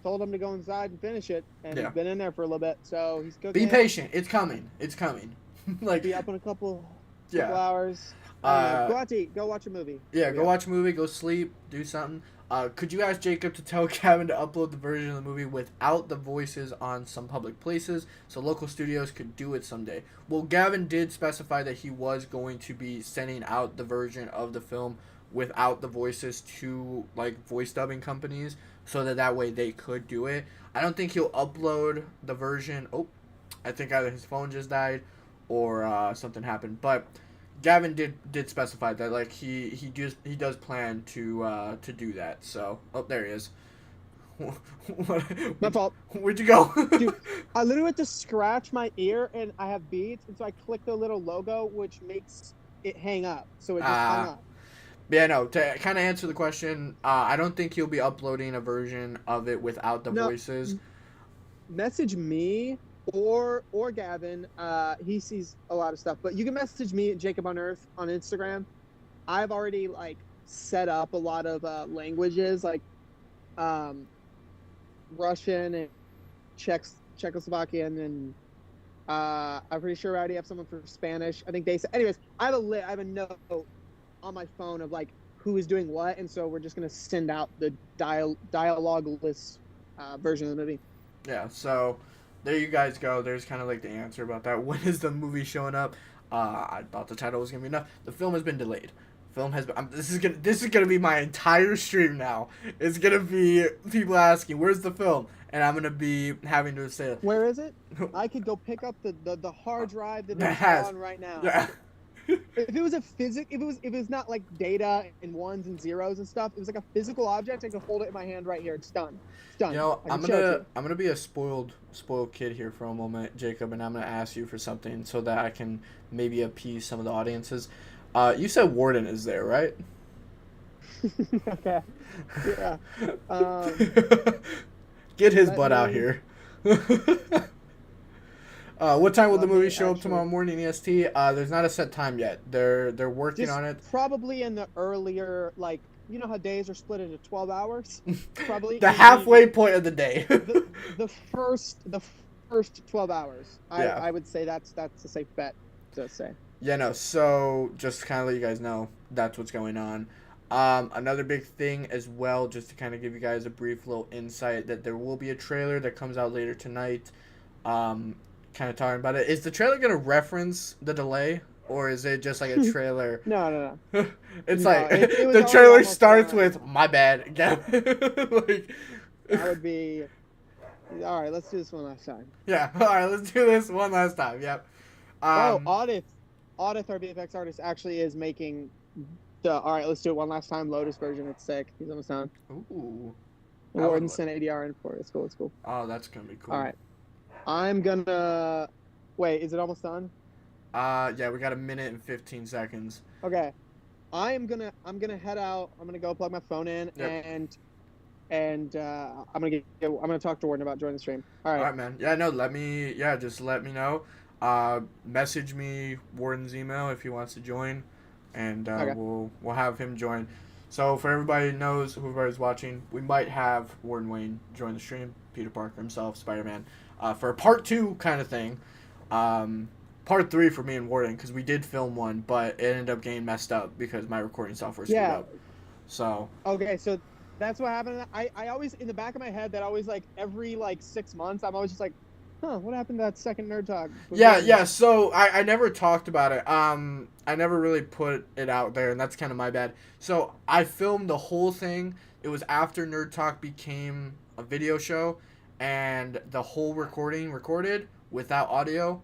told him to go inside and finish it, and Yeah. he's been in there for a little bit, so he's cooking. Be it. patient. It's coming. It's coming. Like, Be up in a couple yeah. hours. Go out to eat. Go watch a movie. Yeah, go watch a movie. Go sleep. Do something. Could you ask Jacob to tell Gavin to upload the version of the movie without the voices on some public places so local studios could do it someday? Well, Gavin did specify that he was going to be sending out the version of the film without the voices to, like, voice dubbing companies so that way they could do it. I don't think he'll upload the version. Oh, I think either his phone just died or something happened. But Gavin did specify that, like, he does plan to do that. So, oh, there he is. My fault. Where'd you go? Dude, I literally went to scratch my ear, and I have beads, and so I clicked the little logo, which makes it hang up. So it just hung up. Yeah, no, to kind of answer the question, I don't think he'll be uploading a version of it without the voices. Message me or Gavin. He sees a lot of stuff, but you can message me at Jacob on Earth on Instagram. I've already, like, set up a lot of languages, like Russian and Czechoslovakian, and I'm pretty sure I already have someone for Spanish. I think they said. Anyways, I have a note on my phone of, like, who is doing what, and so we're just gonna send out the dialogue-less version of the movie. Yeah, so there you guys go. There's kind of, like, the answer about that. When is the movie showing up? I thought the title was gonna be enough. The film has been delayed. Film has been. This is gonna be my entire stream now. It's gonna be people asking, "Where's the film?" And I'm gonna be having to say, "Where is it?" I could go pick up the hard drive that it's on right now. Yeah. If it was if it was not like data and ones and zeros and stuff, it was like a physical object. I could hold it in my hand right here. It's done. It's done. You know, I'm gonna be a spoiled kid here for a moment, Jacob, and I'm gonna ask you for something so that I can maybe appease some of the audiences. You said Warden is there, right? Okay. Yeah. Get his butt out here. What time will the movie show up tomorrow morning, EST? There's not a set time yet. They're working on it. Probably in the earlier, like, you know how days are split into 12 hours? Probably the halfway point of the day. the first 12 hours. I would say that's a safe bet to say. Yeah, no, so just to kind of let you guys know, that's what's going on. Another big thing as well, just to kind of give you guys a brief little insight, that there will be a trailer that comes out later tonight. Kind of talking about it. Is the trailer going to reference the delay, or is it just like a trailer? No. It's no, like, it the trailer starts with, "My bad." Like, that would be, all right, let's do this one last time. Yeah, all right, let's do this one last time. Yep. Audith, our VFX artist, actually is making the, all right, let's do it one last time, Lotus version. It's sick. He's almost done. Ooh. Warden sent ADR in for it. It's cool. Oh, that's going to be cool. All right. I'm gonna, wait, is it almost done? Yeah, we got 1 minute and 15 seconds. Okay. I'm gonna head out. I'm gonna go plug my phone in, yep. and I'm gonna talk to Warden about joining the stream. All right, man. Yeah, no, just let me know. Message me Warden's email if he wants to join, and okay. we'll have him join. So for everybody who knows, whoever's watching, we might have Warden Wayne join the stream, Peter Parker himself, Spider-Man, for a part 2 kind of thing. Part 3 for me and Warden, because we did film one, but it ended up getting messed up because my recording software screwed up. So. Okay, so that's what happened. I always, in the back of my head, that always, like, every, like, 6 months, I'm always just like, what happened to that second Nerd Talk? Yeah, so I never talked about it. I never really put it out there, and that's kind of my bad. So I filmed the whole thing. It was after Nerd Talk became a video show, and the whole recorded without audio.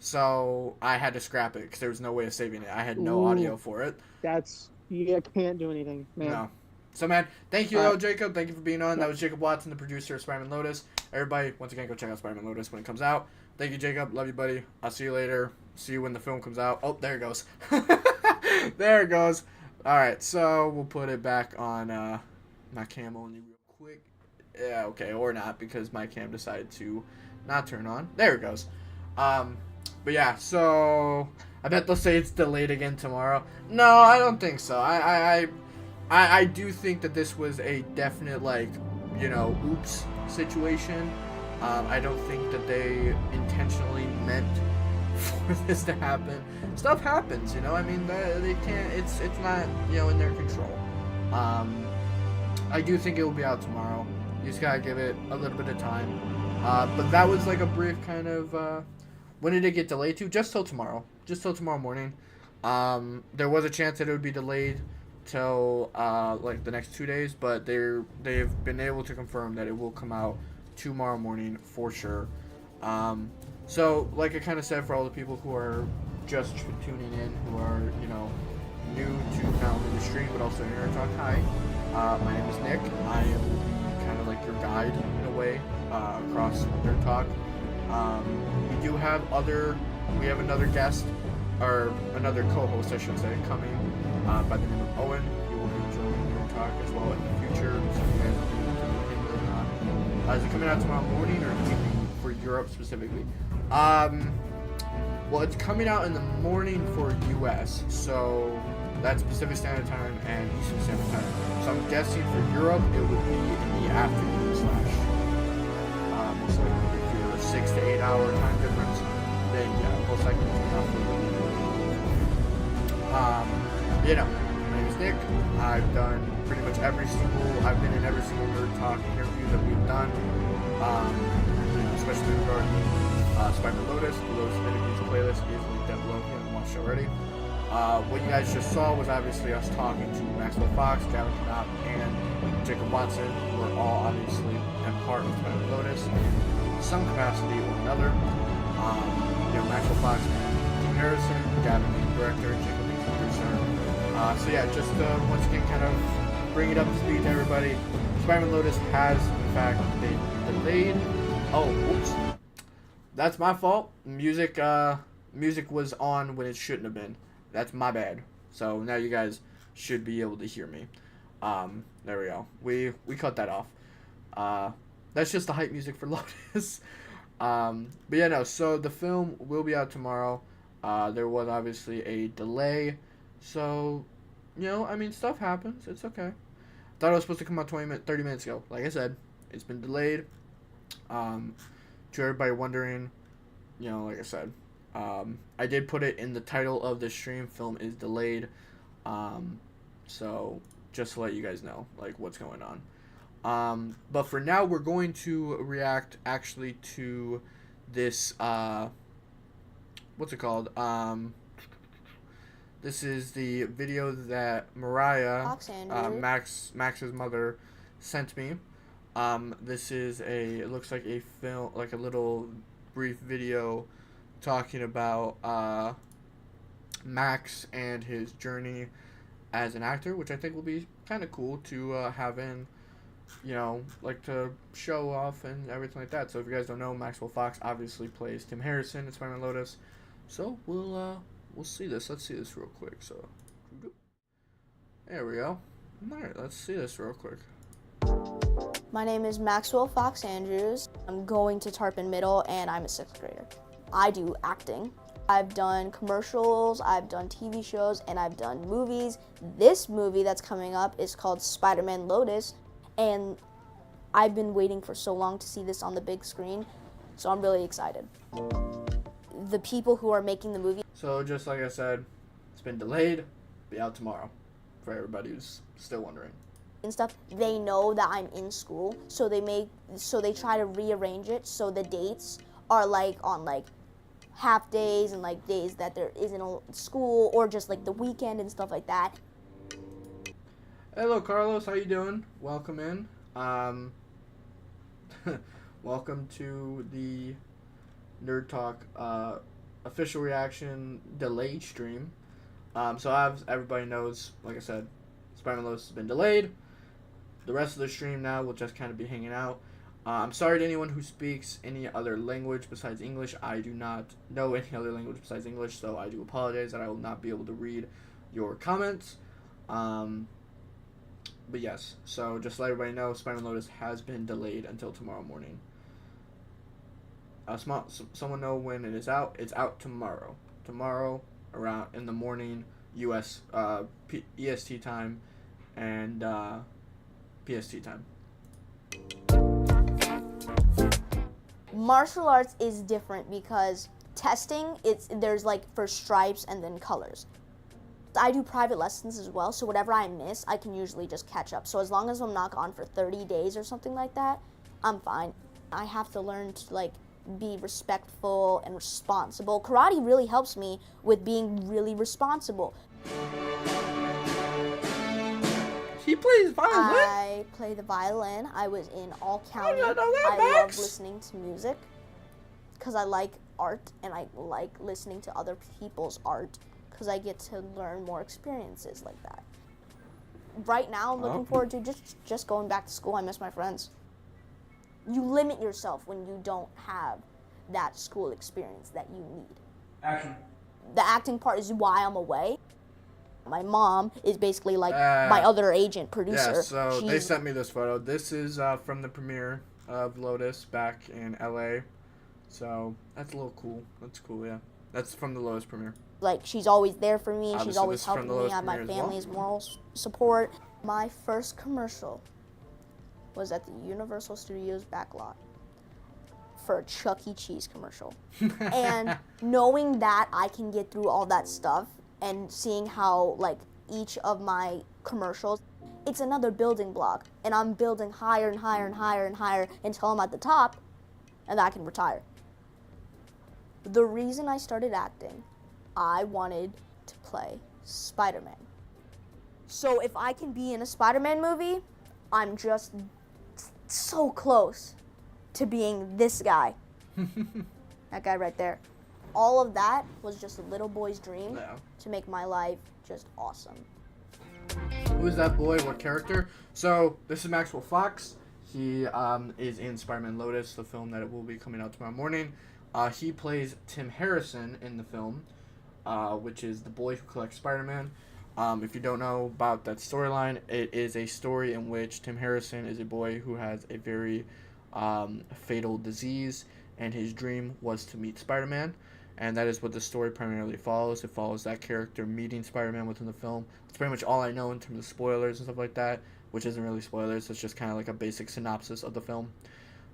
So I had to scrap it because there was no way of saving it. I had no audio for it. You can't do anything, man. No. So, man, thank you, though, Jacob. Thank you for being on. That was Jacob Watson, the producer of Spider-Man Lotus. Everybody, once again, go check out Spider-Man Lotus when it comes out. Thank you, Jacob. Love you, buddy. I'll see you later. See you when the film comes out. Oh, there it goes. There it goes. All right, so we'll put it back on my cam only real quick. Yeah, okay, or not, because my cam decided to not turn on. There it goes. But yeah, so I bet they'll say it's delayed again tomorrow. No, I don't think so. I do think that this was a definite, like, oops situation. I don't think that they intentionally meant for this to happen. Stuff happens, I mean, they can't. It's not in their control. I do think it will be out tomorrow. You just gotta give it a little bit of time. But that was like a brief kind of. When did it get delayed to? Just till tomorrow. Just till tomorrow morning. There was a chance that it would be delayed till like the next 2 days, but they've been able to confirm that it will come out tomorrow morning for sure. So like I kind of said, for all the people who are just tuning in, who are new to not only the stream but also NerdTalk, hi. My name is Nick. I am kind of like your guide in a way across NerdTalk. We do have another guest, or another co-host I should say, coming by the name of Owen. He will be joining NerdTalk as well in the future, so you guys will be able to meet him later on. Is it coming out tomorrow morning or evening for Europe specifically? Well, it's coming out in the morning for US, so that's Pacific Standard Time and Eastern Standard Time. So I'm guessing for Europe it would be in the afternoon slash. Most likely if you're a 6 to 8 hour time difference, then yeah, most likely it's coming out for my name is Nick. I've done pretty much I've been in every single NerdTalk interview that we've done. Especially regarding Spider-Man Lotus. The Lotus interviews playlist is linked down below if you haven't watched already. What you guys just saw was obviously us talking to Maxwell Fox, Gavin, and Jacob Watson, who are all obviously and part of Spider-Man Lotus in some capacity or another. Maxwell Fox and Tim Harrison, Gavin being the director, Jacob being the producer. So yeah, just once again kind of bring it up to speed to everybody. Spider-Man Lotus has in fact been delayed. Oh, whoops. That's my fault. Music was on when it shouldn't have been. That's my bad. So now you guys should be able to hear me. There we go. We cut that off. That's just the hype music for Lotus. But yeah, no. So the film will be out tomorrow. There was obviously a delay. So, I mean, stuff happens. It's okay. Thought it was supposed to come out 30 minutes ago. Like I said, it's been delayed. To everybody wondering, like I said, I did put it in the title of the stream. Film is delayed. So just to let you guys know, like, what's going on. But for now, we're going to react actually to this. What's it called? This is the video that Mariah, Max's mother, sent me. This is it looks like a film, like a little brief video talking about Max and his journey as an actor, which I think will be kind of cool to have in, like to show off and everything like that. So if you guys don't know, Maxwell Fox obviously plays Tim Harrison in Spider-Man Lotus. So we'll see this. Let's see this real quick. So there we go. All right, let's see this real quick. My name is Maxwell Fox Andrews. I'm going to Tarpon Middle and I'm a 6th grader. I do acting. I've done commercials, I've done TV shows, and I've done movies. This movie that's coming up is called Spider-Man Lotus, and I've been waiting for so long to see this on the big screen, so I'm really excited. The people who are making the movie. So just like I said, it's been delayed, be out tomorrow, for everybody who's still wondering. And stuff, they know that I'm in school, so they try to rearrange it so the dates are like on like half days and like days that there isn't a school, or just like the weekend and stuff like that. Hello Carlos, how you doing? Welcome in. Welcome to the NerdTalk official reaction delayed stream. So as everybody knows, like I said, Spider-Man Lotus has been delayed. The rest of the stream now will just kind of be hanging out. I'm sorry to anyone who speaks any other language besides English. I do not know any other language besides English, so I do apologize that I will not be able to read your comments. But yes, so just to let everybody know, Spider-Man Lotus has been delayed until tomorrow morning. Someone know when it is out. It's out tomorrow. Tomorrow, around in the morning, U.S. EST time, and PST time. Martial arts is different because testing, there's like for stripes and then colors. I do private lessons as well, so whatever I miss, I can usually just catch up. So as long as I'm not gone for 30 days or something like that, I'm fine. I have to learn to like be respectful and responsible. Karate really helps me with being really responsible. He plays violin? I play the violin. I was in all county. I love listening to music because I like art and I like listening to other people's art because I get to learn more experiences like that. Right now, I'm looking forward to just going back to school. I miss my friends. You limit yourself when you don't have that school experience that you need. Action. The acting part is why I'm away. My mom is basically like my other agent, producer. Yeah, so they sent me this photo. This is from the premiere of Lotus back in LA. So that's a little cool. That's cool, yeah. That's from the Lotus premiere. Like, she's always there for me. Obviously, she's always this is from helping the me. Lotus I have my premiere as well. family's moral support. My first commercial was at the Universal Studios backlot for a Chuck E. Cheese commercial. And knowing that I can get through all that stuff and seeing how, like, each of my commercials, it's another building block. And I'm building higher and higher and higher and higher until I'm at the top and I can retire. The reason I started acting, I wanted to play Spider-Man. So if I can be in a Spider-Man movie, I'm just so close to being this guy. That guy right there. All of that was just a little boy's dream to make my life just awesome. Who is that boy? What character? So this is Maxwell Fox. He is in Spider-Man Lotus, the film that will be coming out tomorrow morning. He plays Tim Harrison in the film, which is the boy who collects Spider-Man. If you don't know about that storyline, it is a story in which Tim Harrison is a boy who has a very fatal disease, and his dream was to meet Spider-Man. And that is what the story primarily follows. It follows that character meeting Spider-Man within the film. That's pretty much all I know in terms of spoilers and stuff like that, which isn't really spoilers. It's just kind of like a basic synopsis of the film.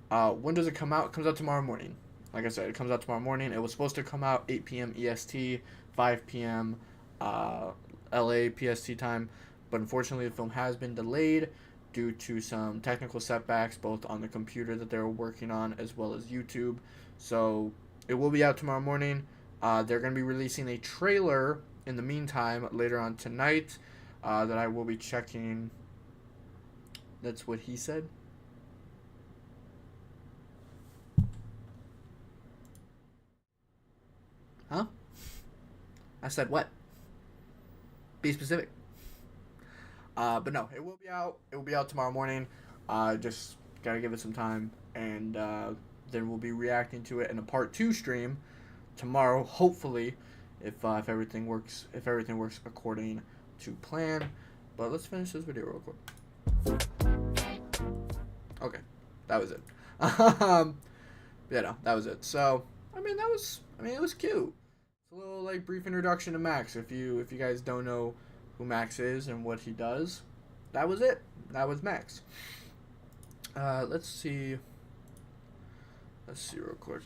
When does it come out? It comes out tomorrow morning. Like I said, it comes out tomorrow morning. It was supposed to come out 8 p.m. EST, 5 p.m. LA PST time, but unfortunately the film has been delayed due to some technical setbacks both on the computer that they were working on as well as YouTube. So it will be out tomorrow morning. They're going to be releasing a trailer in the meantime later on tonight that I will be checking. That's what he said. Huh? I said what? Be specific. But no, it will be out. It will be out tomorrow morning. Just gotta give it some time, and then we'll be reacting to it in a part 2 stream tomorrow. Hopefully, if everything works, according to plan. But let's finish this video real quick. Okay, that was it. Yeah, no, that was it. So, it was cute. It's a little like brief introduction to Max. If you guys don't know who Max is and what he does, that was it. That was Max. Let's see real quick.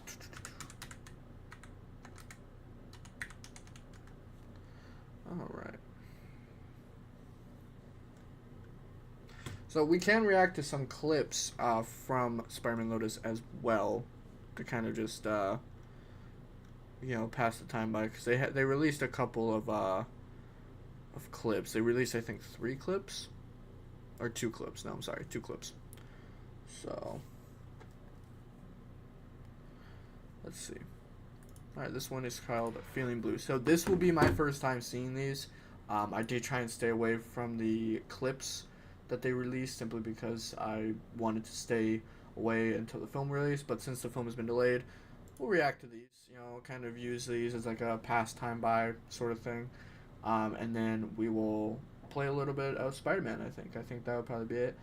All right. So we can react to some clips from Spider-Man Lotus as well to kind of just pass the time by, because they released a couple of clips. They released, I think, 3 clips or 2 clips. No, I'm sorry, 2 clips. So let's see. All right, this one is called Feeling Blue. So this will be my first time seeing these. I did try and stay away from the clips that they released simply because I wanted to stay away until the film release. But since the film has been delayed, we'll react to these. Kind of use these as like a pastime by sort of thing. And then we will play a little bit of Spider-Man. I think that would probably be it.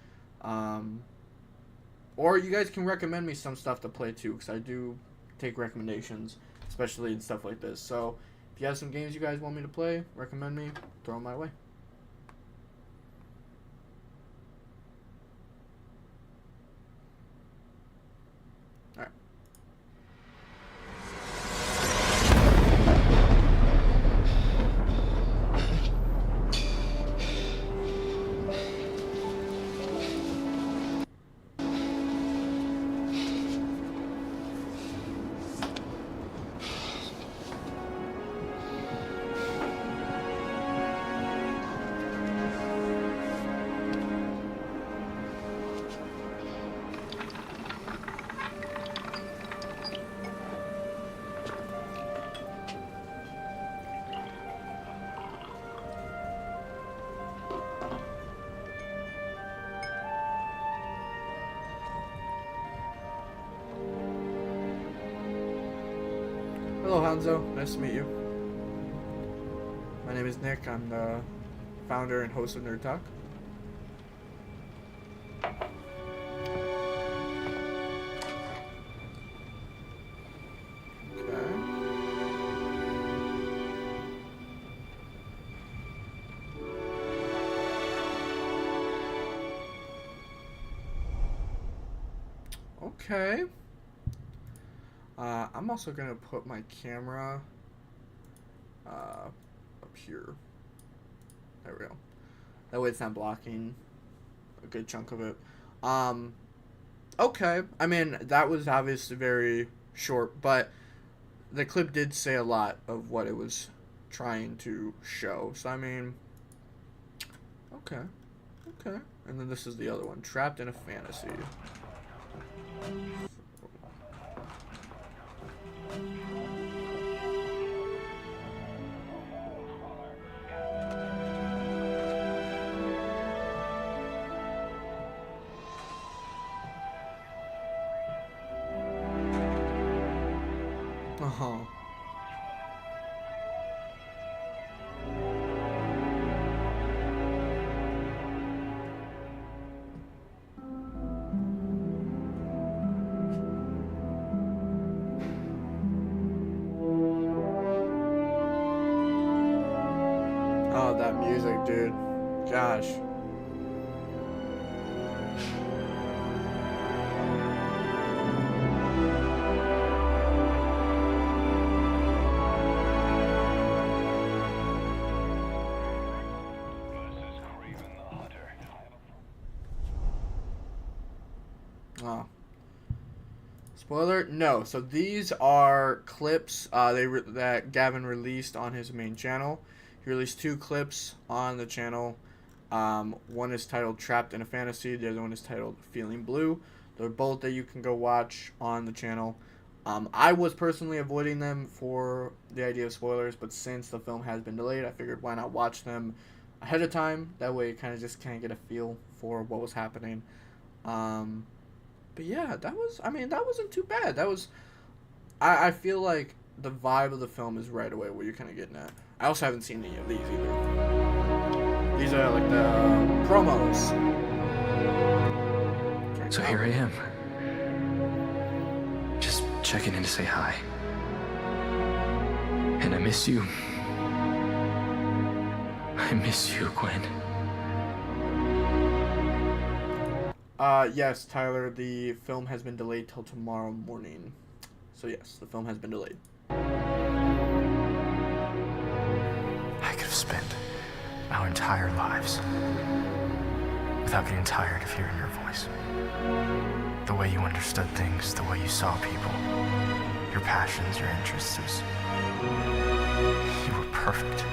Or you guys can recommend me some stuff to play too, because I do take recommendations, especially in stuff like this. So if you have some games you guys want me to play, recommend me, throw them my way. Alright. Hello, Hanzo. Nice to meet you. My name is Nick. I'm the founder and host of NerdTalk. Okay. I'm also gonna put my camera up here. There we go. That way it's not blocking a good chunk of it. Okay. I mean, that was obviously very short, but the clip did say a lot of what it was trying to show. So, I mean, okay. Okay. And then this is the other one, Trapped in a Fantasy. Uh-huh. Oh, that music, dude. Gosh. Oh. Spoiler? No. So these are clips that Gavin released on his main channel. He released 2 clips on the channel. One is titled Trapped in a Fantasy. The other one is titled Feeling Blue. They're both that you can go watch on the channel. I was personally avoiding them for the idea of spoilers, but since the film has been delayed, I figured why not watch them ahead of time. That way you kind of just get a feel for what was happening. But yeah, that wasn't too bad. That was, I feel like the vibe of the film is right away what you're kind of getting at. I also haven't seen any of these either. These are like the promos. So here I am. Just checking in to say hi. And I miss you. I miss you, Gwen. Yes, Tyler, the film has been delayed till tomorrow morning. So yes, the film has been delayed. I could have spent our entire lives without getting tired of hearing your voice. The way you understood things, the way you saw people, your passions, your interests. You were perfect.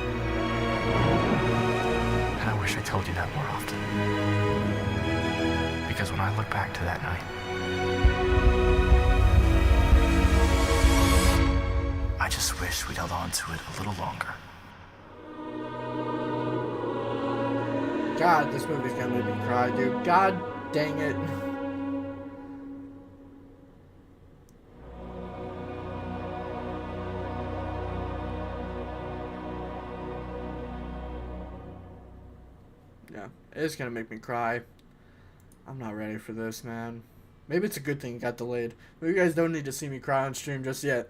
And I wish I told you that more often. Because when I look back to that night, I just wish we'd held on to it a little longer. God, this movie's gonna make me cry, dude. God dang it. Yeah, it's gonna make me cry. I'm not ready for this, man. Maybe it's a good thing it got delayed. Maybe you guys don't need to see me cry on stream just yet.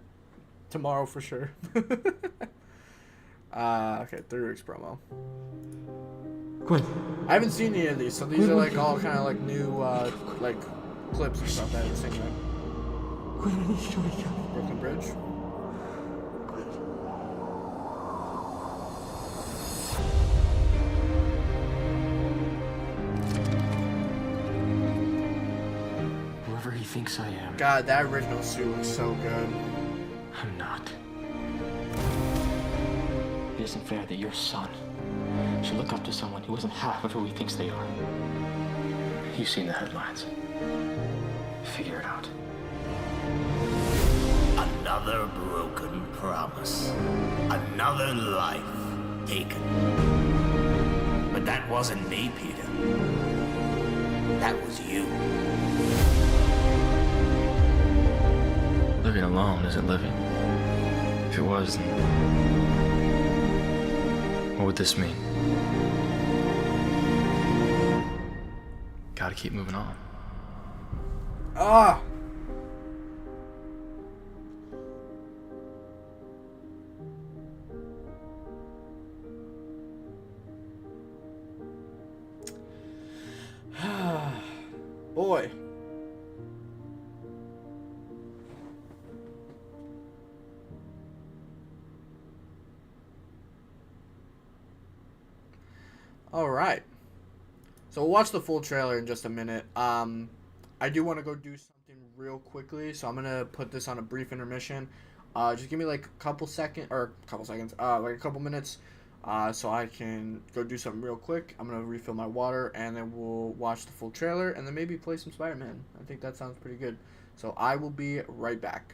Tomorrow for sure. Okay, 3 weeks promo. Gwen. I haven't seen any of these, so these are like all kind of like new like clips and stuff I haven't seen yet. Brooklyn Bridge. Whoever he thinks I am, God, that original suit looks so good. I'm not. It isn't fair that your son should look up to someone who isn't half of who he thinks they are. You've seen the headlines. Figure it out. Another broken promise. Another life taken. But that wasn't me, Peter. That was you. Living alone isn't living. If it was, then what would this mean? Gotta keep moving on. Ah! Boy. All right. So we'll watch the full trailer in just a minute. I do want to go do something real quickly, so I'm gonna put this on a brief intermission. Just give me like a couple seconds, like a couple minutes, so I can go do something real quick. I'm gonna refill my water, and then we'll watch the full trailer, and then maybe play some Spider-Man. I think that sounds pretty good. So I will be right back.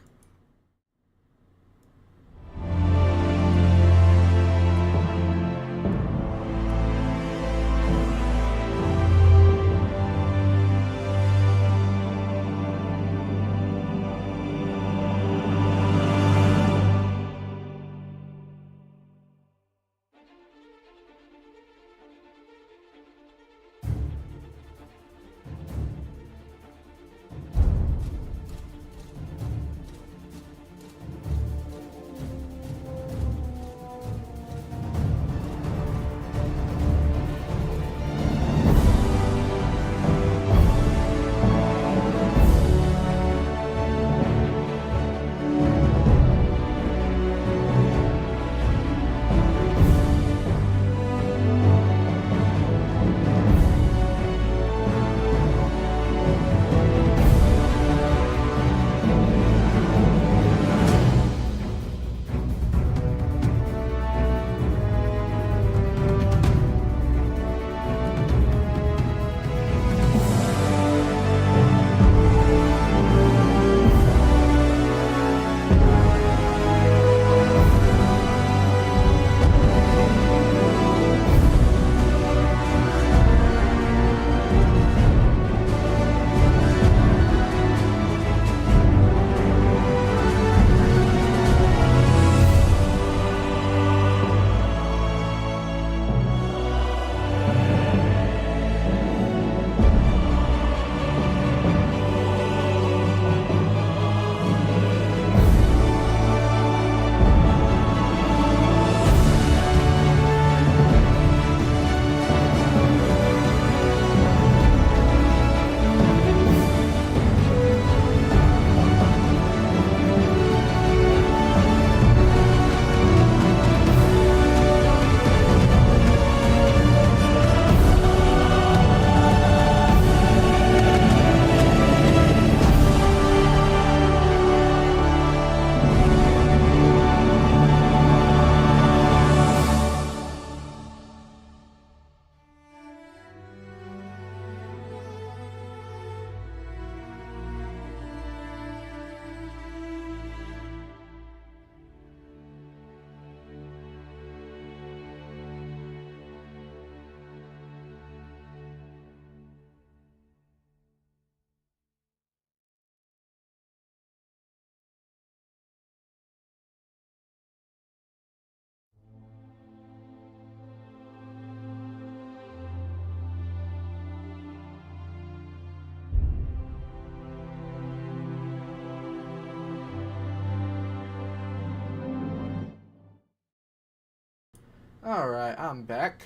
Alright, I'm back.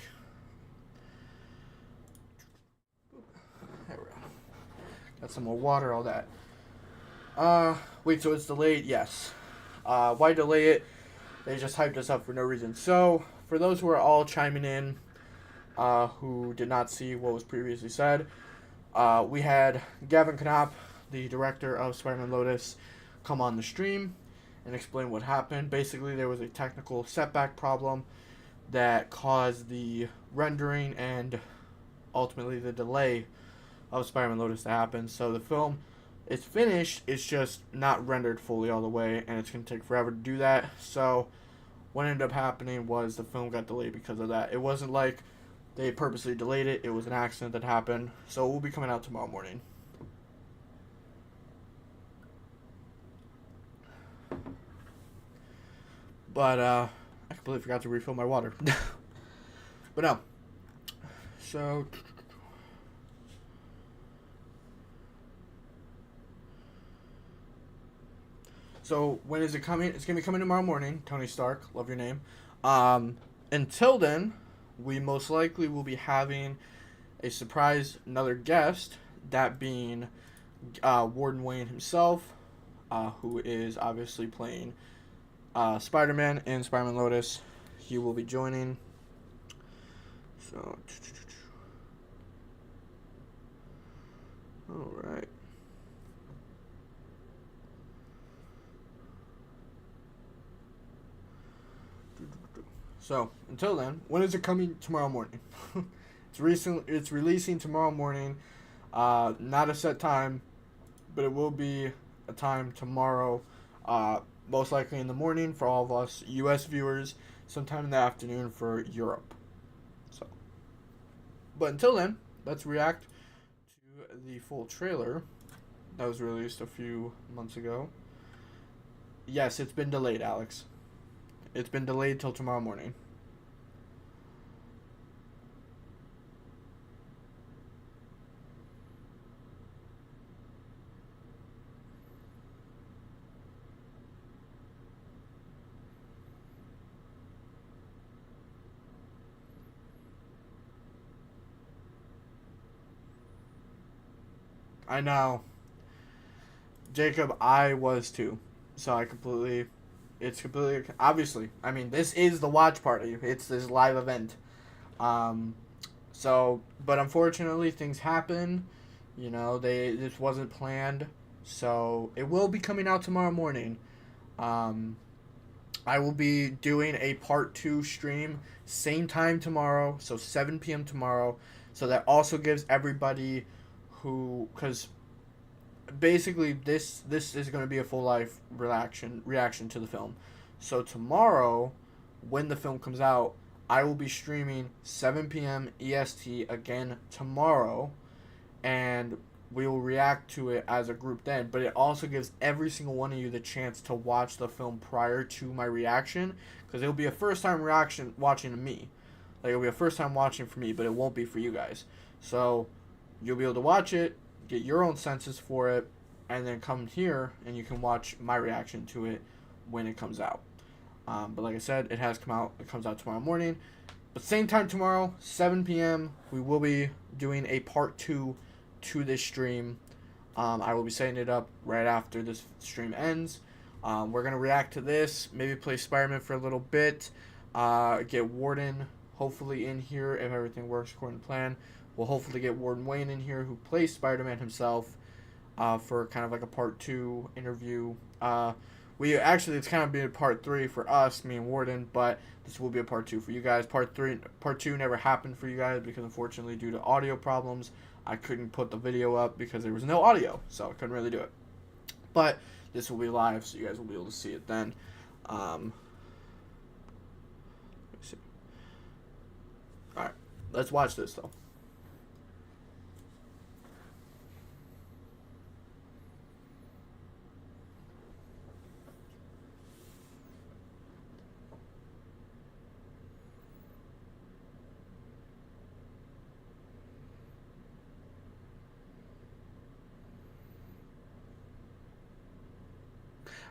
There we go. Got some more water, all that. Wait, so it's delayed? Yes. Why delay it? They just hyped us up for no reason. So, for those who are all chiming in, who did not see what was previously said, we had Gavin, the director of Spider-Man Lotus, come on the stream and explain what happened. Basically, there was a technical setback problem that caused the rendering and ultimately the delay of Spider-Man Lotus to happen. So the film is finished, it's just not rendered fully all the way, and it's going to take forever to do that. So what ended up happening was the film got delayed because of that. It wasn't like they purposely delayed it, it was an accident that happened. So it will be coming out tomorrow morning. But I completely forgot to refill my water. But no. So when is it coming? It's going to be coming tomorrow morning. Tony Stark, love your name. Until then, we most likely will be having a surprise, another guest, that being Warden Wayne himself, who is obviously playing Spider-Man in Spider-Man Lotus. He will be joining. So, all right. So, until then, when is it coming? Tomorrow morning. It's releasing tomorrow morning. Not a set time, but it will be a time tomorrow. Most likely in the morning for all of us U.S. viewers, sometime in the afternoon for Europe. So, but until then, let's react to the full trailer that was released a few months ago. Yes, it's been delayed, Alex. It's been delayed till tomorrow morning. I know. Jacob, I was too. So it's completely, obviously, I mean, this is the watch party. It's this live event. So, but unfortunately, things happen. You know, this wasn't planned. So, it will be coming out tomorrow morning. I will be doing a part 2 stream, same time tomorrow, so 7 p.m. tomorrow. So, that also gives everybody because basically this is going to be a full life reaction to the film. So tomorrow, when the film comes out, I will be streaming 7 p.m. EST again tomorrow, and we will react to it as a group then. But it also gives every single one of you the chance to watch the film prior to my reaction, because it'll be a first time reaction watching to me. Like, it'll be a first time watching for me, but it won't be for you guys. So you'll be able to watch it, get your own senses for it, and then come here and you can watch my reaction to it when it comes out. But like I said, it has come out. It comes out tomorrow morning. But same time tomorrow, 7 p.m., we will be doing a part 2 to this stream. I will be setting it up right after this stream ends. We're going to react to this, maybe play Spider-Man for a little bit, get Warden hopefully in here if everything works according to plan. We'll hopefully get Warden Wayne in here, who plays Spider-Man himself, for kind of like a part 2 interview. It's kind of been a part 3 for us, me and Warden, but this will be a part 2 for you guys. Part 2 never happened for you guys because unfortunately due to audio problems, I couldn't put the video up because there was no audio, so I couldn't really do it. But this will be live, so you guys will be able to see it then. Let me see. All right, let's watch this though.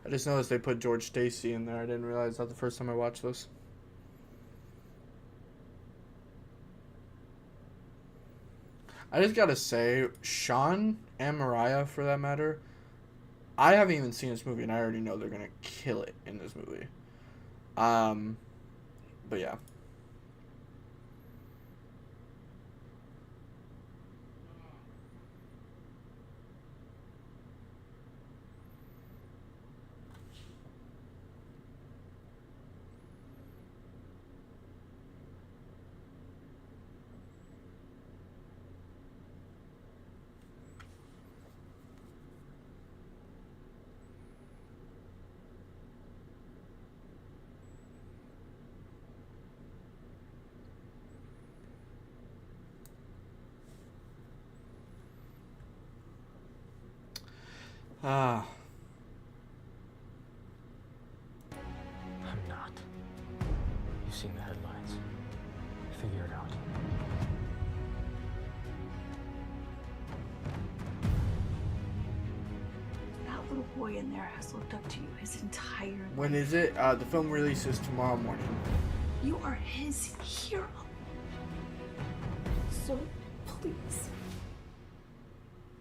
I just noticed they put George Stacy in there. I didn't realize that the first time I watched this. I just gotta say, Sean and Mariah, for that matter, I haven't even seen this movie, and I already know they're gonna kill it in this movie. But yeah. Ah. I'm not. You've seen the headlines. Figure it out. That little boy in there has looked up to you his entire life. When is it? The film releases tomorrow morning. You are his hero. So please,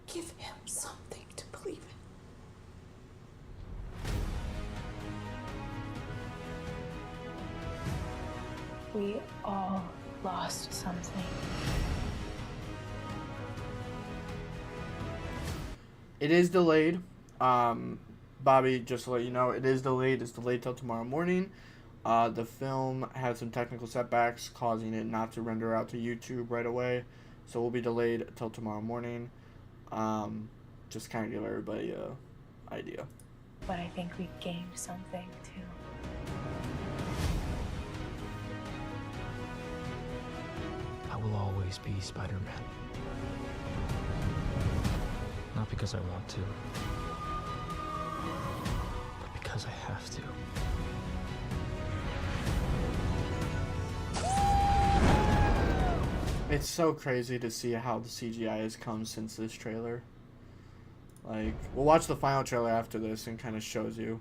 give him something to believe in. We all lost something. It is delayed. Bobby, just to let you know, it is delayed. It's delayed till tomorrow morning. The film had some technical setbacks, causing it not to render out to YouTube right away. So we'll be delayed till tomorrow morning. Just kind of give everybody a idea. But I think we gained something too. I will always be Spider-Man. Not because I want to, but because I have to. It's so crazy to see how the CGI has come since this trailer. Like, we'll watch the final trailer after this and kind of shows you.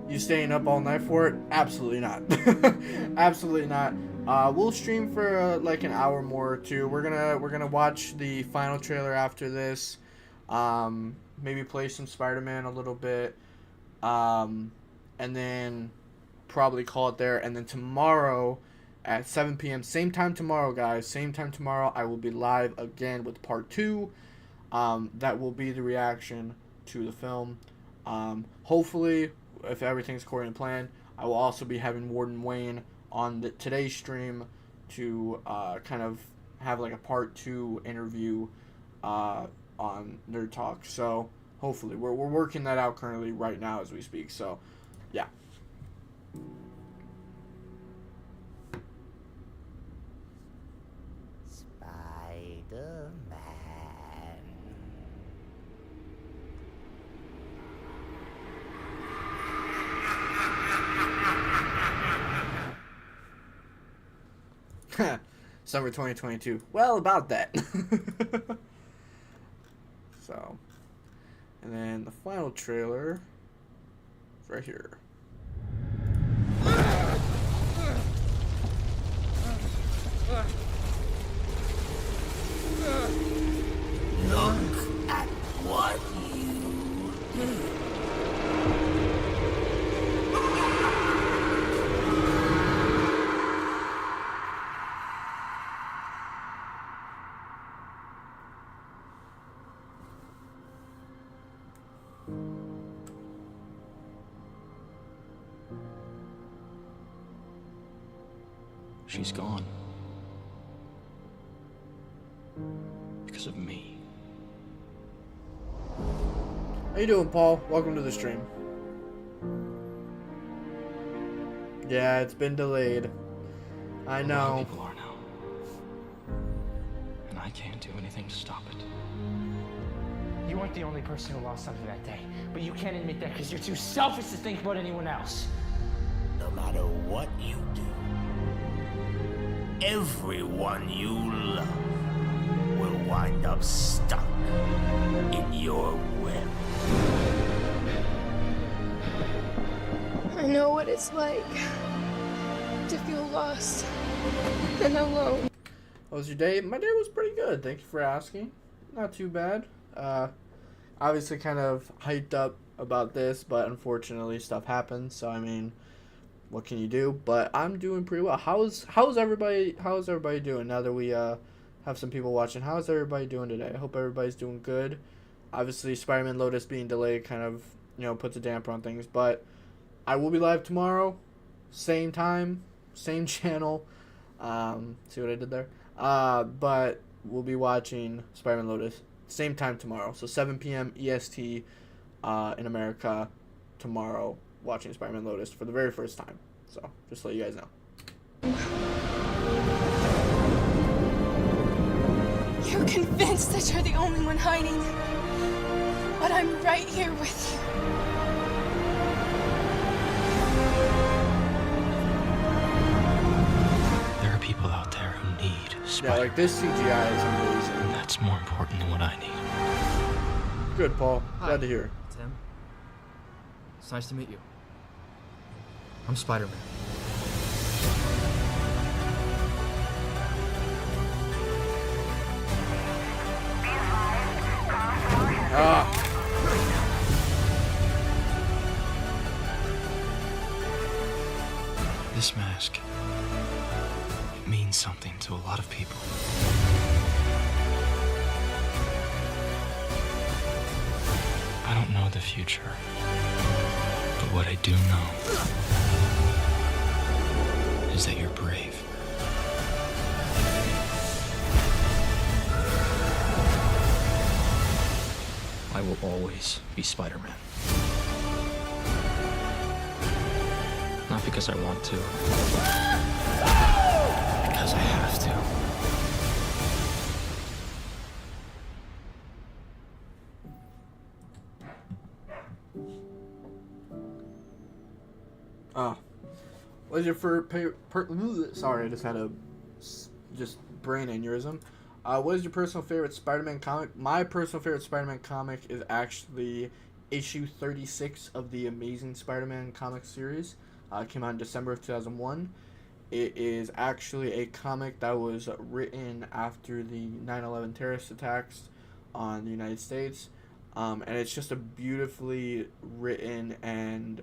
You staying up all night for it? Absolutely not. Absolutely not. We'll stream for like an hour more or two. We're gonna watch the final trailer after this. Maybe play some Spider-Man a little bit, and then probably call it there. And then tomorrow at 7 p.m. same time tomorrow, guys. Same time tomorrow. I will be live again with part 2. That will be the reaction to the film. Hopefully, if everything's according to plan, I will also be having Warden Wayne on today's stream to kind of have like a part 2 interview on NerdTalk. So hopefully, we're working that out currently right now as we speak. So yeah. Spider-Man. Summer 2022. Well, about that. So, and then the final trailer is right here. Look at what you... She's gone. Because of me. How you doing, Paul? Welcome to the stream. Yeah, it's been delayed. I know. A lot of people are now. And I can't do anything to stop it. You weren't the only person who lost something that day, but you can't admit that because you're too selfish to think about anyone else. No matter what you do, everyone you love will wind up stuck in your web. I know what it's like to feel lost and alone. How was your day? My day was pretty good. Thank you for asking. Not too bad. Obviously kind of hyped up about this, but unfortunately stuff happens. So I mean, what can you do? But I'm doing pretty well. How's everybody doing now that we have some people watching? How's everybody doing today? I hope everybody's doing good. Obviously Spider-Man Lotus being delayed kind of, puts a damper on things, but I will be live tomorrow, same time, same channel. See what I did there? But we'll be watching Spider-Man Lotus same time tomorrow. So 7 p.m. EST in America tomorrow, watching Spider-Man Lotus for the very first time. So just to let you guys know. You're convinced that you're the only one hiding, but I'm right here with you. There are people out there who need Spider-Man. Yeah, like this CGI is amazing. And that's more important than what I need. Good, Paul. Hi. Glad to hear. Tim. It's nice to meet you. I'm Spider-Man. This mask, it means something to a lot of people. I don't know the future, but what I do know is that you're brave. I will always be Spider-Man. Not because I want to, because I have to. What is your sorry, I just had a brain aneurysm. What is your personal favorite Spider-Man comic? My personal favorite Spider-Man comic is actually issue 36 of the Amazing Spider-Man comic series. It came out in December of 2001. It is actually a comic that was written after the 9/11 terrorist attacks on the United States. And it's just a beautifully written and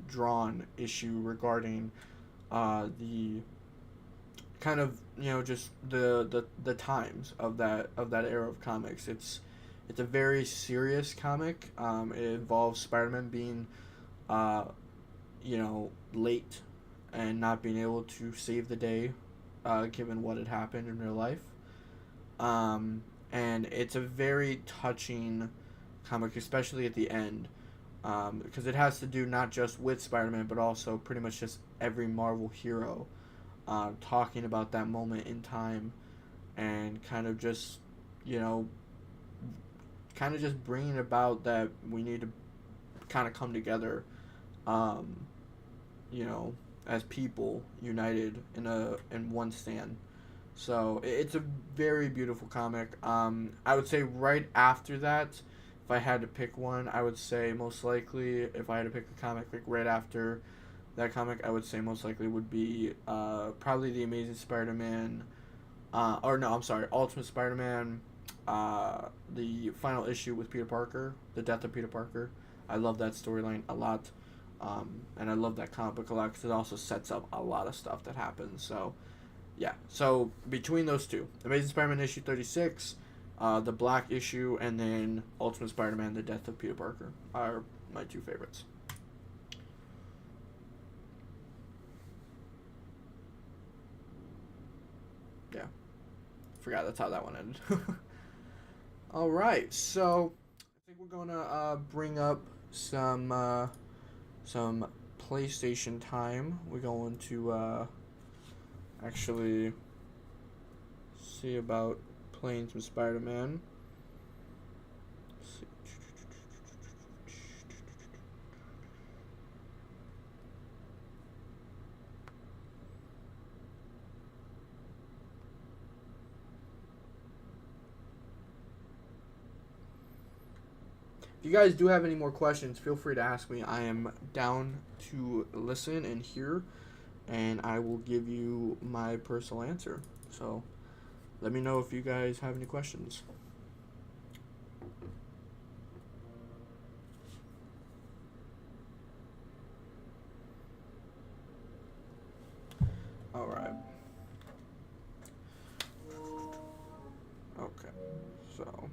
drawn issue regarding the kind of just the times of that era of comics. It's a very serious comic. It involves Spider-Man being late and not being able to save the day given what had happened in real life. And it's a very touching comic, especially at the end. Because it has to do not just with Spider-Man, but also pretty much just every Marvel hero talking about that moment in time and kind of just bringing about that we need to kind of come together, as people united in one stand. So it's a very beautiful comic. I would say right after that, if I had to pick one, I would say most likely, if I had to pick a comic like right after that comic, I would say most likely would be probably the Amazing Spider-Man, Ultimate Spider-Man, the final issue with Peter Parker, the death of Peter Parker. I love that storyline a lot, and I love that comic book a lot because it also sets up a lot of stuff that happens. So, yeah. So between those two, Amazing Spider-Man issue 36. The Black issue, and then Ultimate Spider-Man, The Death of Peter Parker are my two favorites. Yeah. Forgot that's how that one ended. Alright, so I think we're going to bring up some PlayStation time. We're going to actually see about playing some Spider-Man. Let's see. If you guys do have any more questions, feel free to ask me. I am down to listen and hear and I will give you my personal answer. So let me know if you guys have any questions. All right. Okay. So.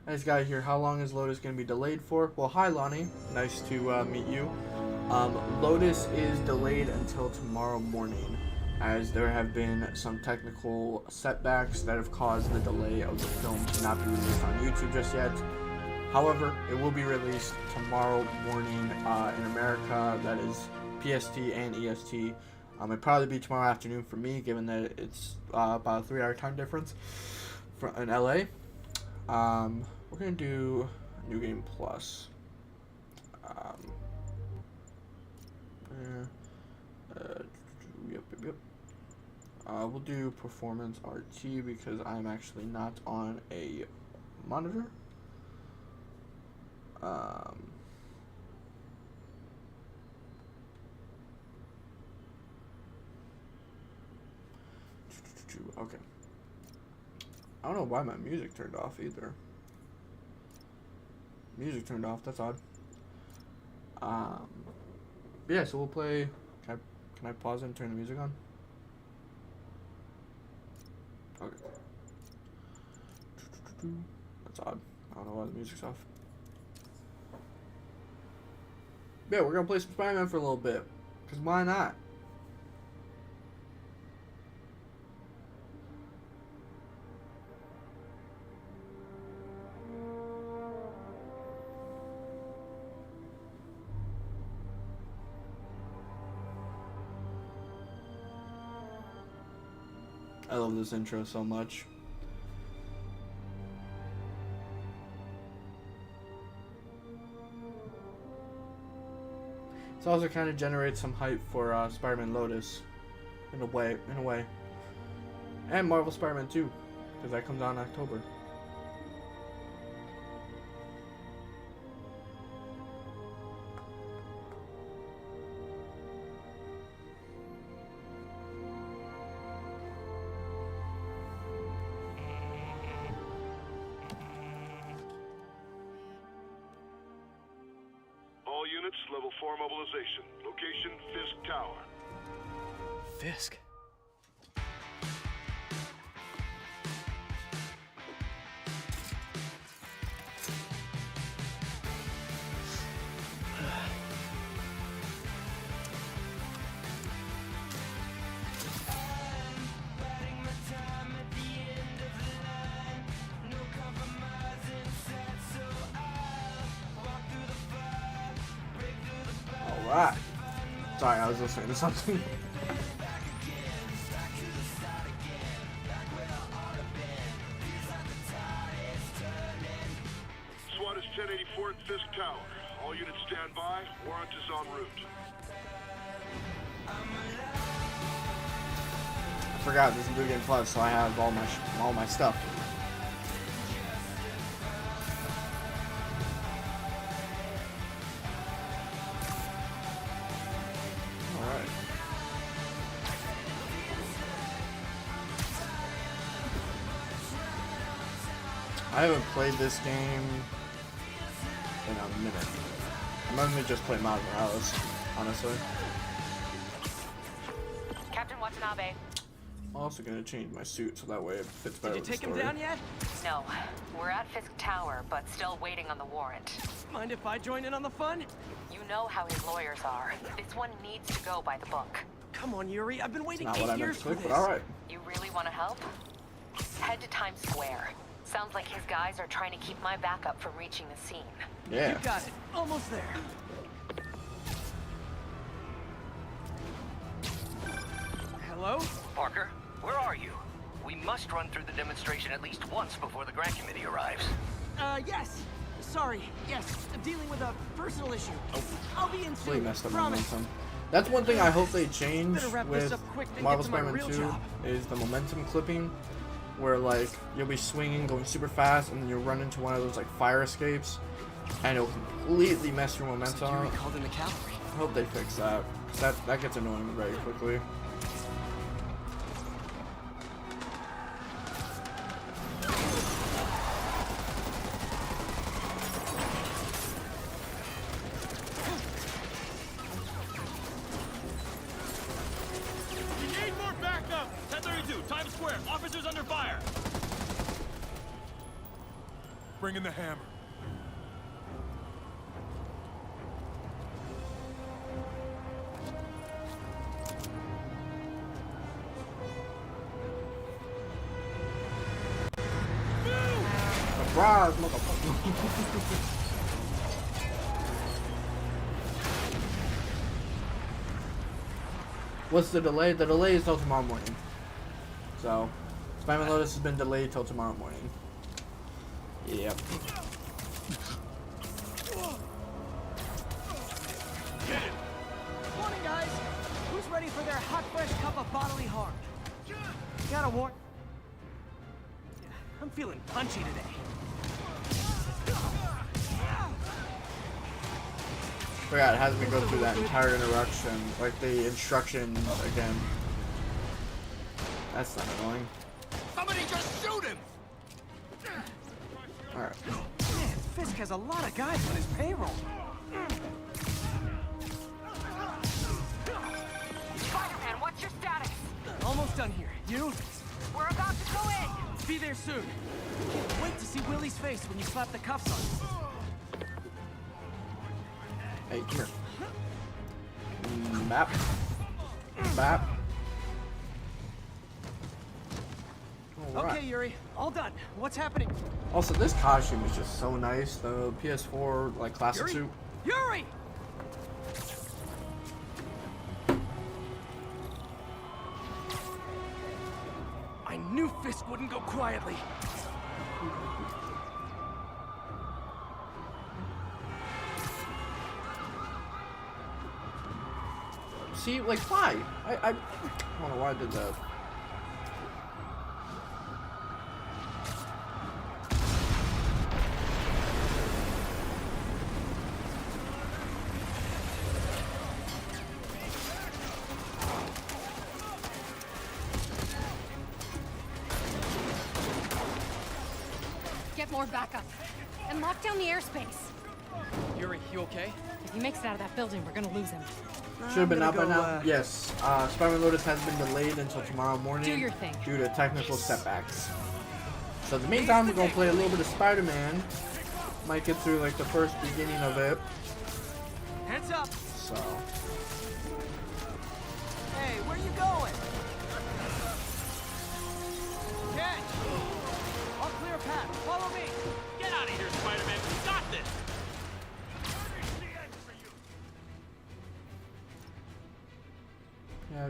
Nice guy here. How long is Lotus going to be delayed for? Well, hi, Lonnie. Nice to meet you. Lotus is delayed until tomorrow morning, as there have been some technical setbacks that have caused the delay of the film to not be released on YouTube just yet. However, it will be released tomorrow morning in America. That is PST and EST. It'll probably be tomorrow afternoon for me, given that it's about a 3-hour time difference in LA. We're gonna do New Game Plus. Yep. We'll do Performance RT because I'm actually not on a monitor. Okay. I don't know why my music turned off either. Music turned off, that's odd. Yeah, so we'll play. Can I pause it and turn the music on? Okay. That's odd. I don't know why the music's off. Yeah, we're gonna play some Spider-Man for a little bit. Cause why not? I love this intro so much. It also kind of generates some hype for Spider-Man Lotus, in a way, and Marvel Spider-Man 2, because that comes out in October. Level 4 mobilization. Location, Fisk Tower. Fisk? Alright. Sorry, I was listening to something. SWAT is 1084 at Fisk Tower. All units stand by. Warrant is en route. I forgot this is New Game Plus, so I have all my stuff. I haven't played this game in a minute. I'm gonna just play Miles Morales, honestly. Captain Watanabe. I'm also gonna change my suit so that way it fits better with the story. Did you take him down yet? No. We're at Fisk Tower, but still waiting on the warrant. Mind if I join in on the fun? You know how his lawyers are. This one needs to go by the book. Come on, Yuri. I've been waiting Not what 8 I meant years to for click, this. but alright. You really want to help? Head to Times Square. Sounds like his guys are trying to keep my backup from reaching the scene. Yeah. You got it. Almost there. Hello? Parker, where are you? We must run through the demonstration at least once before the grant committee arrives. Yes. Sorry. Yes. I'm dealing with a personal issue. I'll be in Completely soon. messed up Promise. momentum. That's one thing I hope they change Better wrap this with up quick, then Marvel get to my Spider-Man real 2 job. is the momentum clipping. where like you'll be swinging, going super fast, and you'll run into one of those like fire escapes, and it'll completely mess your momentum up. Called in the cavalry. I hope they fix that. That gets annoying very quickly. Bring in the hammer. Surprise, motherfucker. What's the delay? The delay is till tomorrow morning. So, Spider-Man Lotus has been delayed till tomorrow morning. Yep. Morning, guys. Who's ready for their hot, fresh cup of bodily harm? Gotta warn. I'm feeling punchy today. Forgot it has me go through that entire introduction, like the instructions again. That's not annoying. Somebody just shoot him! Alright. Man, Fisk has a lot of guys on his payroll. Spider-Man, what's your status? Almost done here. You? We're about to go in. Be there soon. Can't wait to see Willie's face when you slap the cuffs on him. Hey, come here. Map. Map. Alright. Okay, Yuri. All done. What's happening? Also, this costume is just so nice. The PS4 like classic Yuri? suit. Yuri! I knew Fisk wouldn't go quietly. See, like, why? I don't know why I did that. Get more backup. And lock down the airspace. Yuri, you okay? If he makes it out of that building, we're gonna lose him. Should have been out by now. Yes. Spider-Man Lotus has been delayed until tomorrow morning Do your thing. due to technical setbacks. So in the meantime, we're gonna play a little bit of Spider-Man. Might get through like the first beginning of it. Heads up. So. Hey, where you going? Catch! I'll clear a path. Follow me. Get out of here, Spider-Man. We got this.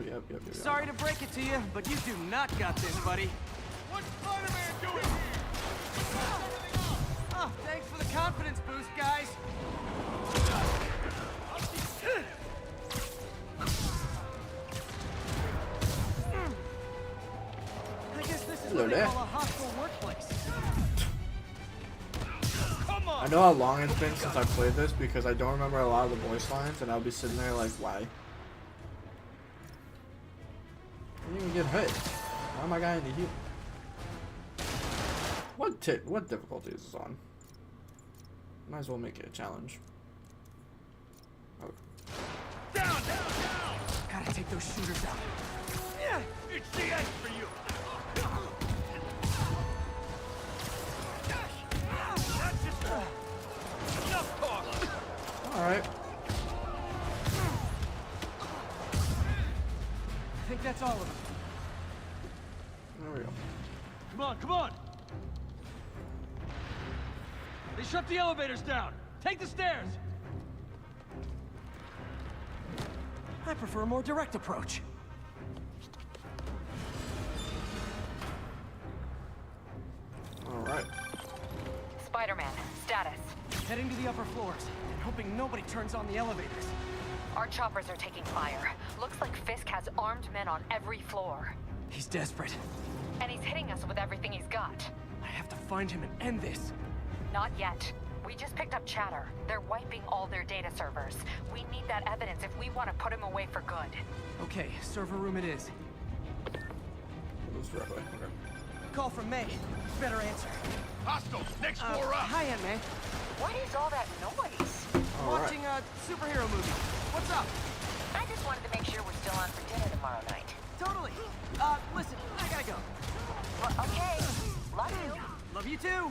Yep. Sorry to break it to you, but you do not got this, buddy. What's Spider-Man doing here? Oh, thanks for the confidence boost, guys. I guess this is Hello what they there. call a hostile workplace. I know how long it's been since I played this because I don't remember a lot of the voice lines, and I'll be sitting there like, why? I didn't even get hit. Why am I guy in the heat? What difficulty is this on? Might as well make it a challenge. Okay. Down! Gotta take those shooters out. Yeah, it's the end for you. Alright. I think that's all of them. There we go. Come on. They shut the elevators down. Take the stairs. I prefer a more direct approach. Alright. Spider-Man, status. Heading to the upper floors and hoping nobody turns on the elevators. Our choppers are taking fire. Looks like Fisk has armed men on every floor. He's desperate. And he's hitting us with everything he's got. I have to find him and end this. Not yet. We just picked up chatter. They're wiping all their data servers. We need that evidence if we want to put him away for good. Okay, server room it is. Call from May. Better answer. Hostiles, next floor up. Hi, Aunt May. What is all that noise? Watching a superhero movie. What's up? I just wanted to make sure we're still on for dinner tomorrow night. Totally. Listen, I gotta go. Well, okay. Love you. Love you too.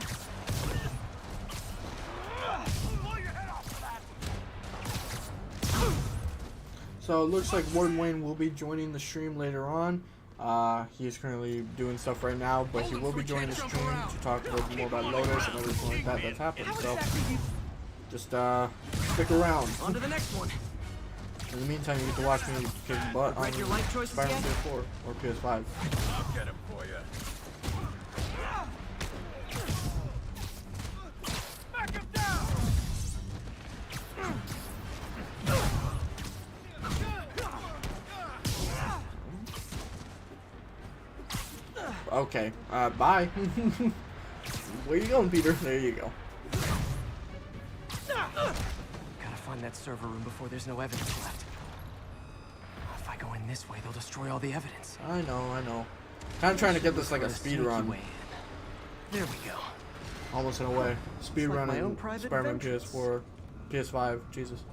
So it looks like Warden Wayne will be joining the stream later on. He is currently doing stuff right now, but he will be joining the stream to talk a little bit more about Lotus and everything like that that's happened. So just stick around. On to the next one. In the meantime, you get to watch me kick butt on Spider-Man PS4 or PS5. I'll get him for you. Back him down. Okay, bye. Where you going, Peter? There you go. Gotta find that server room before there's no evidence left. If I go in this way, they'll destroy all the evidence. I know. Kind of trying to get this like a speed run. There we go. Almost in a way. Speed like my running own private Spider-Man adventures. PS4, PS5. Jesus.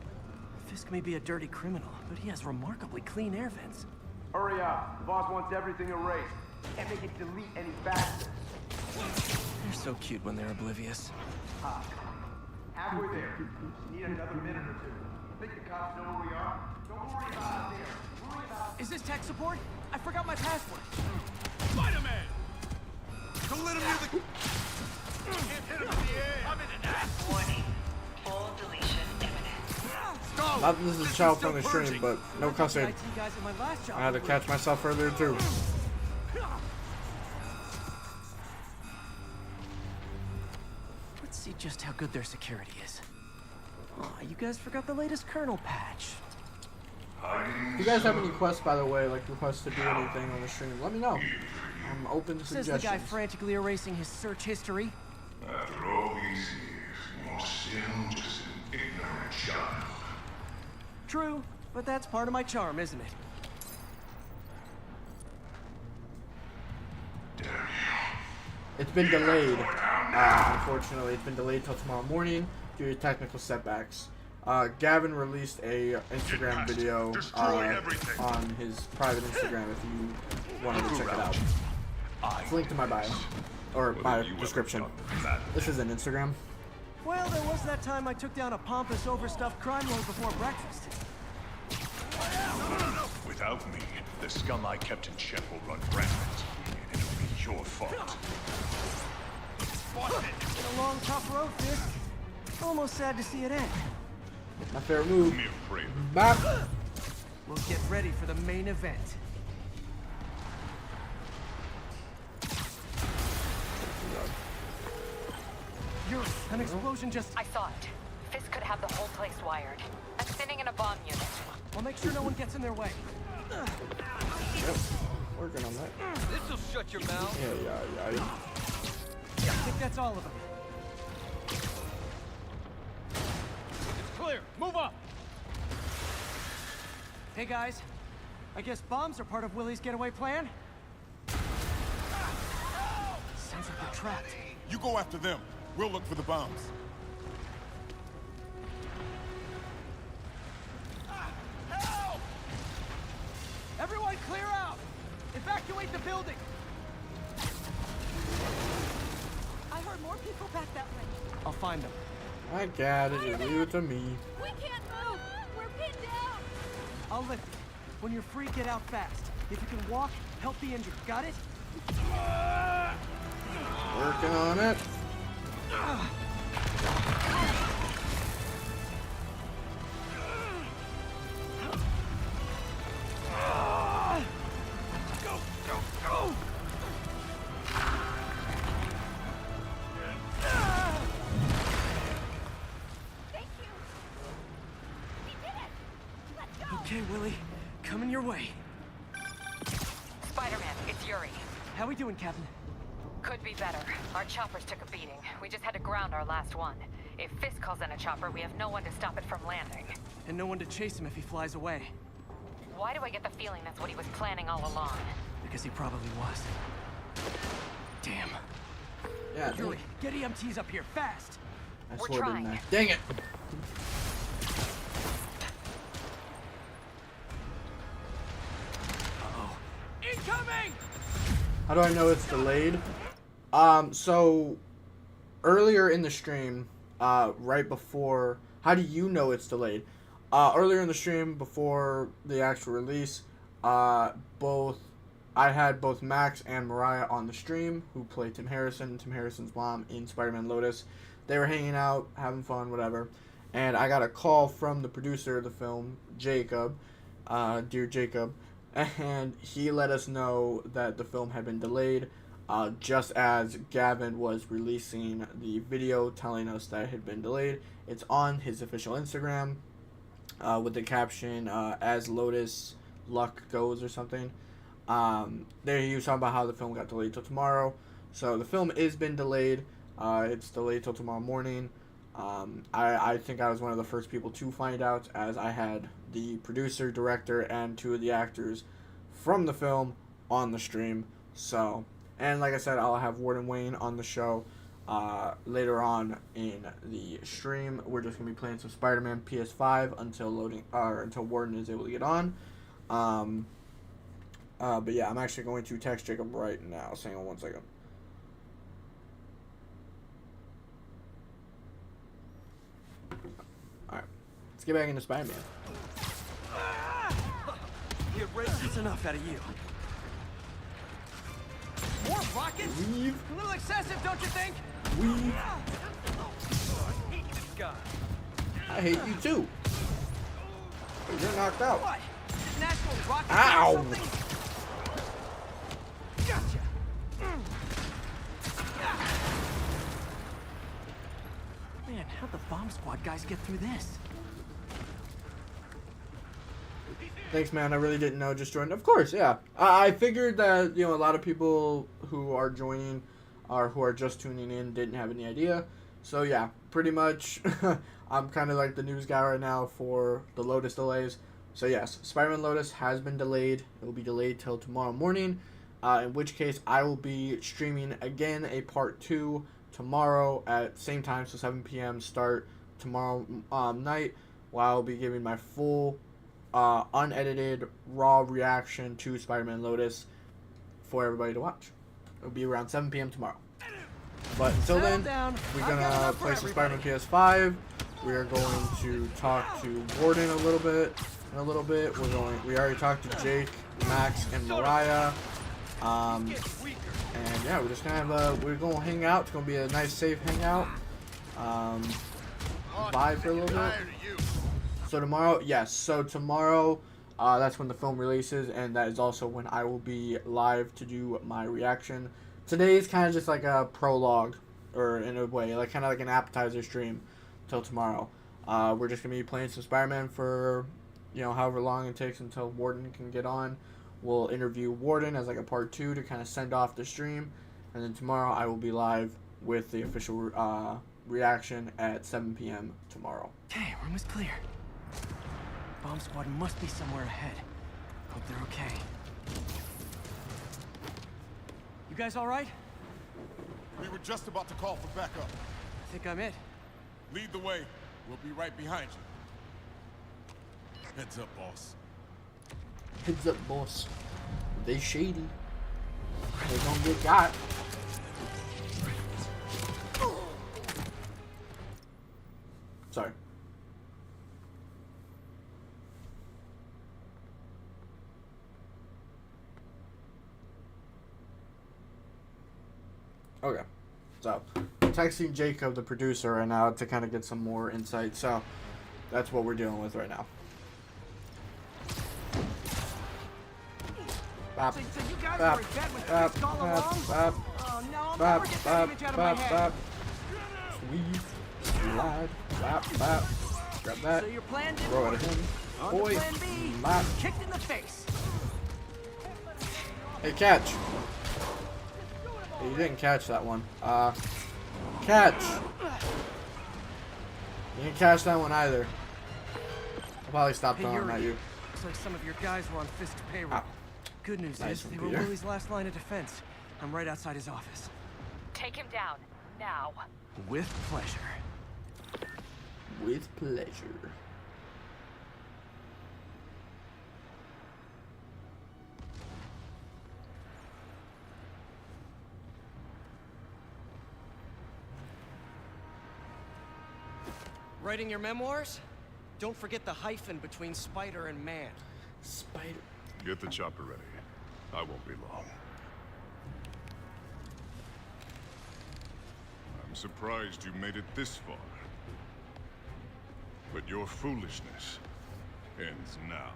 Fisk may be a dirty criminal, but he has remarkably clean air vents. Hurry up. The boss wants everything erased. Can't make it delete any faster. They're so cute when they're oblivious. Halfway there. Just need another minute or two. Think the cops know where we are? Don't worry about it there. Worry about... Is this tech support? I forgot my password. Spider-Man! Don't let him near the... Can't hit him in the air. I'm in an ass. Warning. Full deletion imminent. Not that this is a child-friendly stream, but no cussing. IT guys at my last job I had to catch myself earlier too. Let's see just how good their security is. Aw, you guys forgot the latest kernel patch. If you guys have any quests, by the way, like requests to do anything on the stream, let me know. I'm open to Says suggestions. the guy frantically erasing his search history. After all these years, you're still just an ignorant child. True, but that's part of my charm, isn't it? It's been delayed. Unfortunately, it's been delayed till tomorrow morning due to technical setbacks. Gavin released a Instagram video on his private Instagram if you wanted to check it out. It's linked in my bio, or my description. This is an Instagram. Well, there was that time I took down a pompous, overstuffed crime lord before breakfast. Without me, the scum I kept in check will run rampant, and it'll be your fault. It's been a long, tough road, Fisk. Almost sad to see it end. My favorite move. Back. We'll get ready for the main event. Yuri, an explosion just... I saw it. Fisk could have the whole place wired. I'm sending in a bomb unit. I'll make sure no one gets in their way. Yep. Working on that. This'll shut your mouth. Yeah. I think that's all of them. It's clear. Move up. Hey guys, I guess bombs are part of Willie's getaway plan? Sounds like they're trapped. You go after them. We'll look for the bombs. Help! Everyone clear out! Evacuate the building! I heard more people back that way. I'll find them. I got it. Just leave it to me. We can't move. We're pinned down. I'll lift you. When you're free, get out fast. If you can walk, help the injured. Got it? Working on it. Go! Okay, Willie. Coming your way. Spider-Man, it's How we doing, Captain? Could be better. Our choppers took a beating. We just had to ground our last one. If Fisk calls in a chopper, we have no one to stop it from landing. And no one to chase him if he flies away. Why do I get the feeling that's what he was planning all along? Because he probably was. Damn. Yeah. Yuri, get EMTs up here, fast! I We're swore, trying. didn't I? Dang it! Uh-oh. Incoming! How do I know it's delayed? So earlier in the stream, right before, how do you know it's delayed? Earlier in the stream, before the actual release, I had both Max and Mariah on the stream, who play Tim Harrison's mom in Spider-Man Lotus. They were hanging out, having fun, whatever. And I got a call from the producer of the film, Jacob, dear Jacob, and he let us know that the film had been delayed, just as Gavin was releasing the video telling us that it had been delayed. It's on his official Instagram, with the caption, as Lotus luck goes or something. There he was talking about how the film got delayed till tomorrow. So the film is been delayed. It's delayed till tomorrow morning. I think I was one of the first people to find out, as I had the producer, director, and 2 of the actors from the film on the stream. So, and like I said, I'll have Warden Wayne on the show later on in the stream. We're just gonna be playing some Spider-Man PS5 until Warden is able to get on. But yeah, I'm actually going to text Jacob right now. Hang on one second. Alright. Let's get back into Spider-Man. Get ready. That's enough out of you. More rockets? Weave. A little excessive, don't you think? Weave. I hate this guy. I hate you too. You're knocked out. What? National rocket? Ow! Something? Gotcha. Man, how'd the bomb squad guys get through this? Thanks, man. I really didn't know. Just joined. Of course, yeah. I figured that, a lot of people who are joining or who are just tuning in didn't have any idea. So, yeah, pretty much I'm kind of like the news guy right now for the Lotus delays. So, yes, Spider-Man Lotus has been delayed. It will be delayed till tomorrow morning, in which case I will be streaming again a part 2 tomorrow at the same time, so 7 p.m. start tomorrow night, where I'll be giving my full unedited raw reaction to Spider-Man Lotus for everybody to watch. It'll be around 7 p.m. tomorrow. But until then, we're gonna play some Spider-Man PS5. We are going to talk to Warden a little bit. We already talked to Jake, Max, and Mariah. And yeah, we're just gonna have we're gonna hang out. It's gonna be a nice, safe hangout. Vibe for a little bit. So tomorrow, yes. So tomorrow, that's when the film releases, and that is also when I will be live to do my reaction. Today is kind of just like a prologue, or in a way, like kind of like an appetizer stream till tomorrow. We're just gonna be playing some Spider-Man for, however long it takes until Warden can get on. We'll interview Warden as like a part 2 to kind of send off the stream, and then tomorrow I will be live with the official reaction at 7 p.m. tomorrow. Okay, room is clear. Bomb squad must be somewhere ahead. Hope they're okay. You guys all right? We were just about to call for backup. I think I'm it. Lead the way. We'll be right behind you. Heads up, boss. Heads up, boss. They shady. They don't get got. Sorry. Okay. So, I'm texting Jacob, the producer, right now to kind of get some more insight. So, that's what we're dealing with right now. Bop, So you guys bop, were in bed with bop, Fisk all bop, along? bop, Oh no, I'll bop, never get that bop, image out of my bop, head. bop. Sweet, slide, bop, bop. Grab that. So your plan didn't Throw it work. at him. On to Boy, plan B. lap. Kicked in the face. Hey, catch. You didn't catch that one. Catch! You didn't catch that one either. I'll probably stop throwing them at you. Looks like some of your guys were on Fisk's payroll. Ah. Good news Nice is one, they were Peter. Willie's last line of defense. I'm right outside his office. Take him down, now. With pleasure. With pleasure. Writing your memoirs? Don't forget the hyphen between spider and man. Spider. Get the chopper ready. I won't be long. I'm surprised you made it this far. But your foolishness ends now.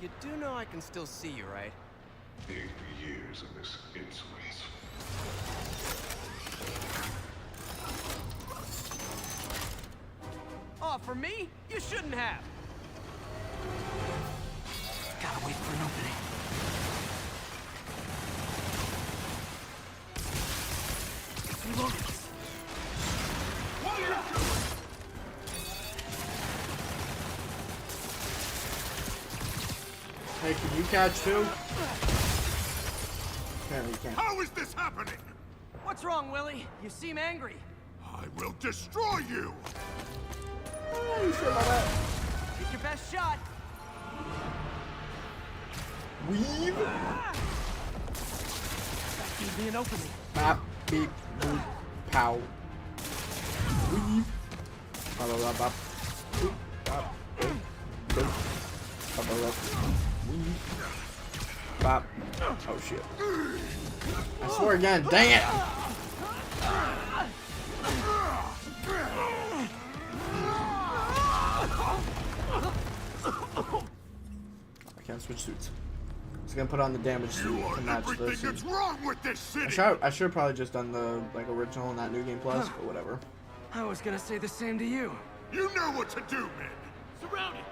You do know I can still see you, right? 8 years of this insolence. Oh, for me? You shouldn't have. Gotta wait for an opening. Reload it. What are you doing? Hey, can you catch too? Apparently you can't. How is this happening? What's wrong, Willie? You seem angry. I will destroy you! Oh, you sure about that? Take your best shot. Weave. That gave me an opening. Bop, beep, boop, pow. Weave. Bop, bop, bop, bop. Boop, bop, boop, boop. Bop, bop, bop. Weave. Bop. Oh shit. I swear again, dang it! I can't switch suits. It's gonna put on the damage suit to match the Everything suit. that's wrong with this city! I should have probably just done the like original, not New Game Plus, but whatever. I was gonna say the same to you. You know what to do, men! Surround it!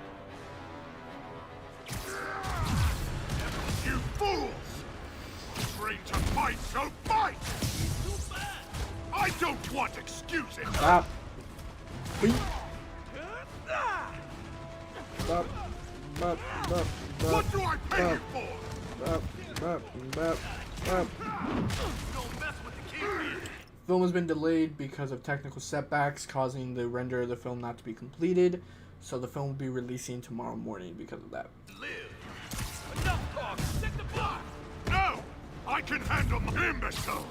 You fools! Trained to fight, so fight! I don't want excuses! Stop. Beep. Bop, bop, bop, bop, What do I pay you bop, for? bop, bop, bop, bop. Don't mess with the key. Film has been delayed because of technical setbacks causing the render of the film not to be completed, so the film will be releasing tomorrow morning because of that. Enough talk! Stick the block! No! I can handle my imbeciles!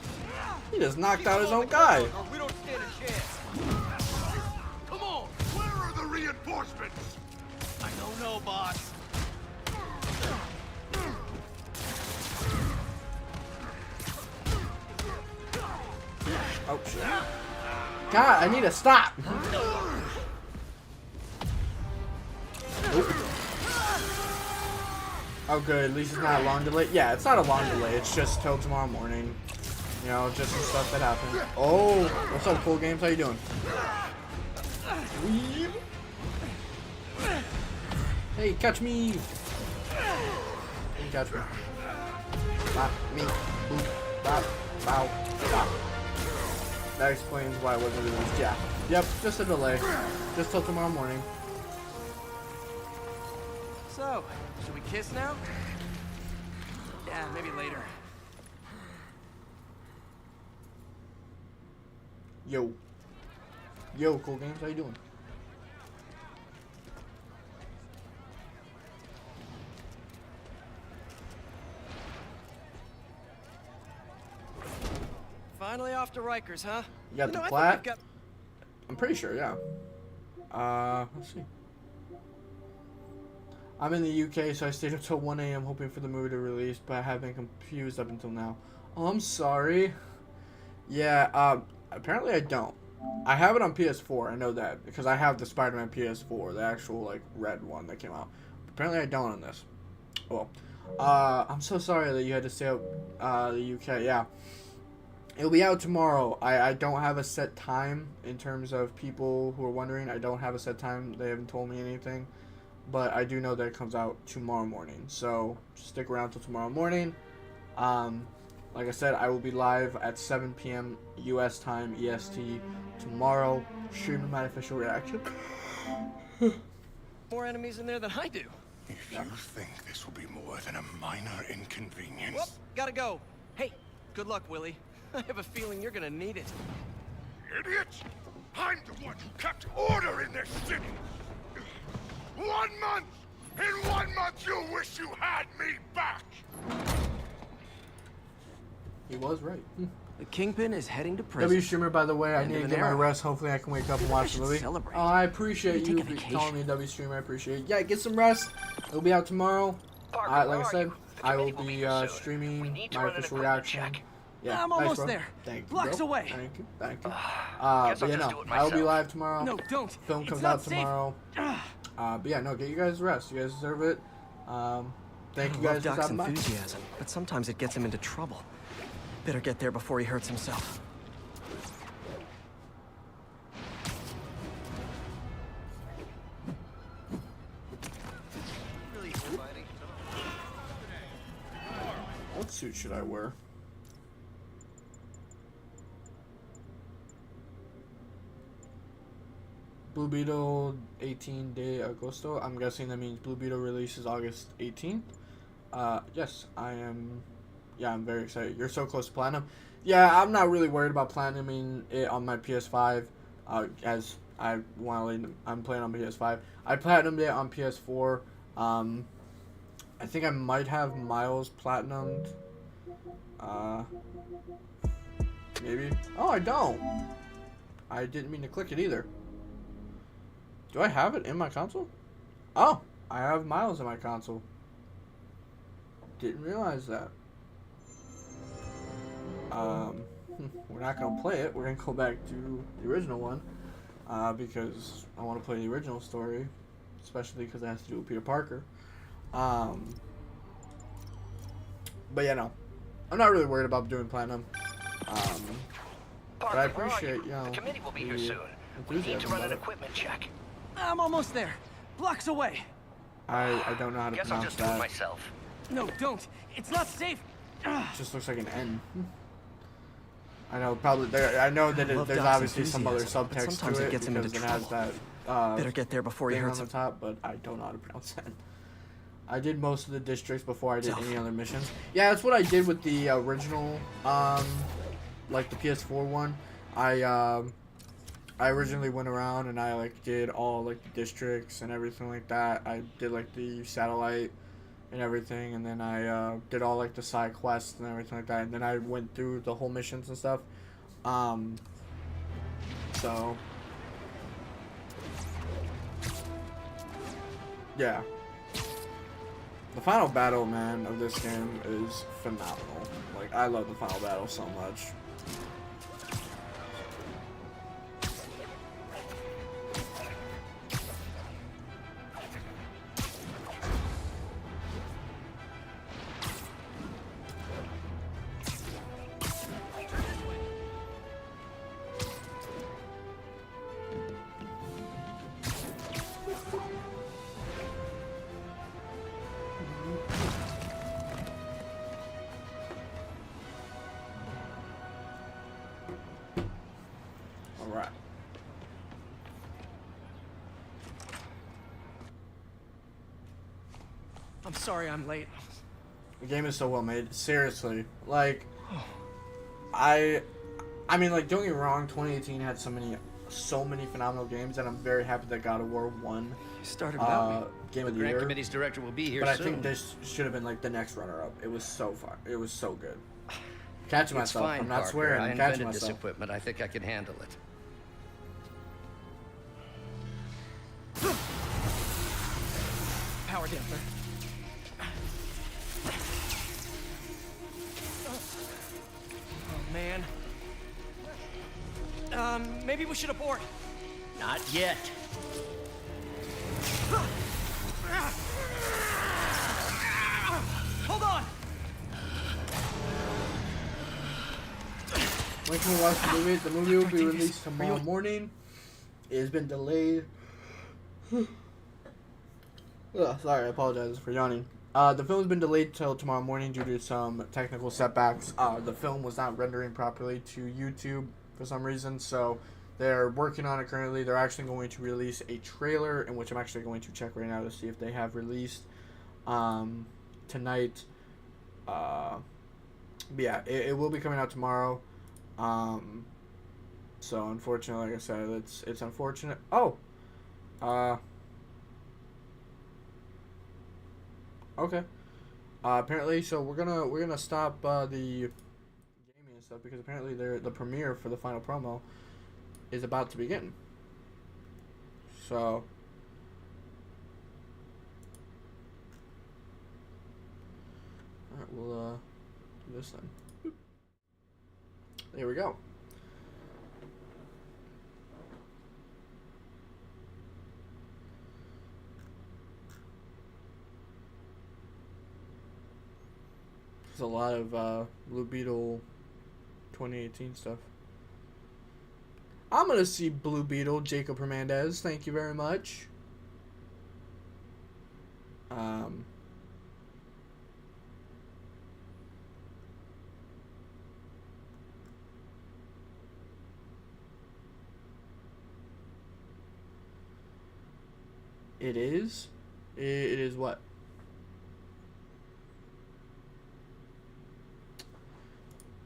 He just knocked out his own guy. Or we don't stand a chance. Come on! Where are the reinforcements? I don't know, boss. Oh shit. God, I need to stop. Oh good, at least it's not a long delay. Yeah, it's not a long delay, it's just till tomorrow morning. You know, just some stuff that happens. Oh, what's up, Cool Games? How you doing? Weave. Hey, catch me! Hey, catch me. Bop, me, boop, bop, bow, bop. That explains why it wasn't released. Yeah. Yep, just a delay. Just till tomorrow morning. So, should we kiss now? Yeah, maybe later. Yo. Yo, Cool Games, how you doing? Finally off to Rikers, huh? You got the I think plat? we've got- I'm pretty sure, yeah. Let's see. I'm in the UK, so I stayed until 1 a.m. hoping for the movie to release, but I have been confused up until now. Oh, I'm sorry. Yeah, apparently I don't. I have it on PS4, I know that, because I have the Spider-Man PS4, the actual, like, red one that came out. Apparently I don't on this. Well, I'm so sorry that you had to stay out, the UK, yeah. It'll be out tomorrow. I don't have a set time in terms of people who are wondering. I don't have a set time. They haven't told me anything. but I do know that it comes out tomorrow morning. So stick around till tomorrow morning. Like I said, I will be live at 7 p.m. U.S. time, EST, tomorrow, streaming my official reaction. More enemies in there than I do. If you think this will be more than a minor inconvenience... Whoop, gotta go. Hey, good luck, Willie. I have a feeling you're gonna need it. Idiots! I'm the one who kept order in this city! 1 month! In 1 month you'll wish you had me back! He was right. The Kingpin is heading to prison. W streamer, by the way, I need to get my era. rest. Hopefully I can wake up and watch the movie. Celebrate. Oh, I appreciate you Maybe take a calling me W streamer. I appreciate it. Yeah, get some rest. It'll be out tomorrow. Parker, Like I said, I will will be be here soon. streaming We need to my run an official equipment reaction. check. Yeah, I'm thanks, almost bro. there. Thank you, Blocks bro. away. Thank you. Thank you. Guess But I'll yeah, just no, do it I will be myself. live tomorrow. No, don't. Film It's comes not out safe. tomorrow. But yeah, no, get you guys rest. You guys deserve it. Thank you I guys love for Doc's stopping by. enthusiasm, but sometimes it gets him into trouble. Better get there before he hurts himself. What suit should I wear? Blue Beetle 18 de Agosto. I'm guessing that means Blue Beetle releases August 18th. Yes, I am. Yeah, I'm very excited. You're so close to platinum. Yeah, I'm not really worried about platinuming it on my PS5. As I'm playing on PS5. I platinumed it on PS4. I think I might have Miles platinumed. Maybe. Oh, I don't. I didn't mean to click it either. Do I have it in my console? Oh, I have Miles in my console. Didn't realize that. We're not gonna play it. We're gonna go back to the original one, because I want to play the original story, especially because it has to do with Peter Parker. But yeah, no, I'm not really worried about doing platinum. But I appreciate, you know, the committee will be here soon. We need to enthusiasm run an about it. equipment check. I'm almost there. Blocks away. I don't know how to Guess I'll pronounce just do it that. myself. No, don't. It's not safe. It just looks like an N. I know, probably. I know that I love there's Doc's obviously some other enthusiasm, but subtext sometimes to it it gets him into because it has trouble. that. Better get there before he thing hurts on the top, but I don't know how to pronounce that. I did most of the districts before I did any other missions. Yeah, that's what I did with the original, like the PS4 one. I originally went around and I like did all like the districts and everything like that. I did like the satellite and everything, and then I did all like the side quests and everything like that. And then I went through the whole missions and stuff. So yeah. The final battle, man, of this game is phenomenal. Like, I love the final battle so much. Alright. I'm sorry I'm late. The game is so well made. Seriously. Like, I mean, like, don't get me wrong, 2018 had so many phenomenal games, and I'm very happy that God of War won Game of the Year. Grant Committee's director will be here but soon. I think this should have been like the next runner-up. It was so fun. It was so good. Catching It's myself. fine, I'm not Parker. swearing. I I'm catching invented this myself. equipment. I think I can handle it. Power damper. Oh, man. Maybe we should abort. Not yet. Hold on. When can we watch the movie? The movie will be released tomorrow morning. It has been delayed. Ugh, sorry, I apologize for yawning. The film's been delayed till tomorrow morning due to some technical setbacks. The film was not rendering properly to YouTube for some reason, so they're working on it currently. They're actually going to release a trailer, in which I'm actually going to check right now to see if they have released tonight. But yeah, it will be coming out tomorrow. So unfortunately, like I said, it's unfortunate. Oh, okay. Apparently, so we're gonna stop the gaming and stuff because apparently the premiere for the final promo is about to begin. So. Alright, we'll do this then. Boop. There we go. There's a lot of Blue Beetle 2018 stuff. I'm gonna see Blue Beetle, Jacob Hernandez. Thank you very much. It is? It is what?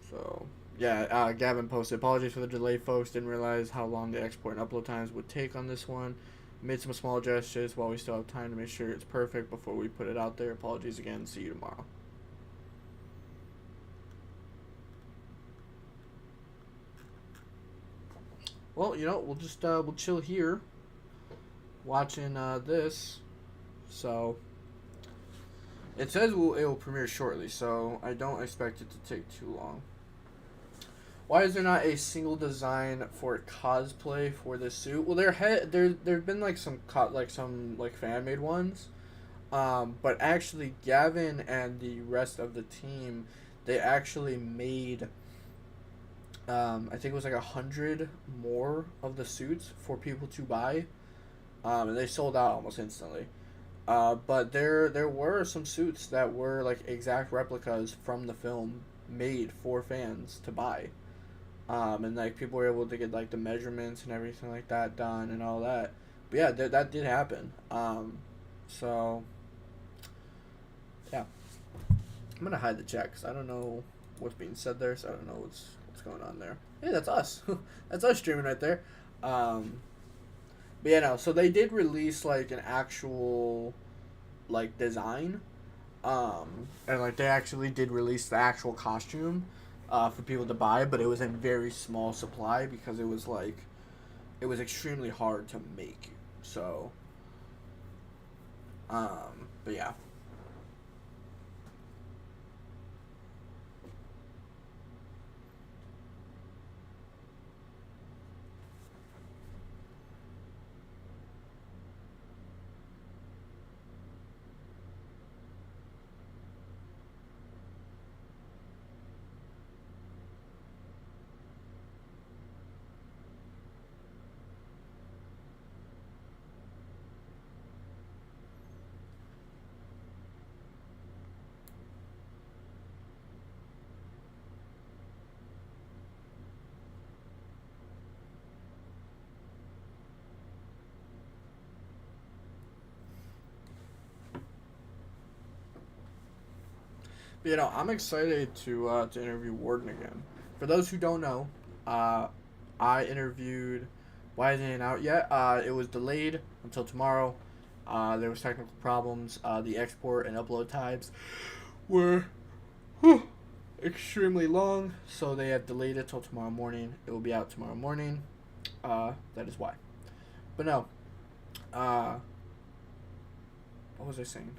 So, yeah, Gavin posted, apologies for the delay, folks. Didn't realize how long the export and upload times would take on this one. Made some small gestures while we still have time to make sure it's perfect before we put it out there. Apologies again. See you tomorrow. Well, you know, we'll just we'll chill here watching this. So it says it will premiere shortly, so I don't expect it to take too long. Why is there not a single design for cosplay for this suit? Well, there've been like some fan made ones, but actually Gavin and the rest of the team, they actually made I think it was like 100 more of the suits for people to buy, and they sold out almost instantly. But there were some suits that were like exact replicas from the film made for fans to buy. And like people were able to get like the measurements and everything like that done and all that. But yeah, that did happen. So yeah, I'm gonna hide the chat because I don't know what's being said there, so I don't know what's going on there. Hey, that's us. That's us streaming right there. But yeah, no. So they did release like an actual like design, and like they actually did release the actual costume. For people to buy, but it was in very small supply because it was extremely hard to make. So, but yeah. You know, I'm excited to interview Warden again. For those who don't know, I interviewed. Why isn't it out yet? It was delayed until tomorrow. There was technical problems. The export and upload times were extremely long, so they have delayed it till tomorrow morning. It will be out tomorrow morning. That is why. But no. What was I saying?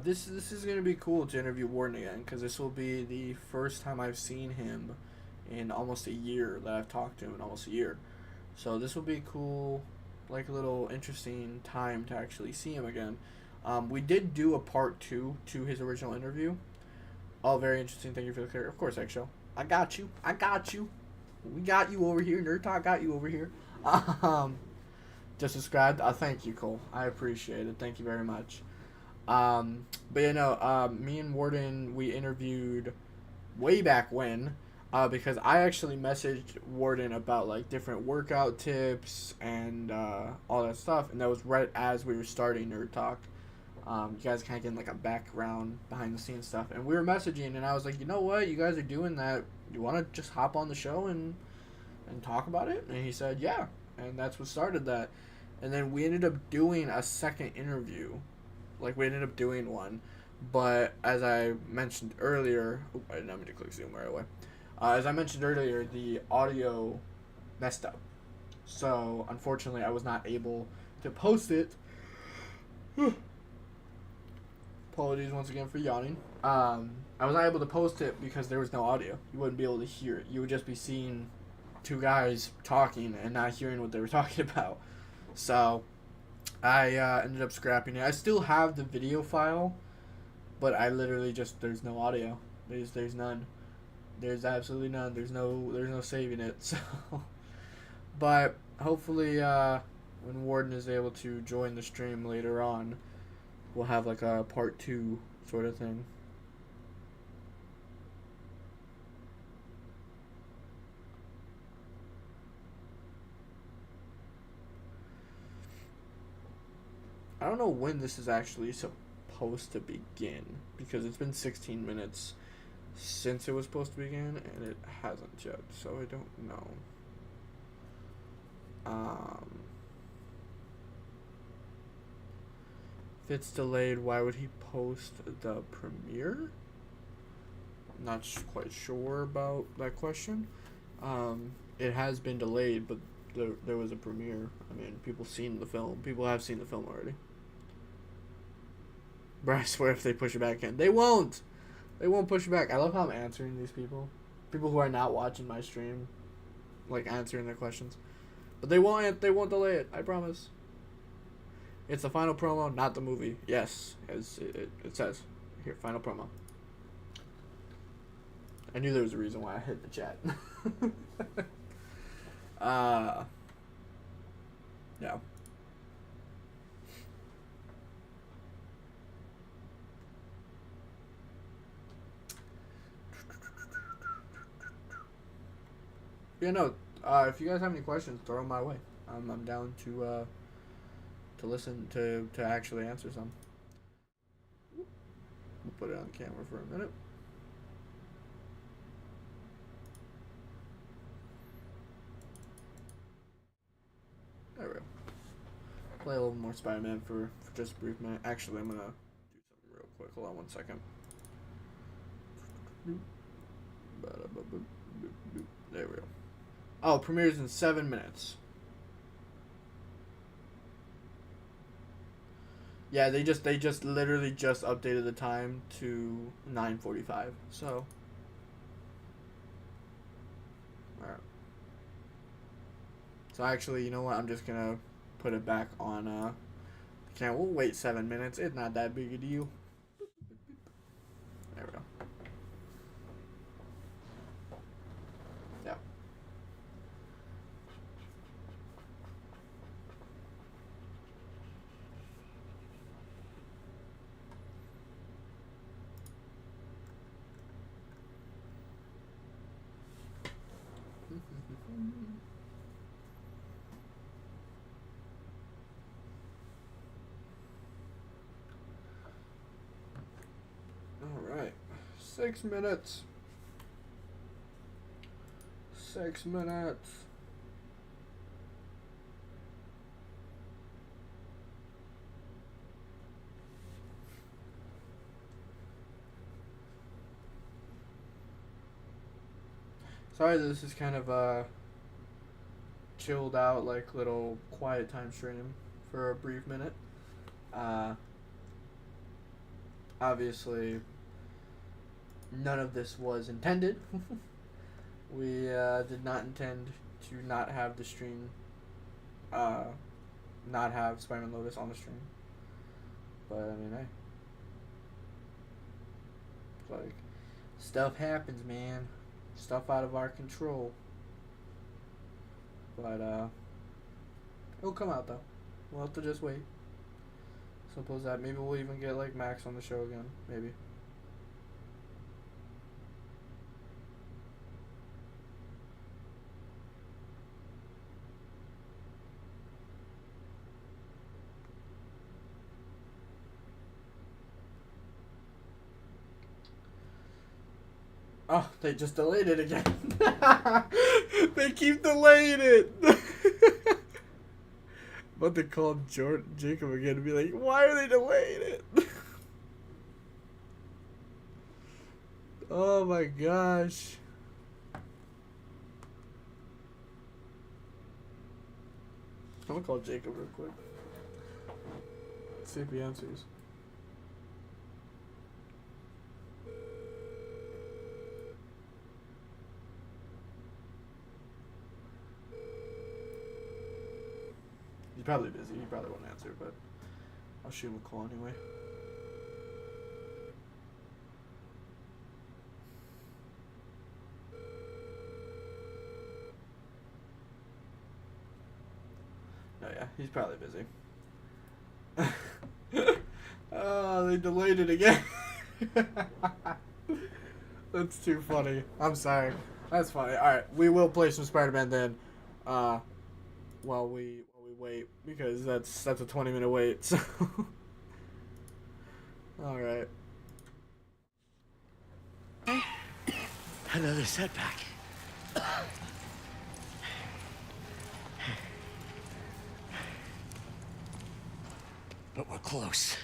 This is gonna be cool to interview Warden again because this will be the first time I've seen him in almost a year that I've talked to him in almost a year. So this will be cool, like a little interesting time to actually see him again. We did do a part 2 to his original interview. Oh, very interesting. Thank you for the clear. Of course, Eggshell. I got you. We got you over here. NerdTalk got you over here. Just subscribed. Thank you, Cole. I appreciate it. Thank you very much. But me and Warden, we interviewed way back when, because I actually messaged Warden about like different workout tips and all that stuff, and that was right as we were starting Nerd Talk. You guys kind of getting like a background behind the scenes stuff, and we were messaging, and I was like, you know what, you guys are doing that. You want to just hop on the show and talk about it? And he said, yeah, and that's what started that. And then we ended up doing a second interview. Like, we ended up doing one. But as I mentioned earlier... Oh, I did not mean to click Zoom right away. As I mentioned earlier, the audio messed up. So, unfortunately, I was not able to post it. Apologies once again for yawning. I was not able to post it because there was no audio. You wouldn't be able to hear it. You would just be seeing two guys talking and not hearing what they were talking about. So, I ended up scrapping it. I still have the video file, but I literally just, there's no audio. There's none. There's absolutely none. There's no saving it. So, but hopefully, when Warden is able to join the stream later on, we'll have like a part 2 sort of thing. I don't know when this is actually supposed to begin, because it's been 16 minutes since it was supposed to begin, and it hasn't yet, so I don't know. If it's delayed, why would he post the premiere? Not quite sure about that question. It has been delayed, but there was a premiere. I mean, people have seen the film already. But I swear if they push it back again, they won't. They won't push it back. I love how I'm answering these people. People who are not watching my stream, like answering their questions. But they won't delay it. I promise. It's the final promo, not the movie. Yes, as it says here, final promo. I knew there was a reason why I hit the chat. Yeah. Yeah, no. If you guys have any questions, throw them my way. I'm down to listen to actually answer some. We'll put it on camera for a minute. There we go. Play a little more Spider-Man for just a brief minute. Actually, I'm gonna do something real quick. Hold on 1 second. There we go. Oh, premieres in 7 minutes. Yeah, they just literally just updated the time to 9:45. So, all right. So actually, you know what? I'm just gonna put it back on. We'll wait 7 minutes. It's not that big a deal. There we go. Yeah. All right, 6 minutes. 6 minutes. Sorry, this is kind of a chilled out, like little quiet time stream for a brief minute. Obviously, none of this was intended. We did not intend to not have the stream, not have Spider-Man Lotus on the stream. But I mean, hey, it's like stuff happens, man. Stuff out of our control. But It'll come out though. We'll have to just wait. Suppose that maybe we'll even get like Max on the show again. Maybe. Oh, they just delayed it again. They keep delaying it. But they called Jacob again to be like, why are they delaying it? Oh my gosh. I'm gonna call Jacob real quick. See if he answers. He's probably busy. He probably won't answer, but I'll shoot him a call anyway. Oh yeah, he's probably busy. Oh, they delayed it again. That's too funny. I'm sorry. That's funny. All right, we will play some Spider-Man then. While we wait, because that's a 20-minute wait. So. All right. Another setback. But we're close.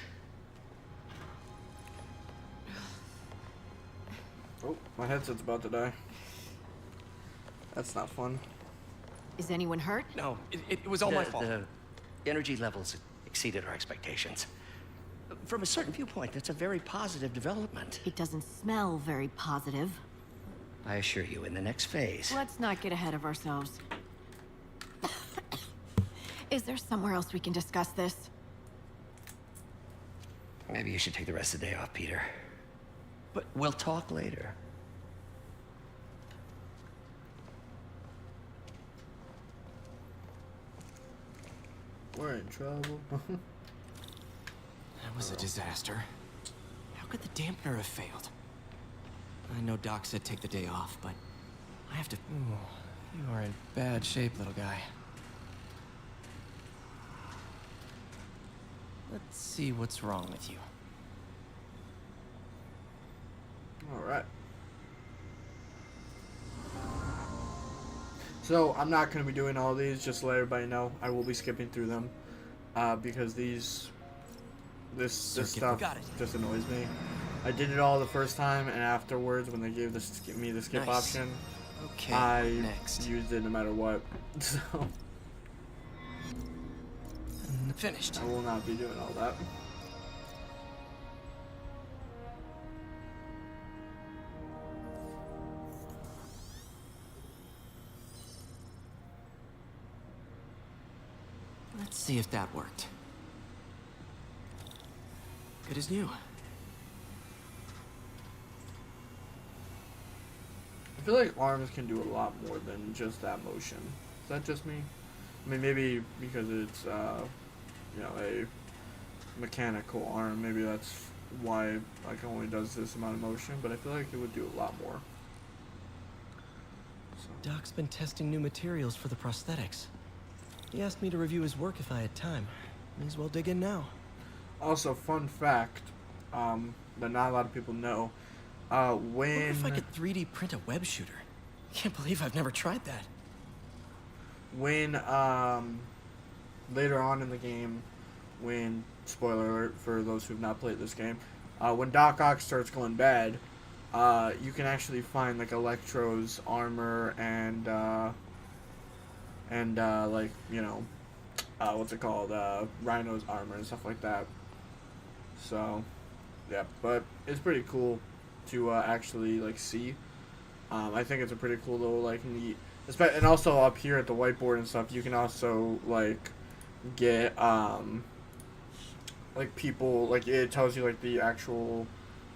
Oh, my headset's about to die. That's not fun. Is anyone hurt? No, it was all my fault. The energy levels exceeded our expectations. From a certain viewpoint, that's a very positive development. It doesn't smell very positive. I assure you, in the next phase. Let's not get ahead of ourselves. Is there somewhere else we can discuss this? Maybe you should take the rest of the day off, Peter. But we'll talk later. We're in trouble. That was a disaster. How could the dampener have failed? I know Doc said take the day off, but I have to... Ooh, you are in bad shape, little guy. Let's see what's wrong with you. Alright. So, I'm not going to be doing all these, just to let everybody know. I will be skipping through them. Because this stuff just annoys me. I did it all the first time, and afterwards, when they gave me the skip option, Okay, I next. used it no matter what. So, finished. I will not be doing all that. Let's see if that worked. Good as new. I feel like arms can do a lot more than just that motion. Is that just me? I mean, maybe because it's, you know, a mechanical arm. Maybe that's why like only does this amount of motion. But I feel like it would do a lot more. So. Doc's been testing new materials for the prosthetics. He asked me to review his work if I had time. May as well dig in now. Also, fun fact, that not a lot of people know. When... What if I could 3D print a web shooter? Can't believe I've never tried that. When, later on in the game, when, spoiler alert for those who've not played this game, when Doc Ock starts going bad, you can actually find, like, Electro's armor and like, you know, what's it called, Rhino's armor and stuff like that. So, yeah, but it's pretty cool to actually, like, see. I think it's a pretty cool little, like, neat, and also up here at the whiteboard and stuff, you can also, like, get, like, people, like, it tells you, like, the actual,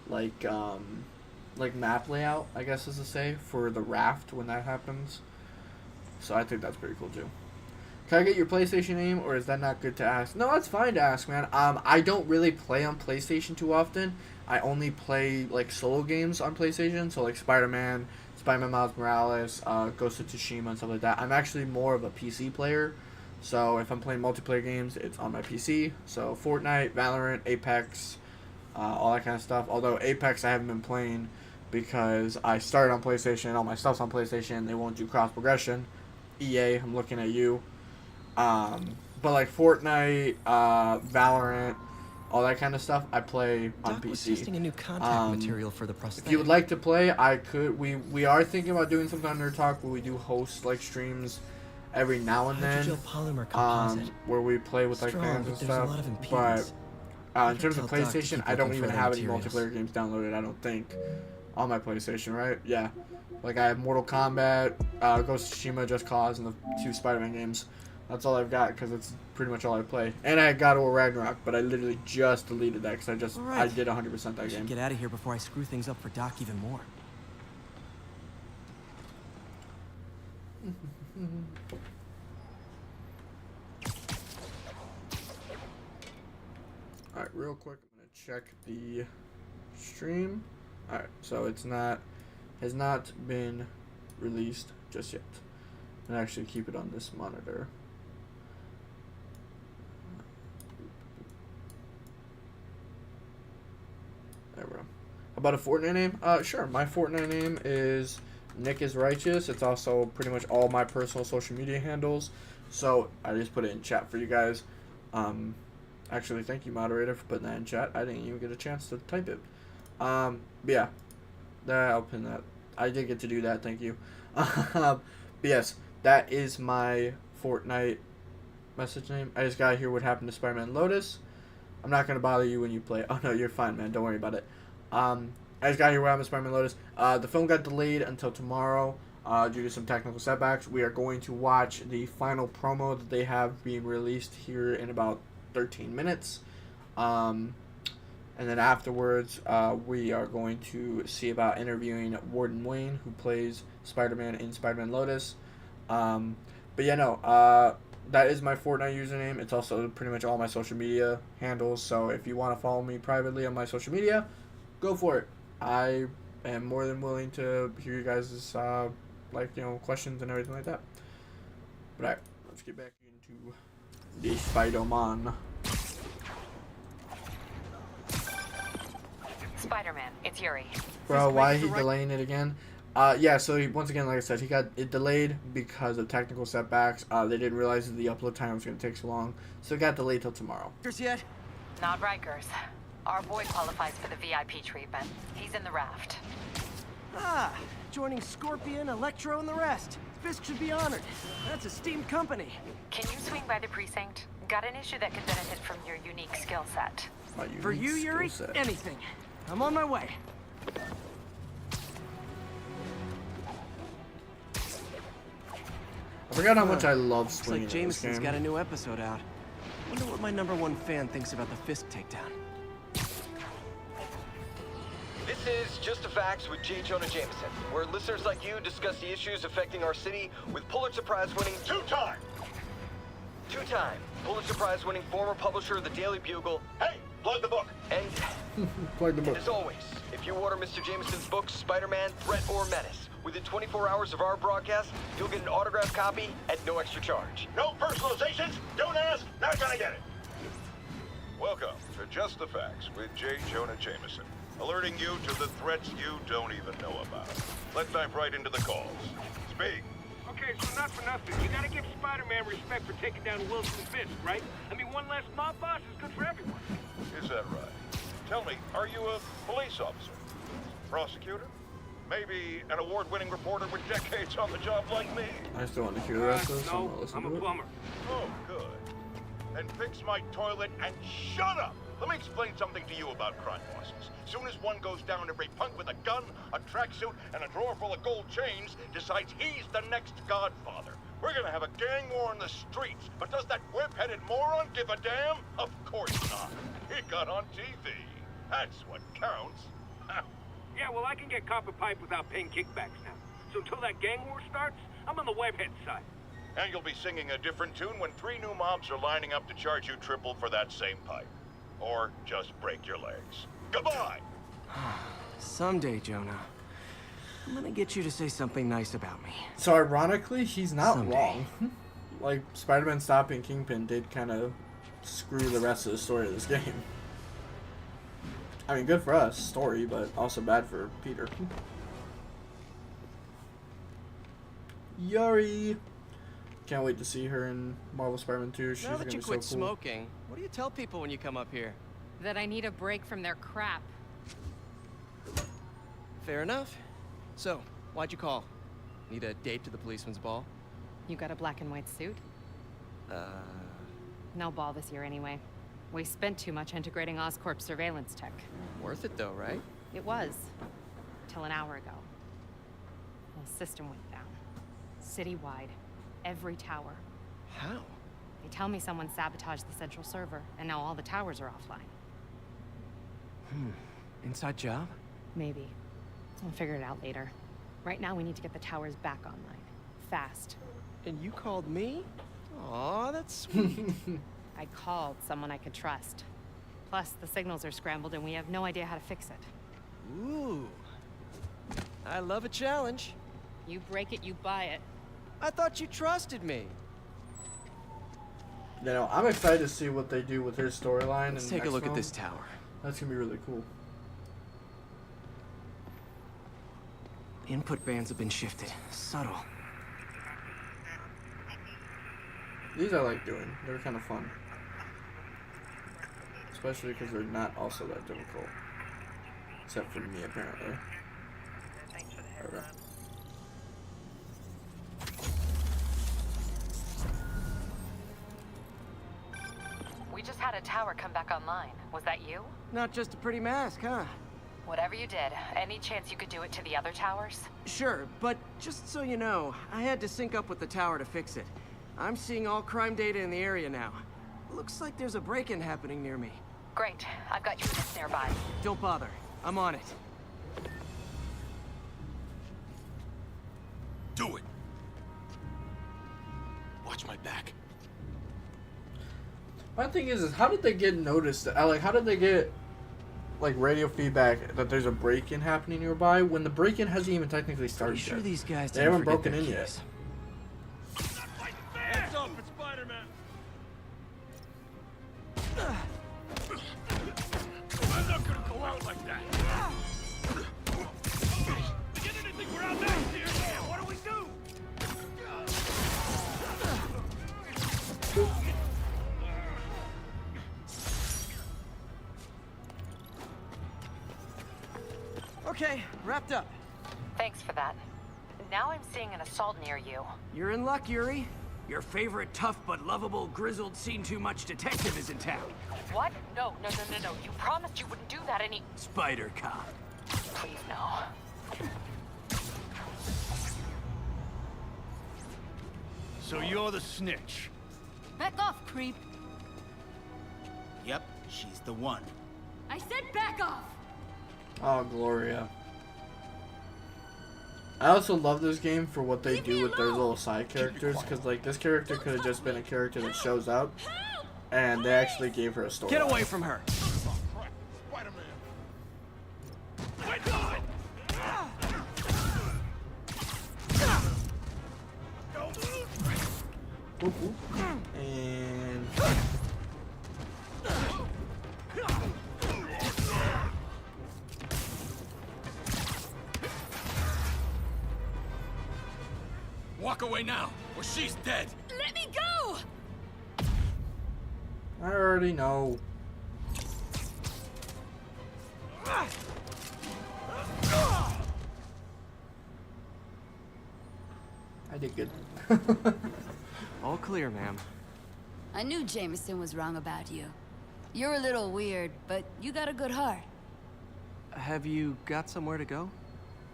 like map layout, I guess is to say, for the raft when that happens. So I think that's pretty cool, too. Can I get your PlayStation name, or is that not good to ask? No, that's fine to ask, man. I don't really play on PlayStation too often. I only play, like, solo games on PlayStation, so, like, Spider-Man, Miles Morales, Ghost of Tsushima, and stuff like that. I'm actually more of a PC player, so if I'm playing multiplayer games, it's on my PC. So, Fortnite, Valorant, Apex, all that kind of stuff. Although, Apex I haven't been playing because I started on PlayStation, all my stuff's on PlayStation, they won't do cross-progression. EA, I'm looking at you. But like Fortnite, Valorant, all that kind of stuff, I play on Doc PC. was testing a new contact material for the prosthetic. If you would like to play, I could. We are thinking about doing something on NerdTalk where we do host like streams every now and then, Hydrogel polymer composite. where we play with like Strong, fans but and there's a stuff. lot of But in terms of Tell Doc to PlayStation, keep I don't looking even for have other any materials. multiplayer games downloaded. I don't think on my PlayStation, right? Yeah, like I have Mortal Kombat, Ghost of Tsushima, Just Cause, and the 2 Spider-Man games. That's all I've got because it's pretty much all I play. And I had God of War Ragnarok, but I literally just deleted that because I did 100% that game. Get out of here before I screw things up for Doc even more. Alright, real quick, I'm gonna check the stream. Alright, so has not been released just yet. And actually keep it on this monitor. There we go. How about a Fortnite name? Sure. My Fortnite name is Nick is Righteous. It's also pretty much all my personal social media handles. So I just put it in chat for you guys. Actually, thank you, moderator, for putting that in chat. I didn't even get a chance to type it. But yeah, I'll pin that. I did get to do that. Thank you. But yes, that is my Fortnite message name. I just gotta hear what happened to Spider-Man Lotus. I'm not gonna bother you when you play. Oh no, you're fine, man. Don't worry about it. I just got here what happened to Spider-Man Lotus. The film got delayed until tomorrow due to some technical setbacks. We are going to watch the final promo that they have being released here in about 13 minutes. And then afterwards, we are going to see about interviewing Warden Wayne, who plays Spider-Man in Spider-Man Lotus. But yeah, no, that is my Fortnite username. It's also pretty much all my social media handles. So if you want to follow me privately on my social media, go for it. I am more than willing to hear you guys' questions and everything like that. But alright, let's get back into the Spider-Man. Spider-Man, it's Yuri. Bro, why is he delaying it again? Yeah, so once again, like I said, he got it delayed because of technical setbacks. They didn't realize that the upload time was going to take so long, so it got delayed till tomorrow. Yet? Not Rikers. Our boy qualifies for the VIP treatment. He's in the raft. Ah, joining Scorpion, Electro, and the rest. Fisk should be honored. That's a steamed company. Can you swing by the precinct? Got an issue that could benefit from your unique skill set. For you, Yuri, anything. I'm on my way. I forgot how much I love Looks swinging like in this Jameson's game. got a new episode out. Wonder what my #1 fan thinks about the Fisk takedown. This is Just the Facts with J. Jonah Jameson, where listeners like you discuss the issues affecting our city with Pulitzer Prize-winning two-time Pulitzer Prize-winning former publisher of the Daily Bugle. Hey, plug the book. And Plug the book. as always, if you order Mr. Jameson's books, Spider-Man, Threat, or Menace, within 24 hours of our broadcast, you'll get an autographed copy at no extra charge. No personalizations. Don't ask. Not gonna get it. Welcome to Just the Facts with J. Jonah Jameson, alerting you to the threats you don't even know about. Let's dive right into the calls. Speak. Okay, so not for nothing. You gotta give Spider-Man respect for taking down Wilson Fisk, right? I mean, one less mob boss is good for everyone. Is that right? Tell me, are you a police officer? Prosecutor? Maybe an award-winning reporter with decades on the job like me? I still want to hear the rest of this. No, Listen I'm to a it. plumber. Oh, good. Then fix my toilet and shut up! Let me explain something to you about crime bosses. Soon as one goes down, every punk with a gun, a tracksuit, and a drawer full of gold chains decides he's the next godfather. We're gonna have a gang war in the streets, but does that whip-headed moron give a damn? Of course not. He got on TV. That's what counts. Yeah, well, I can get copper pipe without paying kickbacks now. So until that gang war starts, I'm on the webhead side. And you'll be singing a different tune when 3 new mobs are lining up to charge you triple for that same pipe. Or just break your legs. Goodbye! Someday, Jonah, I'm gonna get you to say something nice about me. So ironically, he's not Someday. wrong. Like, Spider-Man stopping Kingpin did kind of screw the rest of the story of this game. I mean, good for us, story, but also bad for Peter. Yuri! Can't wait to see her in Marvel Spider-Man 2. She's Now gonna that be you so quit cool. smoking, what do you tell people when you come up here? That I need a break from their crap. Fair enough. So, why'd you call? Need a date to the policeman's ball? You got a black and white suit? No ball this year anyway. We spent too much integrating Oscorp surveillance tech. Worth it though, right? It was. Till an hour ago. The system went down. Citywide. Every tower. How? They tell me someone sabotaged the central server, and now all the towers are offline. Inside job? Maybe. I'll figure it out later. Right now, we need to get the towers back online. Fast. And you called me? Aw, that's sweet. I called someone I could trust. Plus, the signals are scrambled and we have no idea how to fix it. Ooh. I love a challenge. You break it, you buy it. I thought you trusted me. You know, I'm excited to see what they do with his storyline. Let's take a look at this tower. That's gonna be really cool. Input bands have been shifted. Subtle. These I like doing. They're kind of fun. Especially because they're not also that difficult. Except for me, apparently. Okay. We just had a tower come back online. Was that you? Not just a pretty mask, huh? Whatever you did, any chance you could do it to the other towers? Sure, but just so you know, I had to sync up with the tower to fix it. I'm seeing all crime data in the area now. Looks like there's a break-in happening near me. Great. I've got units nearby. Don't bother. I'm on it. Do it. Watch my back. My thing is how did they get noticed? Like, how did they get, like, radio feedback that there's a break-in happening nearby when the break-in hasn't even technically started Pretty sure yet? these guys They didn't haven't forget broken their in keys. yet. Heads up, it's Spider-Man. I'm not gonna go out like that. Get anything, we're out next here. Yeah, what do we do? Okay, wrapped up. Thanks for that. Now I'm seeing an assault near you. You're in luck, Yuri. Your favorite tough but lovable, grizzled, seen-too-much detective is in town. What? No. You promised you wouldn't do that any... Spider Cop. Please, no. So you're the snitch. Back off, creep. Yep, she's the one. I said back off! Oh, Gloria. I also love this game for what they do with their little side characters, because, like, this character could have just been a character that shows up, and they actually gave her a story. Get away from her. And Walk away now, or she's dead. Let me go! I already know. I did good. All clear, ma'am. I knew Jameson was wrong about you. You're a little weird, but you got a good heart. Have you got somewhere to go?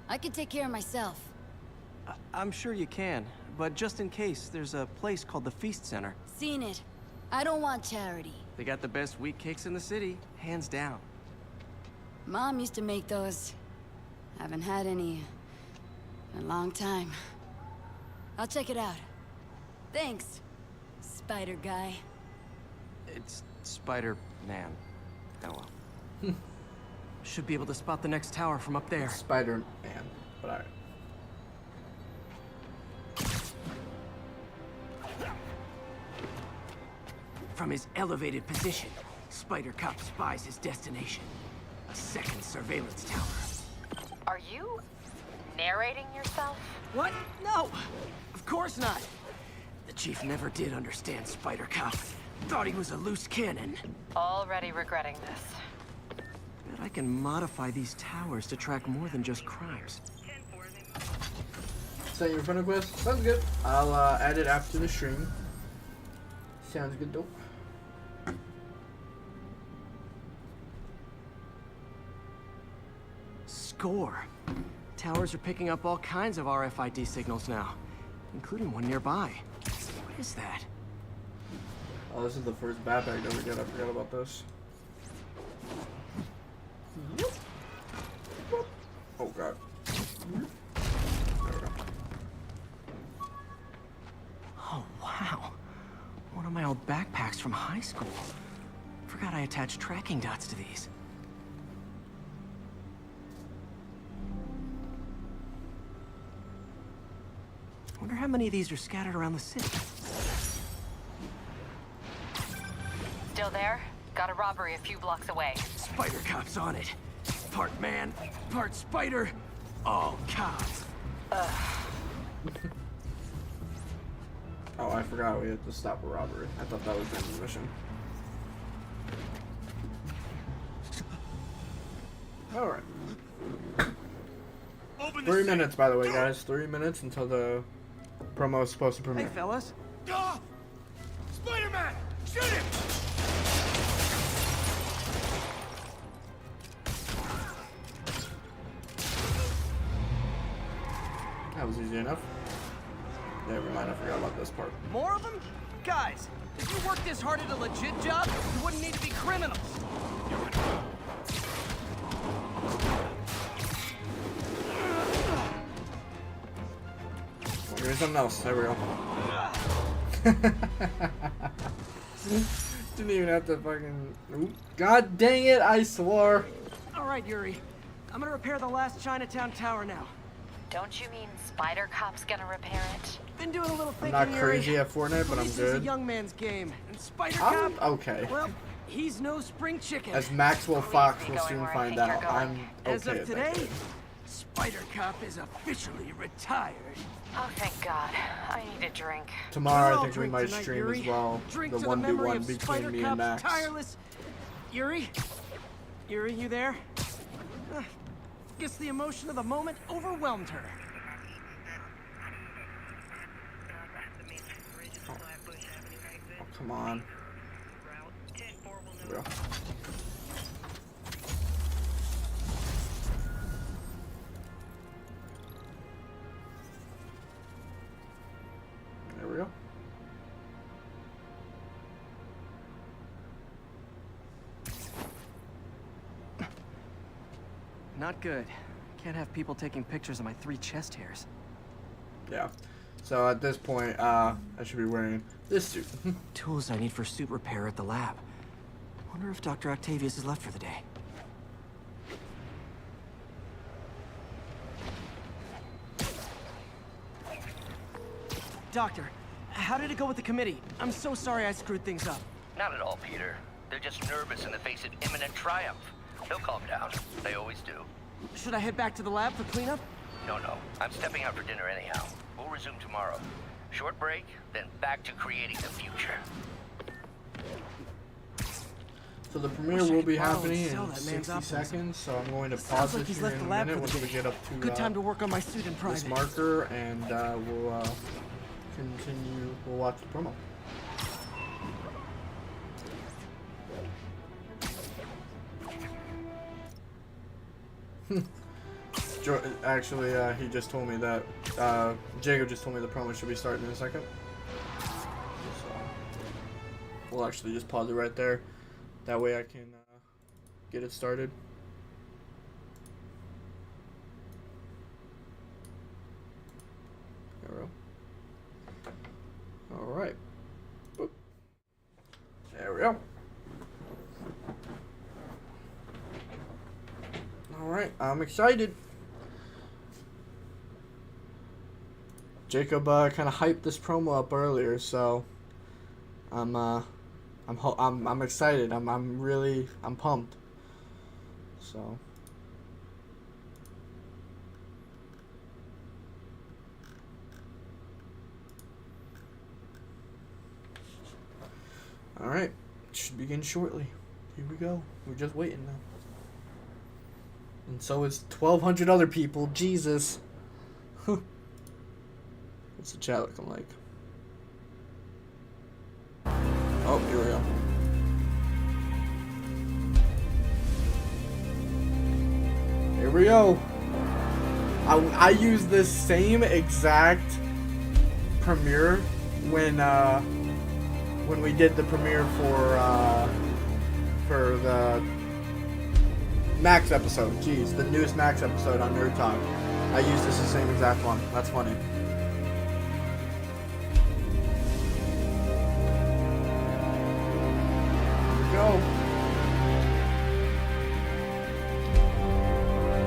I can take care of myself. I'm sure you can, but just in case, there's a place called the Feast Center. Seen it. I don't want charity. They got the best wheat cakes in the city, hands down. Mom used to make those. Haven't had any in a long time. I'll check it out. Thanks, Spider Guy. It's Spider-Man. Oh well. Should be able to spot the next tower from up there. Spider-Man, but alright. From his elevated position, Spider Cop spies his destination. A second surveillance tower. Are you narrating yourself? What? No! Of course not! The Chief never did understand Spider Cop. Thought he was a loose cannon. Already regretting this. Bet I can modify these towers to track more than just crimes. Send your friend request? Sounds good. I'll add it after the stream. Sounds good though. Score. Towers are picking up all kinds of RFID signals now, including one nearby. What is that? Oh, this is the first backpack that we got. I forgot about this. Oh god. Oh wow. One of my old backpacks from high school. Forgot I attached tracking dots to these. Wonder how many of these are scattered around the city. Still there? Got a robbery a few blocks away. Spider Cop's on it. Part man, part spider, all cops. Oh, I forgot we had to stop a robbery. I thought that was the end of the mission. Alright. 3 minutes, by the way, guys. 3 minutes until the promo is supposed to premiere. Hey, fellas. Spider-Man! Shoot him! That was easy enough. Never mind, I forgot about this part. More of them? Guys, if you worked this hard at a legit job, you wouldn't need to be criminals. Give me something else. There we go. Didn't even have to fucking... Oop. God dang it, I swore. All right, Yuri. I'm gonna repair the last Chinatown tower now. Don't you mean Spider Cop's gonna repair it? Been doing a little I'm thinking, not Yuri. crazy at Fortnite, but I'm This is a good. young man's game, and Spider I'm Cop, okay. well, he's no spring chicken. As Maxwell Fox will soon find out, I'm okay As of at today, that game. Spider Cop is officially retired. Oh, thank God. I need a drink. Tomorrow, We'll I think we drink might tonight, stream Yuri. as well. Drink The to the memory 1v1 of between Spider me Cop's and Max. tireless. Yuri? Yuri, you there? Guess the emotion of the moment overwhelmed her. Oh, come on. There we go. There we go. Not good. Can't have people taking pictures of my 3 chest hairs. Yeah. So at this point, I should be wearing this suit. Tools I need for suit repair at the lab. Wonder if Dr. Octavius is left for the day. Doctor, how did it go with the committee? I'm so sorry I screwed things up. Not at all, Peter. They're just nervous in the face of imminent triumph. They'll calm down. They always do. Should I head back to the lab for cleanup? No. I'm stepping out for dinner anyhow. We'll resume tomorrow. Short break, then back to creating the future. So the premiere will be happening in 60 seconds, so I'm going to pause like this he's here left in a the lab minute for once the we day. get up to Good time to work on my suit in this private. marker, and we'll continue. We'll watch the promo. Actually, he just told me that Jacob just told me the promo should be starting in a second. So we'll actually just pause it right there. That way I can get it started. There we go. All I'm excited. Jacob kind of hyped this promo up earlier, so I'm excited. I'm pumped. So. All right, should begin shortly. Here we go. We're just waiting now. And so is 1,200 other people. Jesus. What's the chat looking like? Oh, here we go. Here we go. I used this same exact premiere when we did the premiere for the Max episode. Jeez, the newest Max episode on NerdTalk. I used this the same exact one. That's funny. Here we go.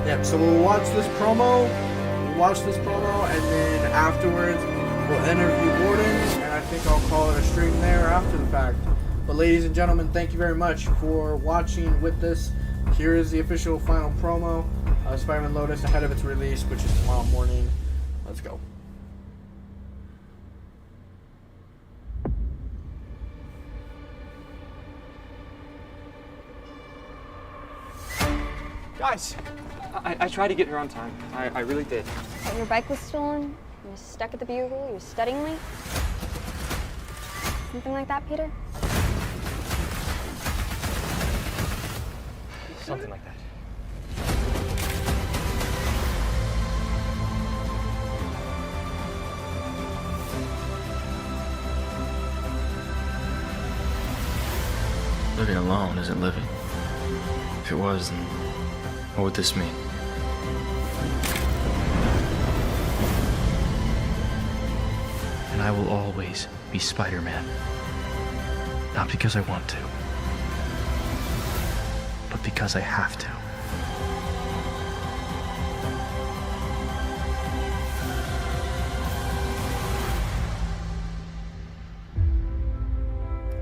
Yep, so we'll watch this promo. And then afterwards we'll interview Warden, and I think I'll call it a stream there after the fact. But ladies and gentlemen, thank you very much for watching with this. Here is the official final promo of Spider-Man Lotus ahead of its release, which is tomorrow morning. Let's go. Guys, I tried to get here on time. I really did. But your bike was stolen? You were stuck at the Bugle? You were studying late? Something like that, Peter? Something like that. Living alone isn't living. If it was, then what would this mean? And I will always be Spider-Man. Not because I want to, but because I have to.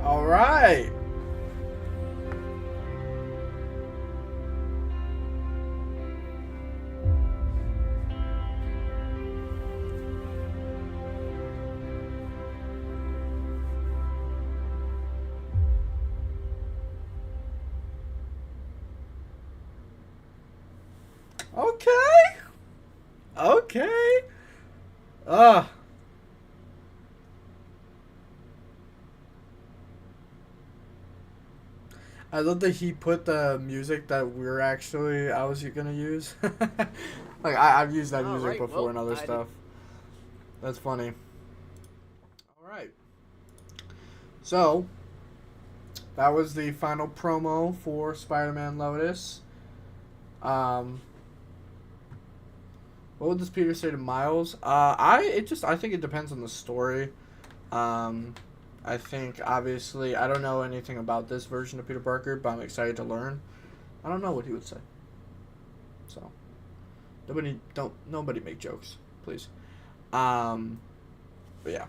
All right. Okay. I love that he put the music that I was gonna use. Like I've used that music before and other stuff. That's funny. All right. So that was the final promo for Spider-Man Lotus. What would this Peter say to Miles? I think it depends on the story. I think obviously I don't know anything about this version of Peter Parker, but I'm excited to learn. I don't know what he would say. So nobody make jokes, please. But yeah.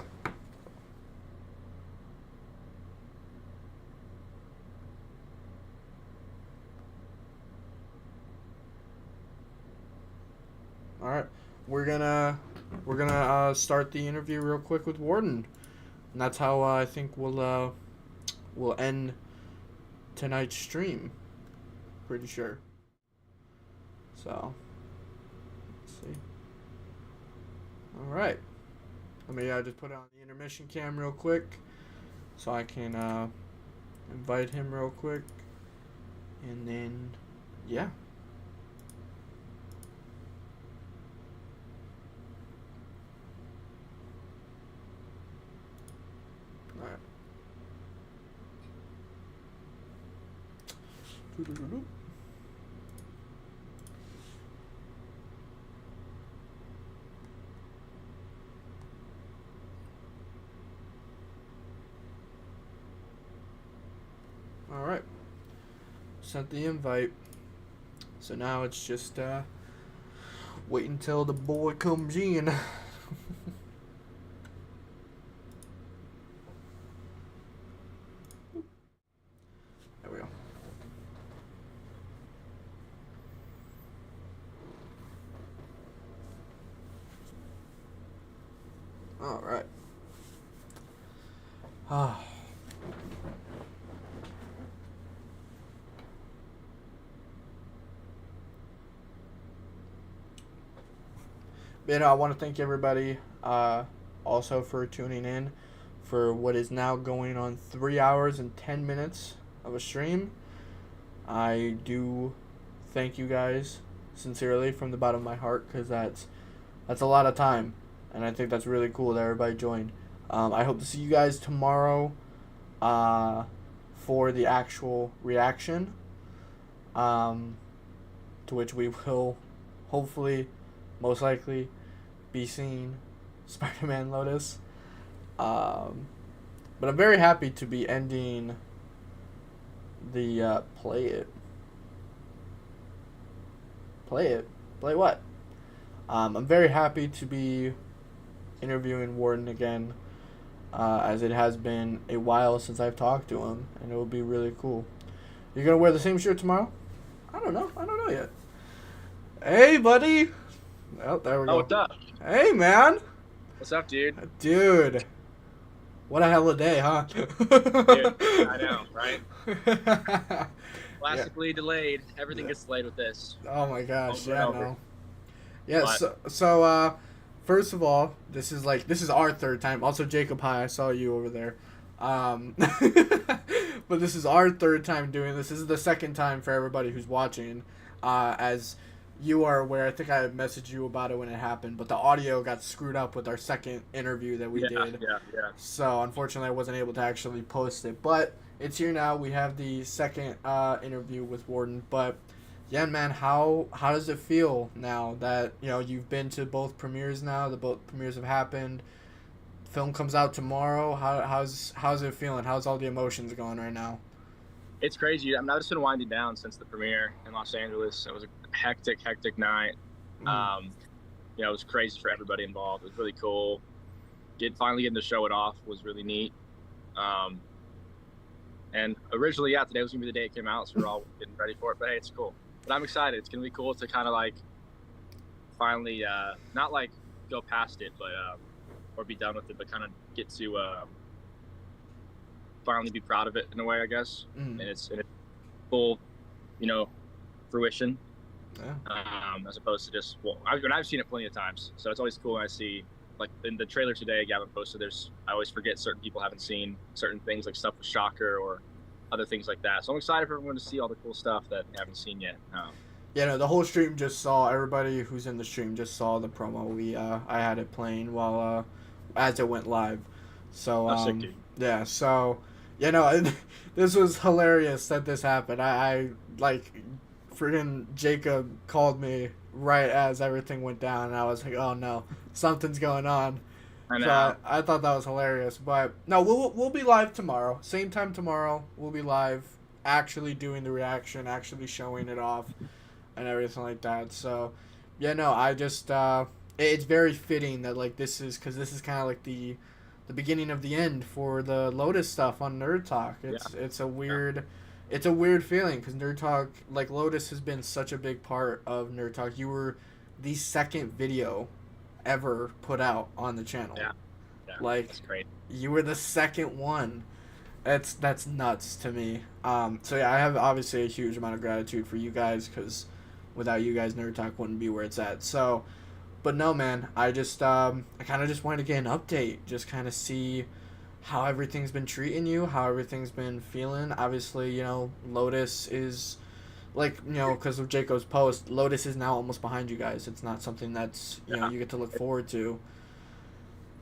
All right, we're gonna start the interview real quick with Warden, and that's how I think we'll end tonight's stream. Pretty sure. So, let's see. All right, let me just put on the intermission cam real quick, so I can invite him real quick, and then yeah. All right. Sent the invite. So now it's just wait until the boy comes in. There we go. All right. Ah. You know, I want to thank everybody also for tuning in for what is now going on 3 hours and 10 minutes of a stream. I do thank you guys sincerely from the bottom of my heart, because that's a lot of time, and I think that's really cool that everybody joined. I hope to see you guys tomorrow for the actual reaction, to which we will hopefully, most likely, be seeing Spider-Man Lotus. But I'm very happy to be ending the play it. Play what? I'm very happy to be interviewing Warden again, as it has been a while since I've talked to him, and it will be really cool. You're gonna wear the same shirt tomorrow? I don't know yet. Hey, buddy. Oh, there we go. Oh, what's up? Hey, man. What's up, dude? Dude. What a hell of a day, huh? Dude, I know, right? Classically delayed. Everything gets delayed with this. Oh my gosh, Over and yeah, over. no. Yeah, so first of all, this is our third time. Also, Jacob, hi, I saw you over there. But this is our third time doing this. This is the second time for everybody who's watching. As you are aware, I think I messaged you about it when it happened, but the audio got screwed up with our second interview that we did. Yeah. So unfortunately, I wasn't able to actually post it, but it's here now. We have the second interview with Warden. But yeah, man, how does it feel now that you've been to both premieres now? Both premieres have happened. Film comes out tomorrow. How's it feeling? How's all the emotions going right now? It's crazy. I mean, I've just been winding down since the premiere in Los Angeles. It was a hectic night. It was crazy for everybody involved. It was really cool. Finally getting to show it off was really neat. And originally, today was gonna be the day it came out, so we're all getting ready for it. But hey, it's cool. But I'm excited. It's gonna be cool to kind of like finally, not like go past it, but or be done with it, but kind of get to finally be proud of it in a way, I guess. And it's full, fruition. Yeah. As opposed to just I've seen it plenty of times, so it's always cool when I see, like in the trailer today, Gavin posted. I always forget certain people haven't seen certain things, like stuff with Shocker or other things like that. So I'm excited for everyone to see all the cool stuff that they haven't seen yet. Yeah, no, the whole stream just saw, everybody who's in the stream just saw the promo. I had it playing while as it went live. So sick, dude. Yeah, so this was hilarious that this happened. I like freaking Jacob called me right as everything went down, and I was like, oh no, something's going on. I know. So I thought that was hilarious. But no, we'll be live tomorrow. Same time tomorrow. We'll be live, actually doing the reaction, actually showing it off, and everything like that. So yeah, no, I just it's very fitting that this is kind of like the beginning of the end for the Lotus stuff on NerdTalk. It's a weird. It's a weird feeling because NerdTalk, Lotus has been such a big part of NerdTalk. You were the second video ever put out on the channel. Yeah, that's great. You were the second one. That's nuts to me. So yeah, I have obviously a huge amount of gratitude for you guys, because without you guys, NerdTalk wouldn't be where it's at. So, but no, man, I just I kind of just wanted to get an update, just kind of see how everything's been treating you, how everything's been feeling. Obviously, Lotus is, because of Jacob's post, Lotus is now almost behind you guys. It's not something that's, you get to look forward to.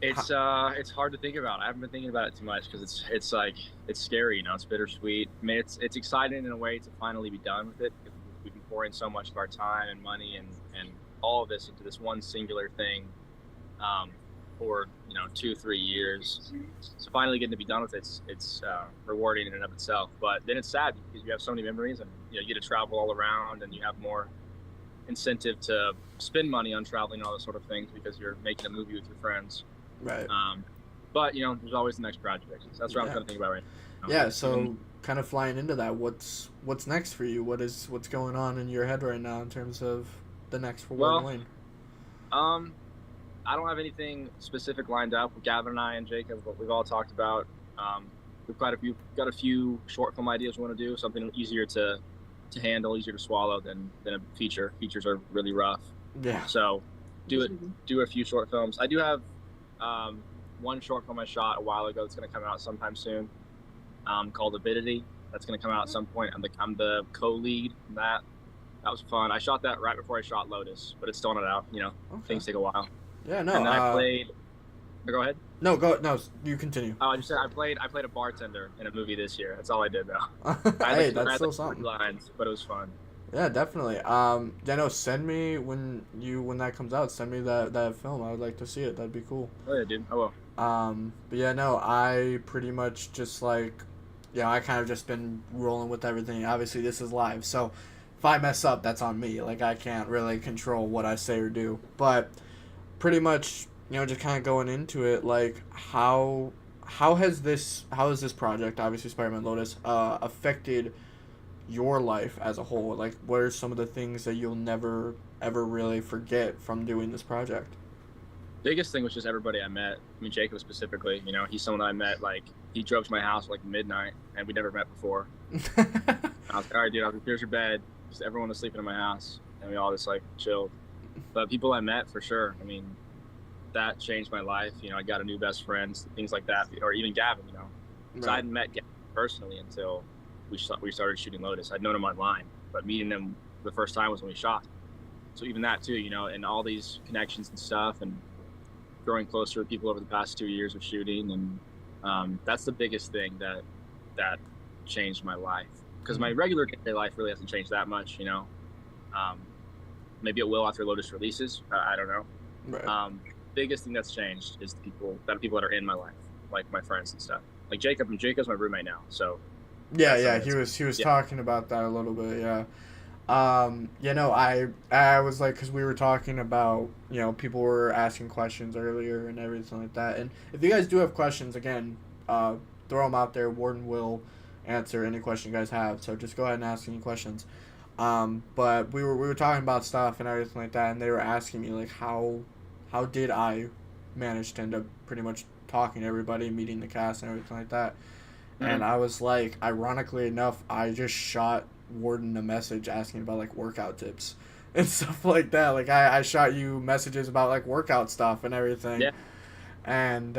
It's hard to think about. I haven't been thinking about it too much because it's scary, it's bittersweet. I mean, it's exciting in a way to finally be done with it, because we've been pouring so much of our time and money and all of this into this one singular thing. for 2-3 years. So finally getting to be done with it's rewarding in and of itself. But then it's sad because you have so many memories, and you get to travel all around, and you have more incentive to spend money on traveling and all those sort of things because you're making a movie with your friends. Right. But there's always the next project. So that's what I'm kind of thinking about right now. Yeah. So kind of flying into that, what's next for you? What's going on in your head right now in terms of the next for Warden Wayne? I don't have anything specific lined up. Gavin and I and Jacob, what we've all talked about. We've got a few short film ideas we want to do. Something easier to handle, easier to swallow than a feature. Features are really rough. Yeah. So do a few short films. I do have one short film I shot a while ago that's going to come out sometime soon, called Avidity. That's going to come out at some point. I'm the co-lead in that. That was fun. I shot that right before I shot Lotus, but it's still not out. Things take a while. Yeah, no. And then I played. Go ahead. No, you continue. Oh, I just said I played a bartender in a movie this year. That's all I did though. Hey, that's still something. Lines, but it was fun. Yeah, definitely. Send me when that comes out. Send me that film. I would like to see it. That'd be cool. Oh yeah, dude. I will. But yeah, no. I pretty much just I kind of just been rolling with everything. Obviously, this is live, so if I mess up, that's on me. Like, I can't really control what I say or do. But pretty much, just kind of going into it, like, how has this project, obviously Spider-Man Lotus, affected your life as a whole? Like, what are some of the things that you'll never ever really forget from doing this project? Biggest thing was just everybody I met. I mean, Jacob specifically. He's someone that I met. Like, he drove to my house like midnight, and we never met before. I was like, all right, dude, here's your bed. Just everyone was sleeping in my house, and we all just like chilled. But people I met, for sure. I mean, that changed my life. I got a new best friend, things like that, or even Gavin. So I hadn't met Gavin personally until we started shooting Lotus. I'd known him online, but meeting him the first time was when we shot. So even that too, and all these connections and stuff, and growing closer with people over the past 2 years of shooting, and that's the biggest thing that changed my life. Because my regular day life really hasn't changed that much. Maybe it will after Lotus releases. I don't know. Right. Biggest thing that's changed is the people that are in my life, like my friends and stuff. Like Jacob, and Jacob's my roommate now. So yeah, he was talking about that a little bit. Yeah. I was like, because we were talking about, people were asking questions earlier and everything like that. And if you guys do have questions, again, throw them out there. Warden will answer any question you guys have. So just go ahead and ask any questions. But we were talking about stuff and everything like that, and they were asking me like, how did I manage to end up pretty much talking to everybody, meeting the cast and everything like that. Mm-hmm. And I was like, ironically enough, I just shot Warden a message asking about like workout tips and stuff like that. Like I shot you messages about like workout stuff and everything. Yeah. And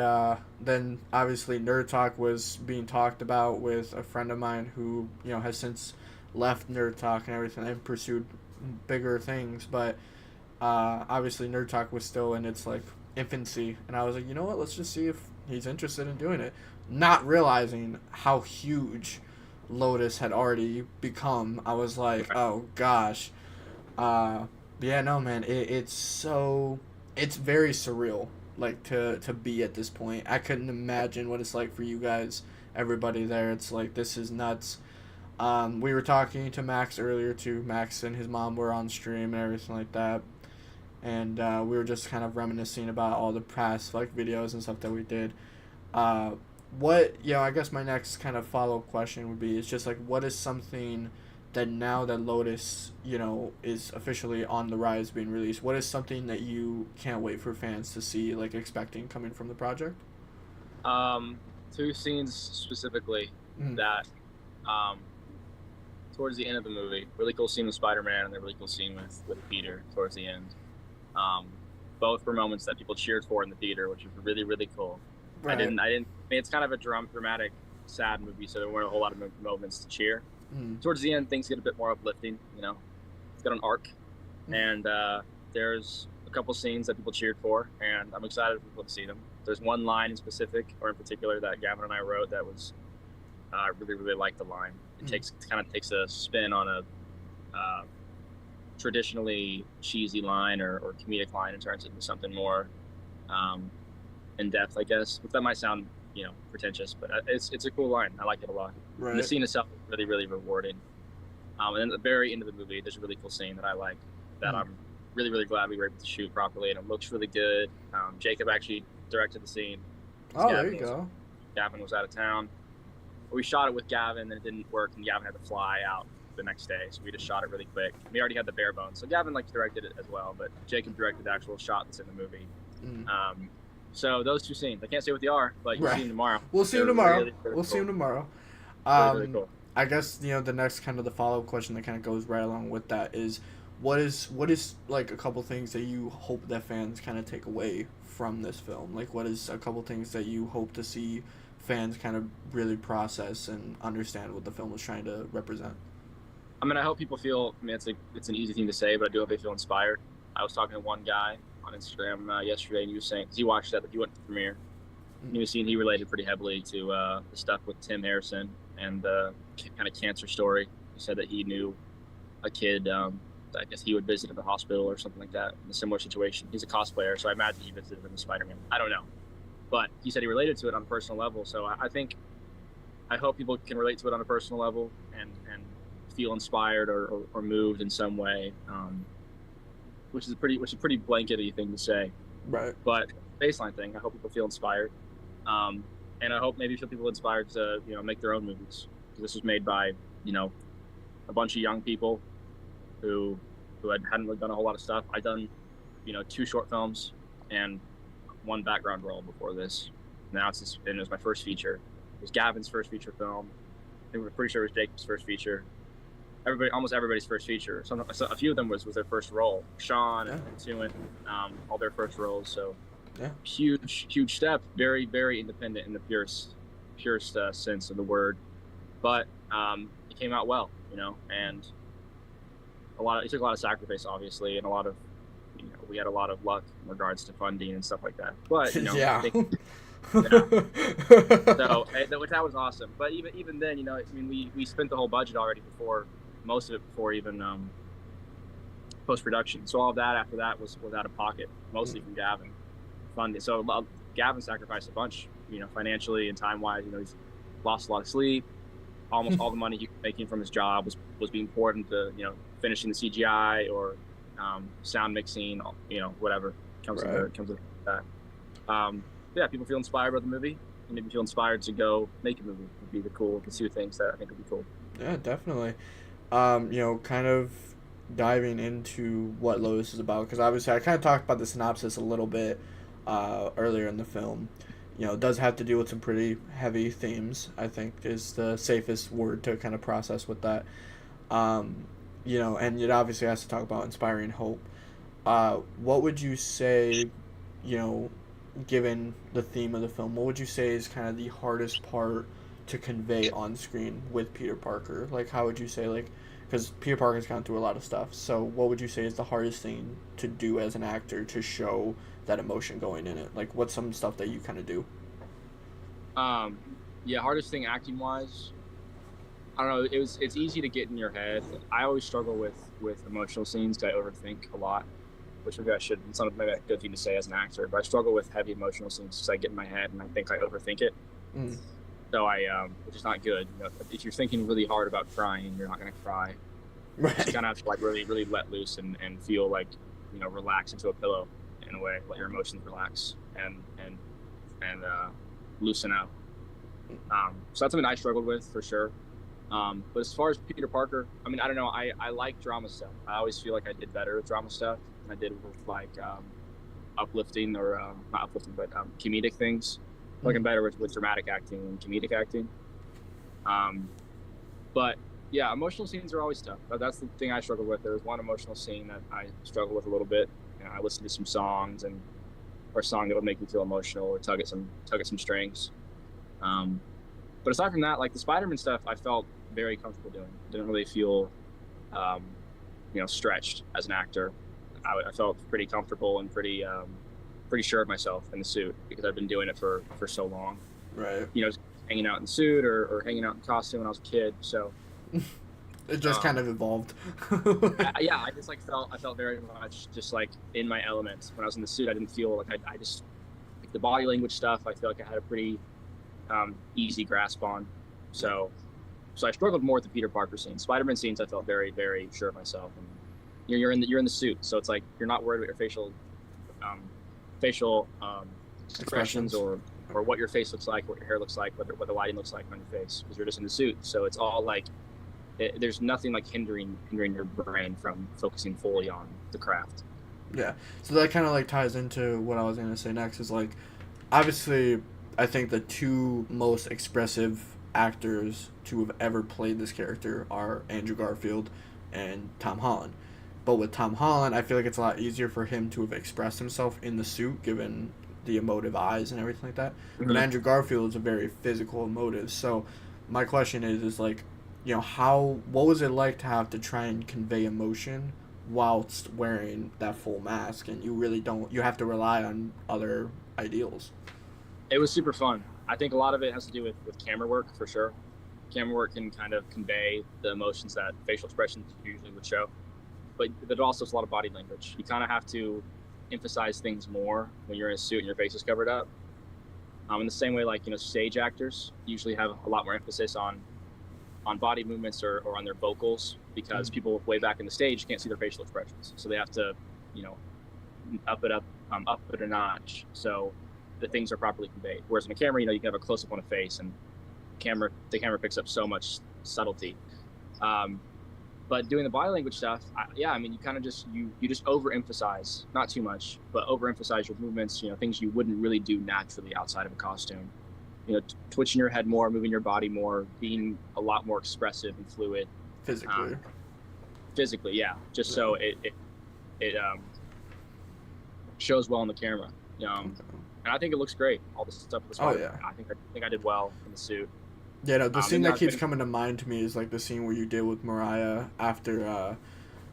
then obviously NerdTalk was being talked about with a friend of mine who, has since left NerdTalk and everything and pursued bigger things. But obviously NerdTalk was still in its like infancy. And I was like, you know what? Let's just see if he's interested in doing it. Not realizing how huge Lotus had already become. I was like, oh gosh. Yeah, no, man, it's very surreal, like to be at this point. I couldn't imagine what it's like for you guys, everybody there. It's like, this is nuts. We were talking to Max earlier too. Max and his mom were on stream and everything like that, and we were just kind of reminiscing about all the past like videos and stuff that we did. I guess my next kind of follow-up question would be, is just like, what is something that now that Lotus, is officially on the rise, being released, what is something that you can't wait for fans to see, like expecting coming from the project? 2 scenes specifically that towards the end of the movie, really cool scene with Spider-Man and a really cool scene with Peter towards the end. Both were moments that people cheered for in the theater, which was really, really cool. Right. I mean, it's kind of a dramatic, sad movie, so there weren't a whole lot of moments to cheer. Towards the end, things get a bit more uplifting. It's got an arc, and there's a couple scenes that people cheered for, and I'm excited for people to see them. There's one line in particular that Gavin and I wrote that was I really, really liked the line. It kind of takes a spin on a traditionally cheesy line or comedic line and turns it into something more in depth, I guess. But that might sound, pretentious, but it's a cool line. I like it a lot. Right. And the scene itself is really, really rewarding. And then at the very end of the movie, there's a really cool scene that I like that I'm really, really glad we were able to shoot properly, and it looks really good. Jacob actually directed the scene. Oh, there you go. Gavin was out of town. We shot it with Gavin, and it didn't work, and Gavin had to fly out the next day, so we just shot it really quick. We already had the bare bones, so Gavin directed it as well, but Jacob directed the actual shot that's in the movie. So those two scenes, I can't say what they are, but you'll see them tomorrow. We'll see them tomorrow. Really, really we'll see them tomorrow. Really cool. I guess the next kind of the follow-up question that kind of goes right along with that is, what is like a couple things that you hope that fans kind of take away from this film? Like, what is a couple things that you hope to see fans kind of really process and understand what the film was trying to represent? I mean, I hope people feel. I mean, it's an easy thing to say, but I do hope they feel inspired. I was talking to one guy on Instagram yesterday, and he was saying, because he watched that, but he went to the premiere. He was saying he related pretty heavily to the stuff with Tim Harrison and the kind of cancer story. He said that he knew a kid, I guess he would visit at the hospital or something like that in a similar situation. He's a cosplayer, so I imagine he visited in the Spider-Man. I don't know. But he said he related to it on a personal level, so I hope people can relate to it on a personal level and feel inspired or moved in some way, which is a pretty blankety thing to say. Right. But baseline thing, I hope people feel inspired, and I hope maybe feel people inspired to make their own movies. Because this was made by a bunch of young people who hadn't really done a whole lot of stuff. I'd done 2 short films and 1 background role before this. Now it was my first feature. It was Gavin's first feature film. I think we're pretty sure it was Jacob's first feature. Almost everybody's first feature. So a few of them was their first role. Sean and Justtuyen, all their first roles. So huge step. Very, very independent in the purest sense of the word. But it came out well, and it took a lot of sacrifice, obviously, and a lot of, we had a lot of luck in regards to funding and stuff like that. But yeah. So which that was awesome. But even then, we spent the whole budget already most of it before even post production. So all of that after that was out of pocket, mostly from Gavin funding. So Gavin sacrificed a bunch, financially and time wise. He's lost a lot of sleep. Almost all the money he was making from his job was being poured into finishing the CGI or sound mixing, whatever comes with that. Yeah, people feel inspired by the movie, and maybe feel inspired to go make a movie. Would be the cool, pursue things that I think would be cool. Yeah, definitely. Kind of diving into what Lotus is about, because obviously I kind of talked about the synopsis a little bit earlier in the film. It does have to do with some pretty heavy themes, I think is the safest word to kind of process with that. And it obviously has to talk about inspiring hope. What would you say, given the theme of the film, what would you say is kind of the hardest part to convey on screen with Peter Parker? Like, how would you say, because Peter Parker's gone through a lot of stuff, so what would you say is the hardest thing to do as an actor to show that emotion going in it? Like, what's some stuff that you kind of do? Hardest thing acting wise, I don't know, it's easy to get in your head. I always struggle with emotional scenes because I overthink a lot, which maybe it's not maybe a good thing to say as an actor, but I struggle with heavy emotional scenes because I get in my head and I think I overthink it. So which is not good. If you're thinking really hard about crying, you're not going to cry. Right. You just kind of have to really, really let loose and feel relax into a pillow in a way, let your emotions relax and loosen out. So that's something I struggled with for sure. But as far as Peter Parker, I mean, I don't know. I like drama stuff. I always feel like I did better with drama stuff than I did with uplifting or not uplifting, but comedic things. Like I'm better with dramatic acting and comedic acting. But yeah, emotional scenes are always tough. That's the thing I struggle with. There was one emotional scene that I struggled with a little bit. I listened to some songs or a song that would make me feel emotional or tug at some strings. But aside from that, like the Spider-Man stuff, I felt very comfortable doing. Didn't really feel, stretched as an actor. I felt pretty comfortable and pretty sure of myself in the suit because I've been doing it for so long. Right. Just hanging out in the suit or hanging out in costume when I was a kid. So it just kind of evolved. I just I felt very much just like in my element when I was in the suit. I didn't feel like I the body language stuff, I feel like I had a pretty easy grasp on. So I struggled more with the Peter Parker scenes. Spider-Man scenes, I felt very, very sure of myself. And you're in the suit, so it's like you're not worried about your facial expressions or what your face looks like, what your hair looks like, what the lighting looks like on your face, because you're just in the suit. So it's all like there's nothing like hindering your brain from focusing fully on the craft. Yeah. So that kind of like ties into what I was going to say next is like, obviously, I think the two most expressive actors to have ever played this character are Andrew Garfield and Tom Holland. But with Tom Holland, I feel like it's a lot easier for him to have expressed himself in the suit, given the emotive eyes and everything like that. Mm-hmm. But Andrew Garfield is a very physical, emotive. So my question is like, you know, what was it like to have to try and convey emotion whilst wearing that full mask, and you have to rely on other ideals? It was super fun. I think a lot of it has to do with camera work, for sure. Camera work can kind of convey the emotions that facial expressions usually would show. But there's also a lot of body language. You kind of have to emphasize things more when you're in a suit and your face is covered up. In the same way, like, you know, stage actors usually have a lot more emphasis on body movements or on their vocals, because people way back in the stage can't see their facial expressions. So they have to, you know, up it a notch so the things are properly conveyed. Whereas in a camera, you know, you can have a close-up on a face, and the camera picks up so much subtlety. But doing the body language stuff, I mean, you kind of just you just overemphasize, not too much, but overemphasize your movements. You know, things you wouldn't really do naturally outside of a costume. You know, twitching your head more, moving your body more, being a lot more expressive and fluid. Physically, yeah. Just so it shows well on the camera. And I think it looks great. All the stuff with the spider. I think I did well in the suit. Yeah, no, the scene that keeps coming to mind to me is like the scene where you did with Mariah after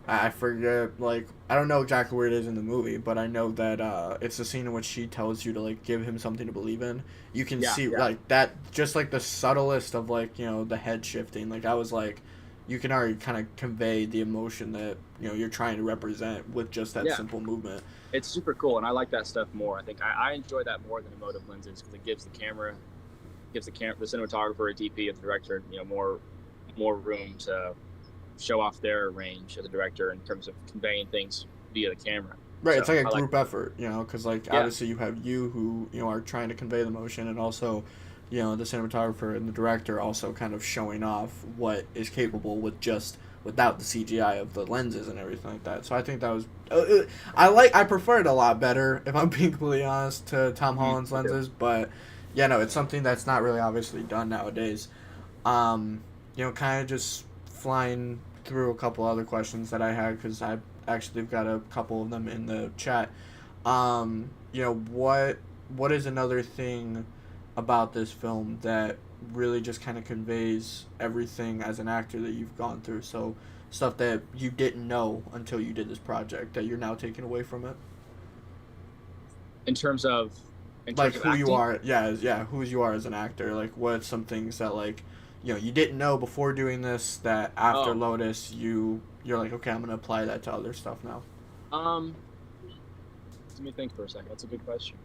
I forget, like, I don't know exactly where it is in the movie, but I know that it's the scene in which she tells you to, like, give him something to believe in. You can see like that, just like the subtlest of, like, you know, the head shifting. Like, I was like, you can already kind of convey the emotion that, you know, you're trying to represent with just that simple movement. It's super cool, and I like that stuff more. I think I enjoy that more than emotive lenses, because it gives the cinematographer, a DP, and the director, you know, more room to show off their range as a director in terms of conveying things via the camera. Right, so it's like a group effort, you know, because, like, obviously you have you who, you know, are trying to convey the motion, and also, you know, the cinematographer and the director also kind of showing off what is capable without the CGI of the lenses and everything like that. So I think that was I prefer it a lot better, if I'm being completely honest, to Tom Holland's lenses, but yeah, no, it's something that's not really obviously done nowadays. You know, kind of just flying through a couple other questions that I had, because I actually got a couple of them in the chat. You know, what is another thing about this film that really just kind of conveys everything as an actor that you've gone through? So stuff that you didn't know until you did this project that you're now taking away from it? In terms of like who acting? You are, who you are as an actor. Like, what's some things that, like, you know, you didn't know before doing this that after Lotus you're like, okay, I'm gonna apply that to other stuff now. Let me think for a second. That's a good question.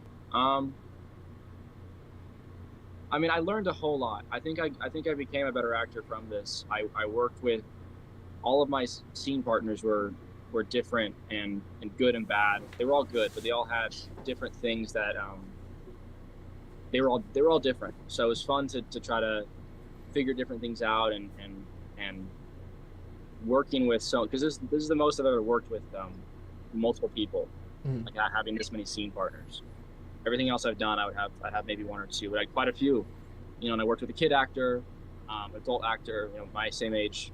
I mean, I learned a whole lot. I think I became a better actor from this. I worked with all of my scene partners were different and good and bad. They were all good, but they all had different things that they were all different. So it was fun to try to figure different things out and working with, so because this is the most I've ever worked with multiple people, like having this many scene partners. Everything else I've done, I'd have maybe one or two, but I had quite a few. You know, and I worked with a kid actor, adult actor, you know, my same age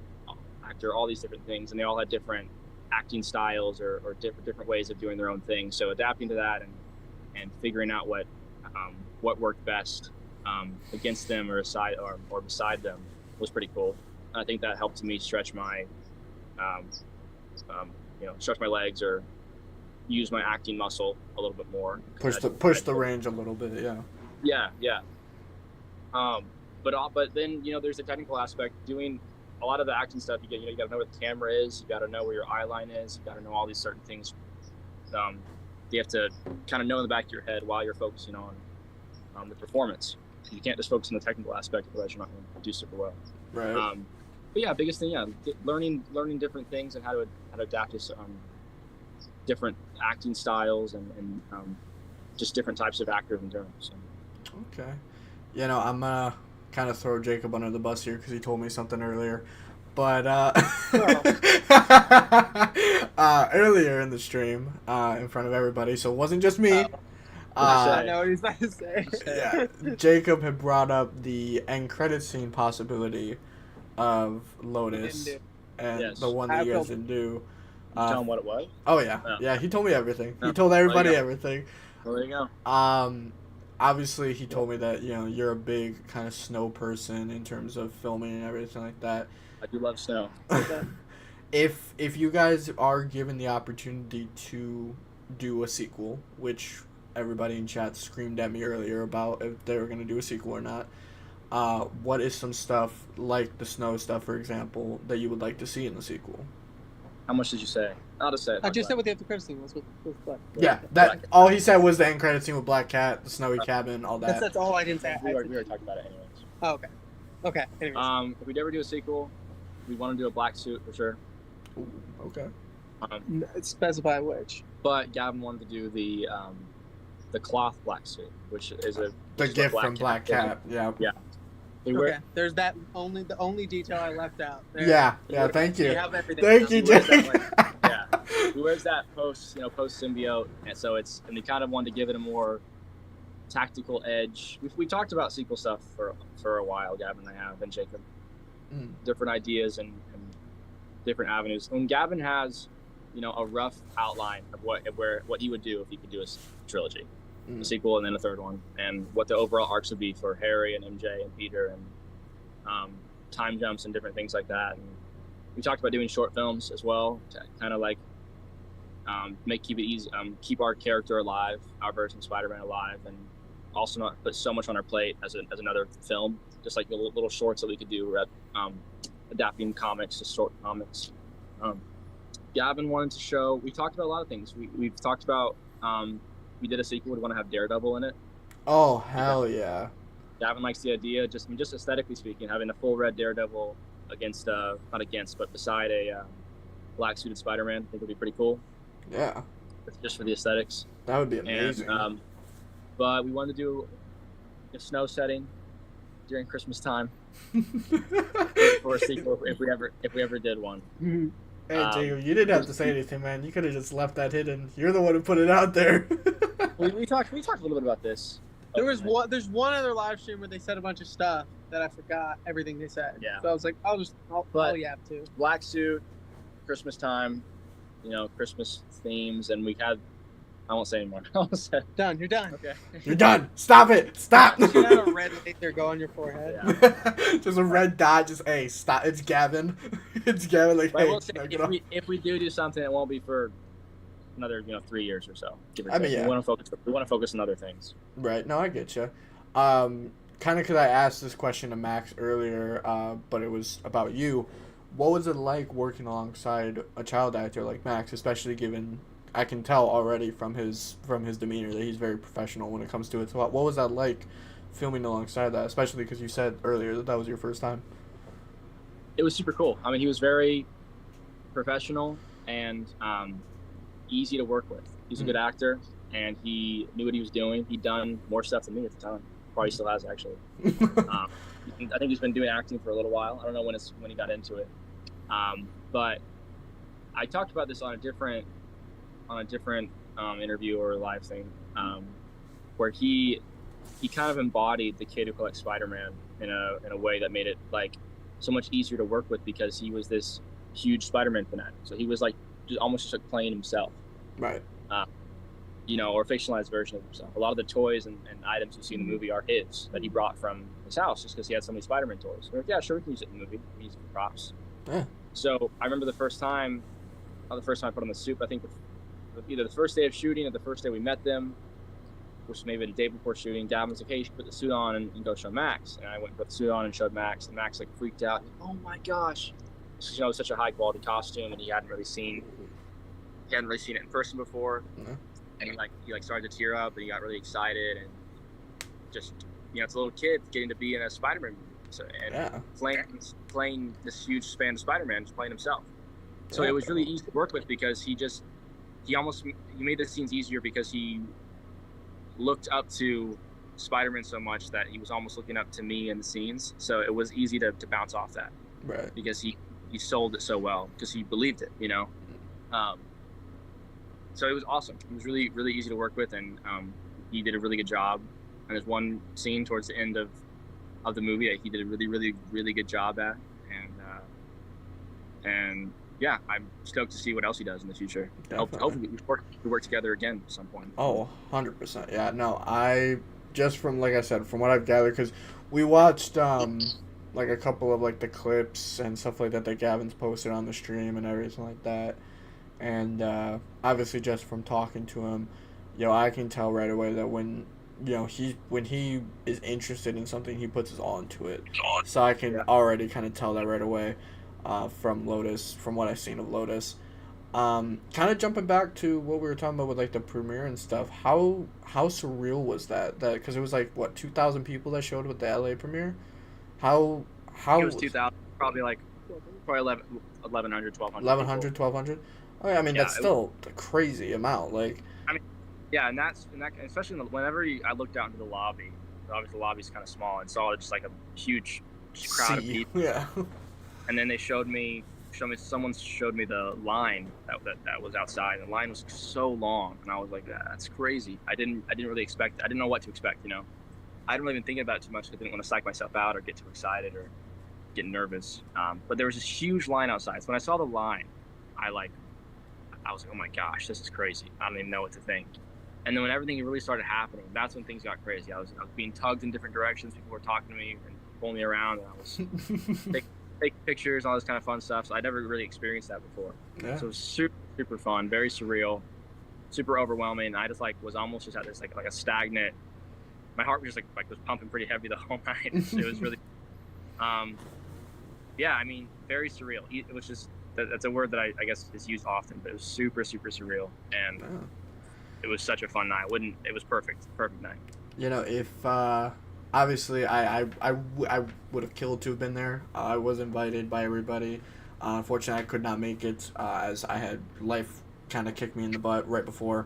actor, all these different things, and they all had different acting styles or different ways of doing their own thing. So adapting to that and figuring out what worked best against them or beside them was pretty cool. And I think that helped me stretch my stretch my legs or use my acting muscle a little bit more. Push the range a little bit, yeah. Yeah. But then, you know, there's the technical aspect. Doing a lot of the acting stuff, you got to know where the camera is. You got to know where your eye line is. You got to know all these certain things. The you have to kind of know in the back of your head while you're focusing on the performance. You can't just focus on the technical aspect, otherwise you're not going to do super well. Right. But yeah, biggest thing, learning different things and how to adapt to different acting styles and just different types of actors in general. So. Okay. You know, I'm gonna kind of throw Jacob under the bus here because he told me something earlier. But earlier in the stream, in front of everybody, so it wasn't just me. I know what he's about to say. Yeah, Jacob had brought up the end credit scene possibility of Lotus, and the one that you guys didn't do. Tell him what it was? Oh yeah, yeah. He told me everything. He told everybody everything. Well, there you go. Obviously, he told me that you're a big kind of snow person in terms of filming and everything like that. I do love snow. If you guys are given the opportunity to do a sequel, which everybody in chat screamed at me earlier about if they were going to do a sequel or not, what is some stuff like the snow stuff, for example, that you would like to see in the sequel? How much did you say? I'll just say it. I just said what the after credit scene was with Black. Yeah, all he said was the end credit scene with Black Cat, the snowy cabin, all that. That's all I didn't say. We already talked about it anyways. Oh, okay. Okay. Anyways. If we ever do a sequel, we want to do a black suit for sure. Ooh, okay. Specify which. But Gavin wanted to do the cloth black suit, which is the gift from Black Cat. Yeah. Yeah. Okay. There's the only detail I left out. There. Yeah. Thank you. Thank you, Jake. Yeah. He wears that post symbiote, and so we kind of wanted to give it a more tactical edge. We talked about sequel stuff for a while, Gavin and I have, and Jacob. Different ideas and different avenues. And Gavin has, a rough outline of what he would do if he could do a trilogy, a sequel and then a third one, and what the overall arcs would be for Harry and MJ and Peter and time jumps and different things like that. And we talked about doing short films as well to kind of like keep it easy, keep our character alive, our version of Spider-Man alive, and also not put so much on our plate as another film. Just like the little shorts that we could do, adapting comics to short comics. Gavin wanted to show. We talked about a lot of things. We've talked about. We did a sequel. We want to have Daredevil in it. Oh hell yeah! Gavin likes the idea. Just aesthetically speaking, having a full red Daredevil beside a black suited Spider-Man, I think would be pretty cool. Yeah. Just for the aesthetics. That would be amazing. And, but we wanted to do a snow setting during Christmas time for a sequel if we ever did one. Hey, Jacob, you didn't have to say anything, man. You could have just left that hidden. You're the one who put it out there. we talked a little bit about this. There's one other live stream where they said a bunch of stuff that I forgot everything they said. Yeah. So I was like, I'll yap too. Black suit, Christmas time, Christmas themes, and we had. I won't say anymore. Done. You're done. Okay. You're done. Stop it. Stop. You should have a red laser go on your forehead. Yeah. Just a red dot. Just hey, stop. It's Gavin. It's Gavin. Like hey. If we do something, it won't be for another 3 years or so. I mean, yeah. We want to focus on other things. Right. No, I get you. Kind of because I asked this question to Max earlier, but it was about you. What was it like working alongside a child actor like Max, especially given? I can tell already from his demeanor that he's very professional when it comes to it. So what was that like filming alongside that, especially because you said earlier that was your first time? It was super cool. I mean, he was very professional and easy to work with. He's a good actor, and he knew what he was doing. He'd done more stuff than me at the time. Probably still has, actually. I think he's been doing acting for a little while. I don't know when he got into it. But I talked about this on a different interview or live thing, where he kind of embodied the kid who collects Spider-Man in a way that made it like so much easier to work with, because he was this huge Spider-Man fanatic. So he was like almost like playing himself, right? Or a fictionalized version of himself. A lot of the toys and items you see in the movie are his, that he brought from his house, just because he had so many Spider-Man toys. We're like, yeah, sure, we can use it in the movie. We can use it for props. Yeah. So I remember the first time I put on the suit. I think either the first day of shooting or the first day we met them, which was maybe the day before shooting, Gavin was like, hey, you should put the suit on and go show Max. And I went and put the suit on and showed Max, and Max like freaked out. Oh my gosh. Because, it was such a high quality costume, and he hadn't really seen it in person before. and he started to tear up, and he got really excited, and just it's a little kid getting to be in a Spider-Man movie, so playing this huge fan of Spider-Man, just playing himself. So it was really easy to work with because he made the scenes easier because he looked up to Spider-Man so much that he was almost looking up to me in the scenes. So it was easy to bounce off that, right? Because he sold it so well because he believed it, So it was awesome. It was really, really easy to work with, and he did a really good job. And there's one scene towards the end of the movie that he did a really, really, really good job at, and yeah, I'm stoked to see what else he does in the future. Hopefully we work together again at some point. Oh, 100%. Yeah, no, I just from like I said, from what I've gathered, because we watched like a couple of like the clips and stuff like that Gavin's posted on the stream and everything like that, and obviously just from talking to him, I can tell right away that when he is interested in something, he puts his all into it. So I can already kind of tell that right away. From Lotus, from what I've seen of Lotus. Kind of jumping back to what we were talking about with like the premiere and stuff. How surreal was that? Because it was like what 2,000 people that showed with the LA premiere. How it was 2,000, probably 1,100, 1,200. 1,100, 1,200. Oh yeah, I mean that's still a crazy amount. Like I mean, yeah, and that especially whenever I looked out into the lobby. Obviously, the lobby's kind of small, and saw just like a huge crowd of people. Yeah. And then someone showed me the line that was outside. The line was so long, and I was like, that's crazy. I didn't really expect. I didn't know what to expect. I didn't really even think about it too much. I didn't want to psych myself out or get too excited or get nervous. But there was this huge line outside. So when I saw the line, I was like, oh my gosh, this is crazy. I don't even know what to think. And then when everything really started happening, that's when things got crazy. I was being tugged in different directions. People were talking to me and pulling me around, and I was take pictures, all this kind of fun stuff. So I never really experienced that before. Yeah. So it was super, super fun, very surreal, super overwhelming. I just was almost just at this like a stagnant. My heart was just was pumping pretty heavy the whole night. It was really, yeah. I mean, very surreal. It was just that's a word that I guess is used often, but it was super, super surreal, and it was such a fun night. It was perfect night. If obviously, I would have killed to have been there. I was invited by everybody. Unfortunately, I could not make it as I had life kind of kicked me in the butt right before.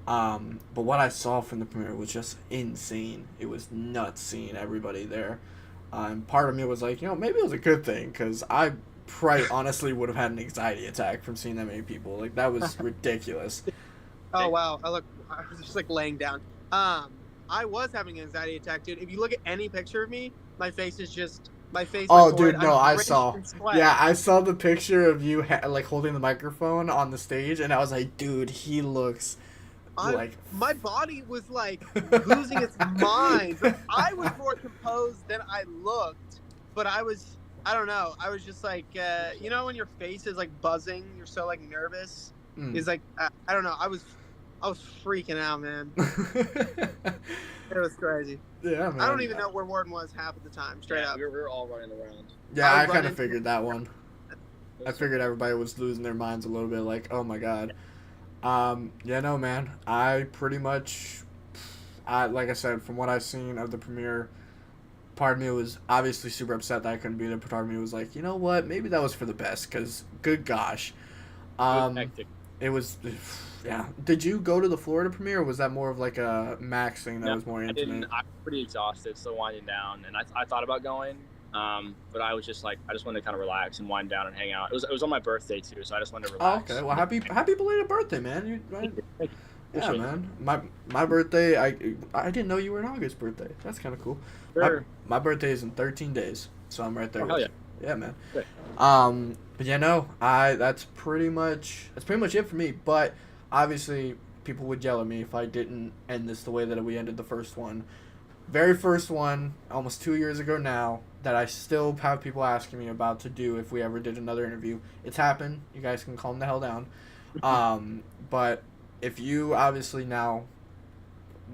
But what I saw from the premiere was just insane. It was nuts seeing everybody there. And part of me was like, maybe it was a good thing because I probably honestly would have had an anxiety attack from seeing that many people. Like, that was ridiculous. Oh, wow. I was just laying down. I was having an anxiety attack, dude. If you look at any picture of me, my face is just Oh, dude, no, I saw. Yeah, I saw the picture of you holding the microphone on the stage, and I was like, dude, he looks my body was losing its mind. I was more composed than I looked, but I don't know. I was just when your face is buzzing, you're so nervous. It's I don't know. I was freaking out, man. It was crazy. Yeah, man. I don't even know where Warden was half of the time, straight up. We were all running around. Yeah, I kind of figured that one. I figured everybody was losing their minds a little bit, oh my god. Yeah, no, man. I pretty much, like I said, from what I've seen of the premiere, part of me was obviously super upset that I couldn't be there. Part of me was like, you know what? Maybe that was for the best, because good gosh. It was, yeah. Did you go to the Florida premiere, or was that more of a Max thing that was more intimate? I didn't. I'm pretty exhausted, still winding down, and I thought about going, but I was just I just wanted to kind of relax and wind down and hang out. It was on my birthday too, so I just wanted to relax. Oh, okay. Well, happy belated birthday, man. Yeah, man. My birthday, I didn't know you were an August birthday. That's kind of cool. Sure. My birthday is in 13 days, so I'm right there. Oh, hell yeah. Yeah, man. Good. But that's pretty much it for me. But obviously, people would yell at me if I didn't end this the way that we ended the first one. Very first one, almost 2 years ago now, that I still have people asking me about to do if we ever did another interview. It's happened. You guys can calm the hell down. But if you obviously now,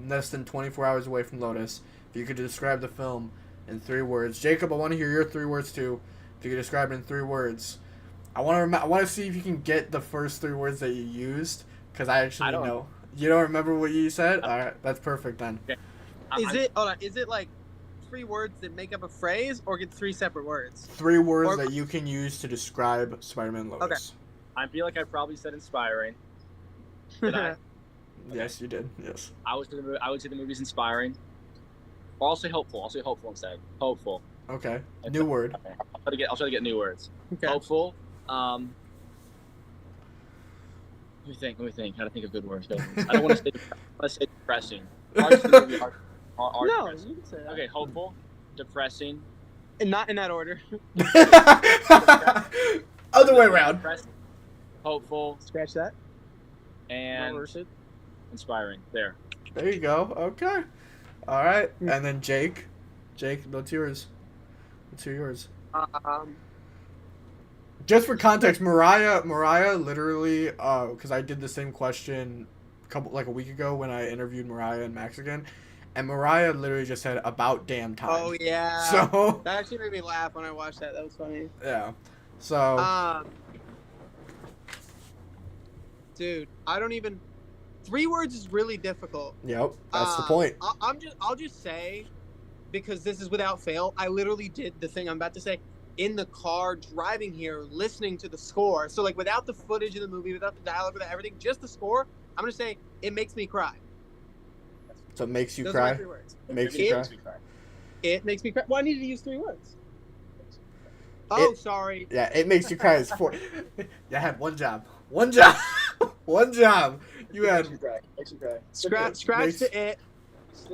less than 24 hours away from Lotus, if you could describe the film in 3 words. Jacob, I want to hear your 3 words too. If you could describe it in 3 words. I want to see if you can get the first 3 words that you used, because I actually know. You don't remember what you said? All right, that's perfect then. Okay. Is it like 3 words that make up a phrase, or get 3 separate words? 3 words that you can use to describe Spider-Man Lotus. Okay. I feel like I probably said inspiring. Did I? Yes, you did. Yes. I would say the movie's inspiring. Or I'll say hopeful. I'll say hopeful instead. Hopeful. Okay. New word. Okay. I'll try to get new words. Okay. Hopeful. Let me think. How to think of good words. I don't want to say. I want to say depressing. No, depressing. you can say that. Okay, hopeful, depressing. And not in that order. Other way around. Depressing, hopeful. Scratch that. And inspiring. There. There you go. Okay. All right. And then Jake. Jake, what's yours? What's yours? Just for context, Mariah literally, because I did the same question a week ago when I interviewed Mariah and Max again, and Mariah literally just said about damn time. Oh yeah. So that actually made me laugh when I watched that. That was funny. Yeah. So. Dude, I don't even. 3 words is really difficult. Yep, that's the point. I'll just say, because this is without fail, I literally did the thing I'm about to say in the car driving here, listening to the score. So like without the footage of the movie, without the dialogue, without everything, just the score. I'm gonna say it makes me cry. So it makes you Those cry. are my 3 words. Makes you cry. It makes me cry. Well, I needed to use 3 words. Oh, sorry. Yeah, it makes you cry. It's 4. You had one job. One job. One job. You had. Makes you cry. Scratch the it.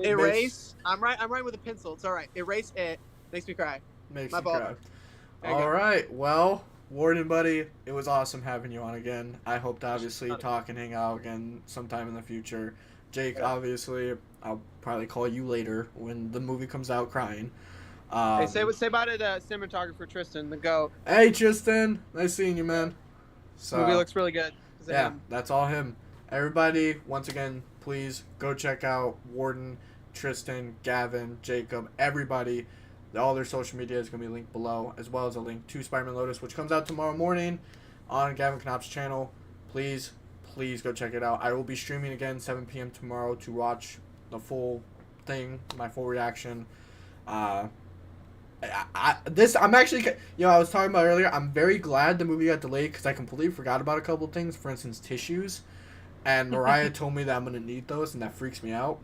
Erase. I'm right with a pencil. It's all right. Erase it. Makes me cry. Makes My you fault. cry. There you All go. right. Well, Warden buddy, it was awesome having you on again. I hope to obviously talk and hang out again sometime in the future. Jake, obviously, I'll probably call you later when the movie comes out crying. Hey, say about it, cinematographer Tristan, the GOAT. Hey, Tristan. Nice seeing you, man. So, Movie looks really good. Yeah, that's all him. Everybody, once again, please go check out Warden, Tristan, Gavin, Jacob, everybody. All their social media is going to be linked below, as well as a link to Spider-Man Lotus, which comes out tomorrow morning on Gavin Knopp's channel. Please go check it out. I will be streaming again 7 p.m. tomorrow to watch the full thing, my full reaction. I'm actually, I was talking about earlier, I'm very glad the movie got delayed because I completely forgot about a couple of things. For instance, tissues. And Mariah told me that I'm going to need those, and that freaks me out.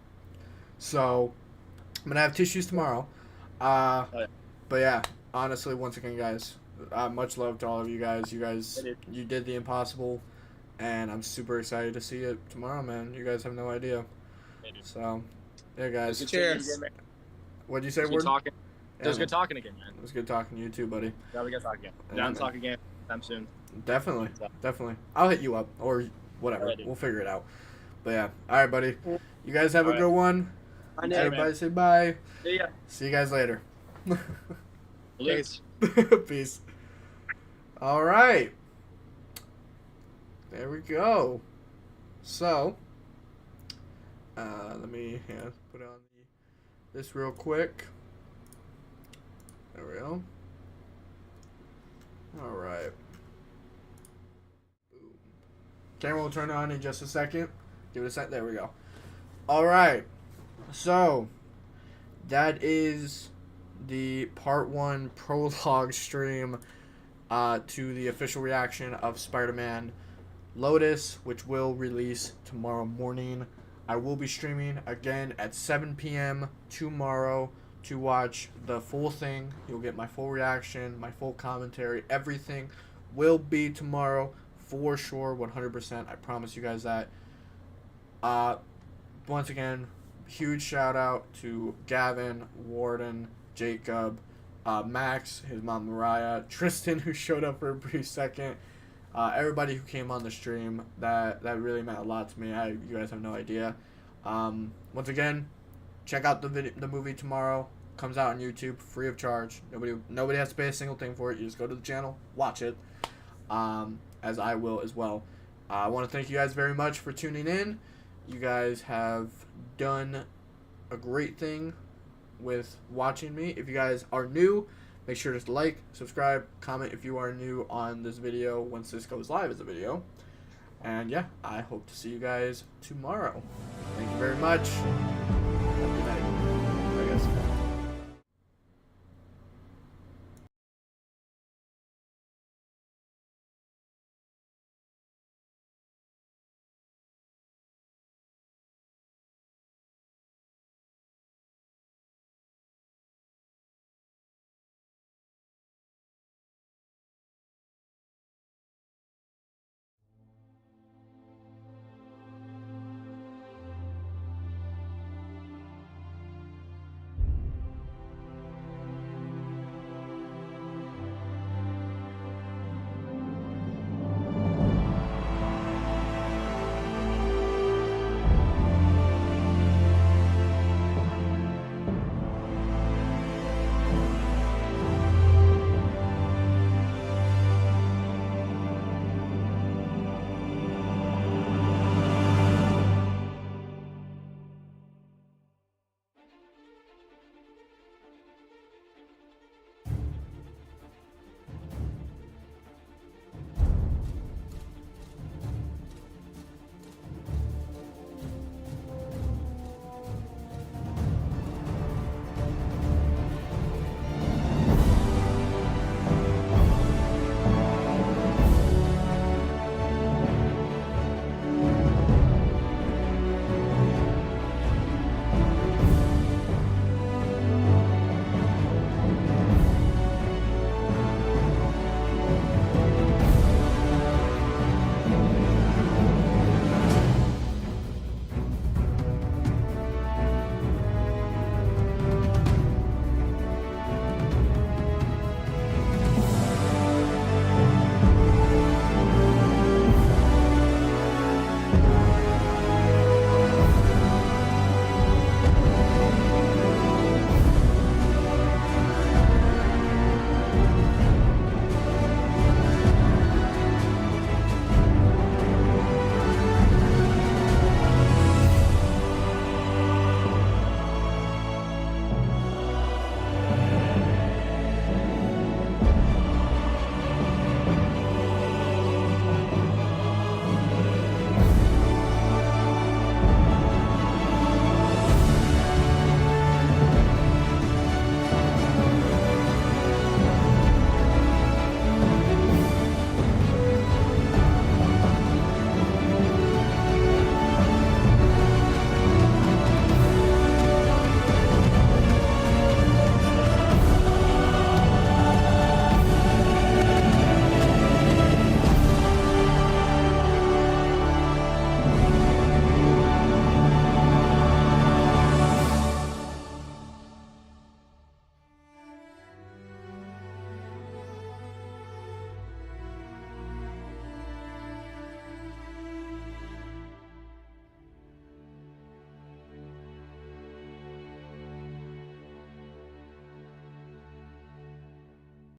So, I'm going to have tissues tomorrow. But yeah, honestly, once again, guys, much love to all of you guys. You did the impossible, and I'm super excited to see it tomorrow, man. You guys have no idea. So, yeah, guys. Cheers. What'd you say, It was good talking again, man. It was good talking to you too, buddy. Yeah, we got to talk again. Down to talk again sometime soon. Definitely. I'll hit you up or whatever. We'll figure it out. But yeah. All right, buddy. You guys have a good one. Everybody say bye. See ya. See you guys later. Peace. Peace. All right. There we go. So, let me put on this real quick. There we go. All right. Boom. Camera will turn on in just a second. Give it a sec. There we go. All right. So, that is the part 1 prologue stream to the official reaction of Spider-Man Lotus, which will release tomorrow morning. I will be streaming again at 7 p.m. tomorrow to watch the full thing. You'll get my full reaction, my full commentary. Everything will be tomorrow for sure, 100%. I promise you guys that. Once again, huge shout out to Gavin, Warden, Jacob, Max, his mom Mariah, Tristan, who showed up for a brief second. Everybody who came on the stream, that really meant a lot to me. You guys have no idea. Once again, check out the movie tomorrow. Comes out on YouTube, free of charge. Nobody has to pay a single thing for it. You just go to the channel, watch it, as I will as well. I want to thank you guys very much for tuning in. You guys have done a great thing with watching me. If you guys are new, make sure to like, subscribe, comment if you are new on this video once this goes live as a video. And yeah, I hope to see you guys tomorrow. Thank you very much.